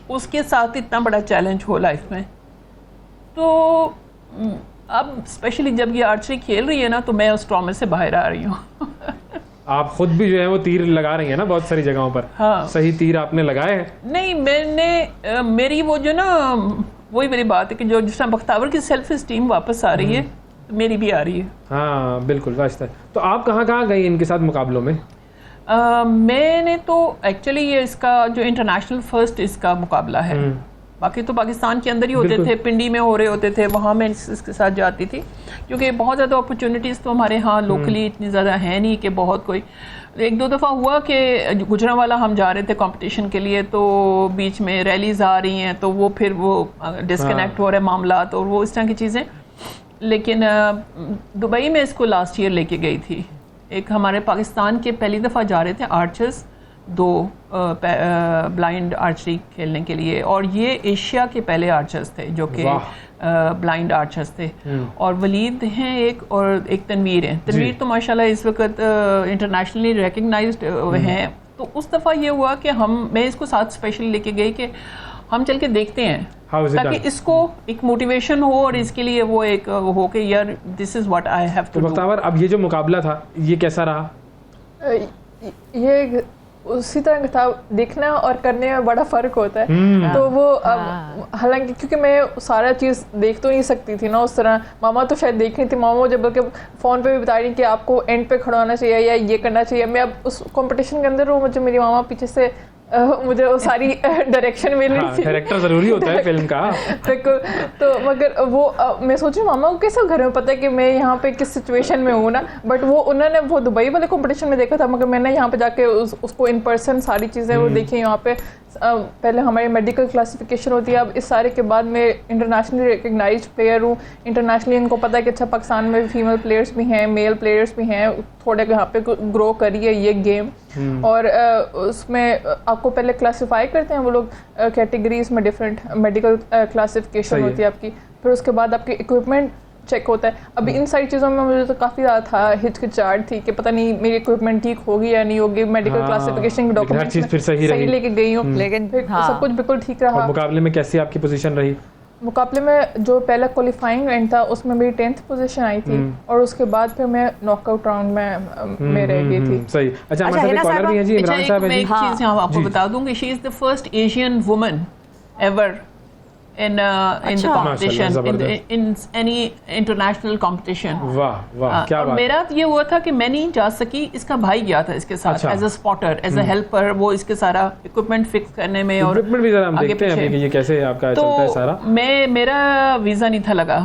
उसके साथ इतना बड़ा चैलेंज हो लाइफ में। तो अब स्पेशली जब ये आर्चरी खेल रही है ना, तो मैं उस ट्रॉमे से बाहर आ रही हूँ। आप खुद भी जो है वो तीर लगा रही हैं ना बहुत सारी जगहों पर। हाँ, सही तीर आपने लगाए हैं? नहीं, मैंने मेरी वो जो ना वही मेरी बात है कि जो जिस तरह बख्तावर की सेल्फ एस्टीम वापस आ रही है, मेरी भी आ रही है। हाँ बिल्कुल वास्तव। तो आप कहाँ गई इनके साथ मुकाबलों में? मैंने तो एक्चुअली ये इसका जो इंटरनेशनल फर्स्ट इसका मुकाबला है, बाकी तो पाकिस्तान के अंदर ही होते थे, पिंडी में हो रहे होते थे, वहाँ मैं इसके साथ जाती थी, क्योंकि बहुत ज़्यादा अपॉर्चुनिटीज़ तो हमारे यहाँ लोकली इतनी ज़्यादा है नहीं कि बहुत कोई। एक दो दफ़ा हुआ कि गुजरांवाला हम जा रहे थे कंपटीशन के लिए, तो बीच में रैलीज आ रही हैं, तो वो फिर वो डिस्कनेक्ट हो रहे मामला और वो इस तरह की चीज़ें। लेकिन दुबई में इसको लास्ट ईयर लेके गई थी। एक हमारे पाकिस्तान के पहली दफ़ा जा रहे थे आर्चर्स, 2 ब्लाइंड आर्चरी खेलने के लिए, और ये एशिया के पहले आर्चर्स थे जो कि ब्लाइंड आर्चर्स थे। और वलीद हैं एक, और एक तनवीर है। तनवीर तो माशाल्लाह इस वक्त इंटरनेशनली रिकग्नाइज्ड हैं। तो उस दफ़ा ये हुआ कि मैं इसको साथ स्पेशल लेके गई कि हम चल के देखते हैं, ताकि इसको एक मोटिवेशन हो और इसके लिए वो एक हो कि यार this is what I have to do. Bakhtawar, अब ये जो मुकाबला था ये कैसा रहा? ये उसी तरह था, देखना और करने में बड़ा फ़र्क होता है। तो वो हालांकि क्योंकि मैं सारा चीज़ देख तो नहीं सकती थी ना उस तरह, मामा तो शायद देख रही थी, मामा मुझे बल्कि फ़ोन पे भी बता रही कि आपको एंड पे खड़ा होना चाहिए या ये करना चाहिए। मैं अब उस कंपटीशन के अंदर हूँ, मुझे मेरी मामा पीछे से मुझे वो सारी डायरेक्शन मिल रही थी। डायरेक्टर जरूरी होता है फिल्म का। बिल्कुल। तो मगर वो मैं सोच रही मामा को कैसे घर में पता है कि मैं यहाँ पे किस सिचुएशन में हूँ ना, बट वो उन्होंने वो दुबई वाले कंपटीशन में देखा था, मगर मैंने यहाँ पे जाके उसको इन पर्सन सारी चीज़ें वो देखी, यहाँ पे पहले हमारी मेडिकल क्लासिफिकेशन होती है, अब इस सारे के बाद मैं इंटरनेशनली रिकग्नाइज्ड प्लेयर हूँ। इंटरनेशनली इनको पता है कि अच्छा पाकिस्तान में फीमेल प्लेयर्स भी हैं, मेल प्लेयर्स भी हैं, थोड़े यहाँ पे ग्रो करी है ये गेम। और उसमें आपको पहले क्लासीफाई करते हैं वो लोग कैटेगरीज में, डिफरेंट मेडिकल क्लासिफिकेशन होती है आपकी, फिर उसके बाद आपकी इक्विपमेंट चेक होता है। अभी इन सारी चीज़ों में मुझे तो काफ़ी ज़्यादा था हिचकिचाहट थी कि पता नहीं मेरी इक्विपमेंट ठीक होगी या नहीं होगी, मेडिकल क्लासिफिकेशन के डॉक्यूमेंट्स फिर सही लेके गई हूँ, लेकिन सब कुछ बिल्कुल ठीक रहा। मुकाबले में कैसी आपकी पोजीशन रही? मुकाबले में जो पहला क्वालिफाइंग राउंड था उसमें मेरी 10th पोजीशन आई थी, और उसके बाद फिर मैं नॉकआउट राउंड में रह गई थी। सही। अच्छा, हमारे साथ कॉलर भी हैं जी, इमरान साहब हैं जी। एक चीज़ यहाँ आपको बता दूंगी, she is the first Asian woman ever in the competition, in any international competition. वाह वाह, क्या बात। मेरा ये हुआ था कि मैं नहीं जा सकी, इसका भाई गया था इसके साथ as a spotter, as a helper, वो इसके सारा इक्विपमेंट फिक्स करने में और इक्विपमेंट भी जरा हम देखते हैं कि ये कैसे आपका चलता है सारा। मेरा वीजा नहीं था लगा,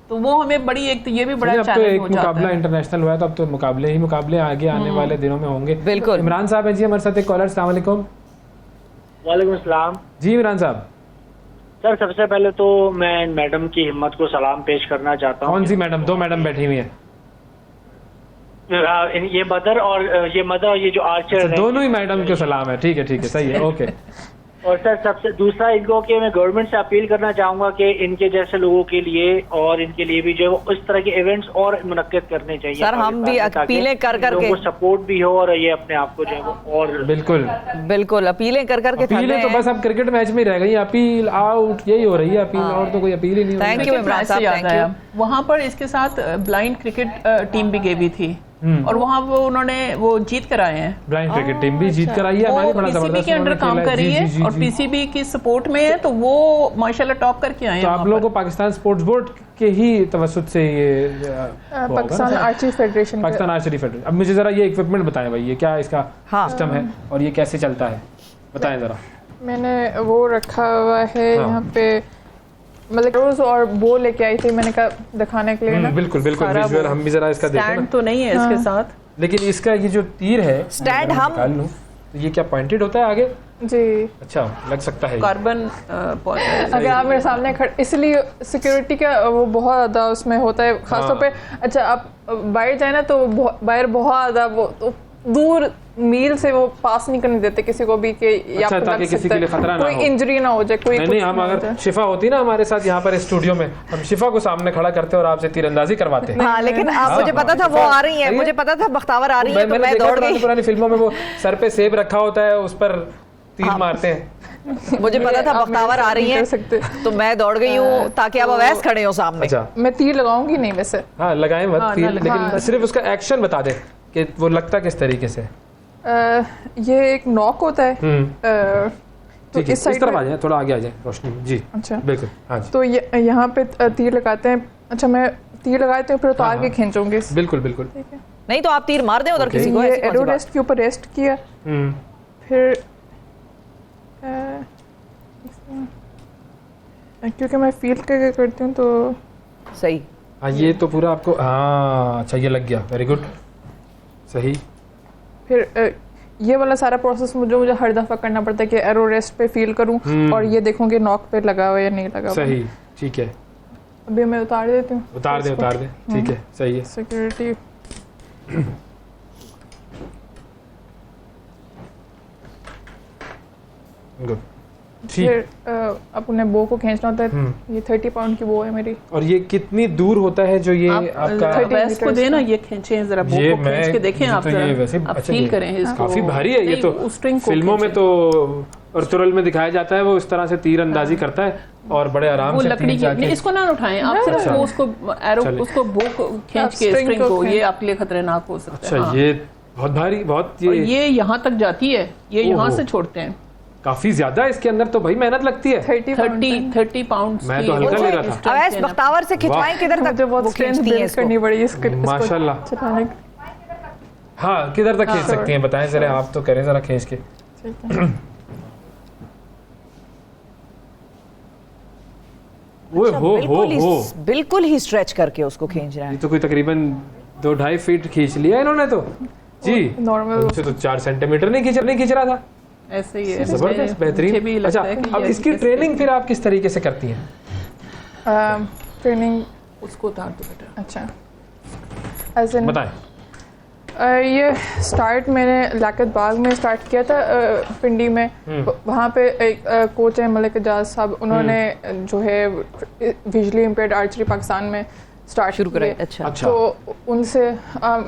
तो वो हमें बड़ी एक तो ये भी बड़ा चैलेंज हो जाता है। मुकाबला इंटरनेशनल हुआ है तो अब तो मुकाबले ही मुकाबले आगे आने वाले दिनों में होंगे। बिल्कुल। इमरान साहब हैं जी हमारे साथ, एक कॉलर। अस्सलाम वालेकुम। वालेकुम सलाम जी इमरान साहब। सर सबसे पहले तो मैं मैडम की हिम्मत को सलाम पेश करना चाहता हूँ। कौन सी मैडम? दो मैडम बैठी हुई हैं, ये मदर और ये जो आर्चर है, दोनों ही मैडम को सलाम है। ठीक है सही है, ओके। और सर सबसे दूसरा इनको कि मैं गवर्नमेंट से अपील करना चाहूंगा कि इनके जैसे लोगों के लिए और इनके लिए भी जो इस तरह के इवेंट्स और मुनक्किद करने चाहिए। सर हम भी अपीलें कर करके सपोर्ट भी हो और ये अपने आप को जो है और बिल्कुल अपीलें कर करके अपीलें तो बस अब क्रिकेट मैच में रह गई, अपील आउट यही हो रही है, अपील और तो कोई अपील ही नहीं। थैंक यू इमरान साहब, थैंक यू। वहाँ पर इसके साथ ब्लाइंड क्रिकेट टीम भी गई हुई थी, और वहाँ वो उन्होंने वो जीत कर आए हैं। ब्लाइंड क्रिकेट टीम भी जीत कर आई है हमारी, बड़ा पीसीबी के अंडर काम कर रही है और पीसीबी की सपोर्ट में है, तो वो माशाल्लाह टॉप करके आए हैं। तो आप लोगों को पाकिस्तान स्पोर्ट्स बोर्ड के ही तवस्सुत से ये Pakistan archery federation, Pakistan archery federation. अब मुझे जरा ये इक्विपमेंट बताएं भाई, ये क्या इसका सिस्टम है और ये कैसे चलता है, बताएं जरा। मैंने वो रखा हुआ है यहाँ पे, मतलब रोज और वो लेके आई थी, मैंने कहा दिखाने के लिए ना। बिल्कुल विजुअल हम भी जरा इसका देखें। स्टैंड तो नहीं है इसके साथ, लेकिन इसका ये जो तीर है स्टैंड हम निकाल लूं तो ये क्या पॉइंटेड होता है आगे? जी अच्छा, लग सकता है कार्बन अगर आप मेरे सामने खड़े, इसलिए सिक्योरिटी का वो बहुत ज़्यादा उसमें होता है खासतौर पे। अच्छा आप बाहर जाए ना तो बाहर बहुत ज़्यादा वो तो दूर मील से वो पास नहीं करने देते किसी को भी कि अच्छा, ताकि किसी के लिए खतरा ना हो, कोई इंजरी ना हो जाए, कोई नहीं। हम अगर शिफा होती ना हमारे साथ यहाँ पर स्टूडियो में, हम शिफा को सामने खड़ा करते और आपसे तीरंदाजी करवाते। हाँ, लेकिन आप मुझे पता था वो आ रही है, मुझे पता था बख्तावर आ रही है, तो मैं दौड़ गई। पुरानी फिल्मों में वो सर पे सेब रखा होता है, उस पर तीर मारते हैं। मुझे पता था बख्तावर आ रही है, तो मैं दौड़ गई हूँ ताकि आप अवैस खड़े हो सामने। अच्छा, मैं तीर लगाऊंगी नहीं वैसे। हाँ लगाएं मत तीर, लेकिन सिर्फ उसका एक्शन बता दे कि वो लगता किस तरीके से। ये एक नॉक होता है, तो इस तरफ आ जाए, थोड़ा आगे आ जाए रोशनी जी। अच्छा बिल्कुल, हाँ जी। तो यहाँ पे तीर लगाते हैं। अच्छा मैं तीर लगाते हैं फिर उतार के खींचूंगी। बिल्कुल नहीं तो आप तीर मार दें उधर किसी को। ये एरो रेस्ट के ऊपर रेस्ट किया, फिर क्योंकि मैं फील करके करती हूँ तो सही। हाँ ये तो पूरा आपको, हाँ अच्छा ये लग गया, वेरी गुड, सही। फिर ये वाला सारा प्रोसेस मुझे हर दफ़ा करना पड़ता है कि एरो रेस्ट पे फील करूं और ये देखूं कि नॉक पे लगा हुआ या नहीं लगा हुआ। सही, ठीक है। अभी मैं उतार देती हूँ। उतार दे, ठीक है, सही है। Security good. फिर अपने बो को खींचना होता है। ये 30 पाउंड की बो है मेरी। और ये कितनी दूर होता है जो ये आपका वैस को देना, ये खींचें जरा, बो को खींच के देखें आप, तो ये वैसे आप फील करें इसको। काफी भारी है ये तो, फिल्मों में तो और तुरल में दिखाया जाता है वो इस तरह से तीर अंदाजी करता है और बड़े आराम से लकड़ी की, इसको ना उठाएं आप, सिर्फ उसको एरो उसको बो को खींच के स्ट्रिंग को, ये आपके लिए खतरनाक हो सकता है। अच्छा ये बहुत भारी, बहुत ये यहाँ तक जाती है, ये यहाँ से छोड़ते हैं। काफी ज्यादा इसके अंदर तो भाई मेहनत लगती है। 30 पाउंड। मैं तो हल्का ले रहा था। अवैस बख्तावर से खिंचवाएं किधर तक, बहुत स्ट्रेंथ बिल्ड करनी पड़ी इसको माशाल्लाह। चलाने। हाँ किधर तक खींच सकती हैं बताएं जरा, आप तो करें जरा खींच के। वो हो बिल्कुल ही स्ट्रेच करके उसको खींच रहा है। ये तो कोई तकरीबन 2-2.5 फीट खींच लिया इन्होंने तो जी। नॉर्मल तो 4 सेंटीमीटर नहीं खींच रहा था। ऐसे ही है। ज़बरदस्त, मुझे भी बेहतरीन। लगता अच्छा, है कि अब ये इसकी ट्रेनिंग फिर आप किस तरीके से करती हैं? ट्रेनिंग उसको उतार दो बेटा। अच्छा, एज इन बताएं। ये स्टार्ट मैंने लाकत बाग में स्टार्ट किया था, पिंडी में। वहाँ पे एक कोच है मलिक एजाज साहब, उन्होंने जो है विजुअली इम्पेयर्ड आर्चरी पाकिस्तान में स्टार्ट शुरू करा। किए। अच्छा। तो उनसे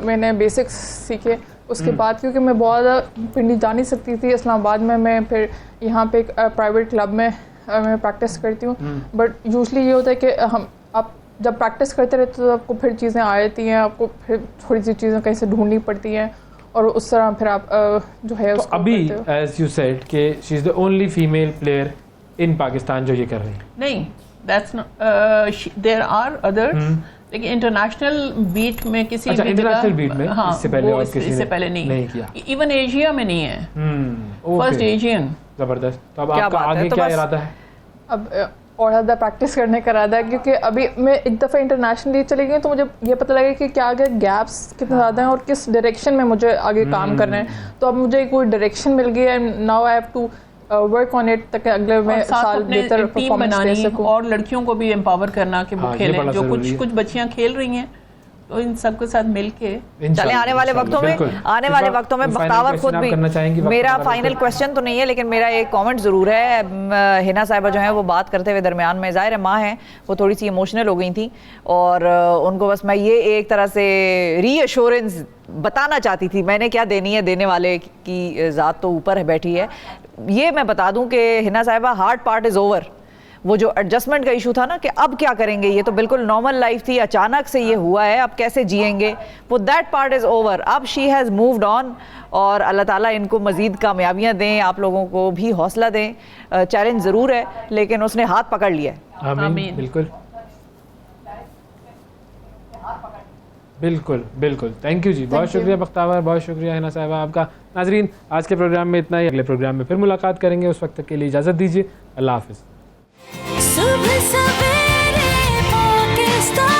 मैंने बेसिक्स सीखे। उसके बाद क्योंकि मैं बहुत ज़्यादा पिंडी जा नहीं सकती थी इस्लामाबाद में, मैं फिर यहाँ पे एक प्राइवेट क्लब में मैं प्रैक्टिस करती हूँ। बट यूजली ये होता है कि आप जब प्रैक्टिस करते रहते हो तो आपको फिर चीज़ें आ जाती हैं, आपको फिर थोड़ी सी चीज़ें कहीं से ढूंढनी पड़ती हैं और उस तरह फिर आप जो है तो उसको अभी करते हो। एज यू सेड कि she is the only female player in Pakistan जो ये कर रही है। नहीं, दैट्स देयर आर अदर्स, लेकिन इंटरनेशनल बीट में किसी अच्छा, भी इंटरनेशनल बीट में हाँ, इससे पहले और किसी इससे ने पहले नहीं किया। इवन एशिया में नहीं है, फर्स्ट एशियन। जबरदस्त। तो अब क्या आपका बात है, आगे तो क्या बस- इरादा है? अब और ज़्यादा प्रैक्टिस करने का इरादा है, क्योंकि अभी मैं एक दफ़ा इंटरनेशनली चली गई तो मुझे ये पता लगा कि क्या आगे गैप्स कितने ज़्यादा हैं और किस डायरेक्शन में मुझे आगे काम करना है। तो अब मुझे कोई डायरेक्शन मिल गई है, now I have to work on it ताकि अगले में साल बेहतर टीम परफॉर्मेंस दे बनानी सकूं। और लड़कियों को भी एम्पावर करना कि वो हाँ, ये खेलें, बड़ा जो ज़रूरी है। कुछ बच्चियां खेल रही हैं, तो इन सबके साथ मिलके चले आने वाले वक्तों में बख्तावर खुद भी, मेरा फाइनल क्वेश्चन तो नहीं है लेकिन मेरा एक कमेंट ज़रूर है। हिना साहिबा जो है वो बात करते हुए दरमियान में, ज़ाहिर है माँ हैं, वो थोड़ी सी इमोशनल हो गई थी और उनको बस मैं ये एक तरह से रीअश्योरेंस बताना चाहती थी। मैंने क्या देनी है, देने वाले की ज़ात तो ऊपर है बैठी है। ये मैं बता दूं कि हिना साहिबा हार्ड पार्ट इज़ ओवर। वो जो एडजस्टमेंट का इशू था ना कि अब क्या करेंगे, ये तो बिल्कुल नॉर्मल लाइफ थी, अचानक से ये हुआ है, अब कैसे जिएंगे, वो दैट पार्ट इज़ ओवर। अब शी हैज़ मूव्ड ऑन और अल्लाह ताला इनको मज़ीद कामयाबियाँ दें, आप लोगों को भी हौसला दें। चैलेंज ज़रूर है लेकिन उसने हाथ पकड़ लिया है। आमीन। बिल्कुल बिल्कुल बिल्कुल। थैंक यू जी, बहुत शुक्रिया बख्तावर, बहुत शुक्रिया हिना साहिबा आपका। नाजरीन, आज के प्रोग्राम में इतना ही, अगले प्रोग्राम में फिर मुलाकात करेंगे। उस वक्त तक के लिए इजाज़त दीजिए। अल्लाह हाफिज़। सुबह सवेरे पाकिस्तान।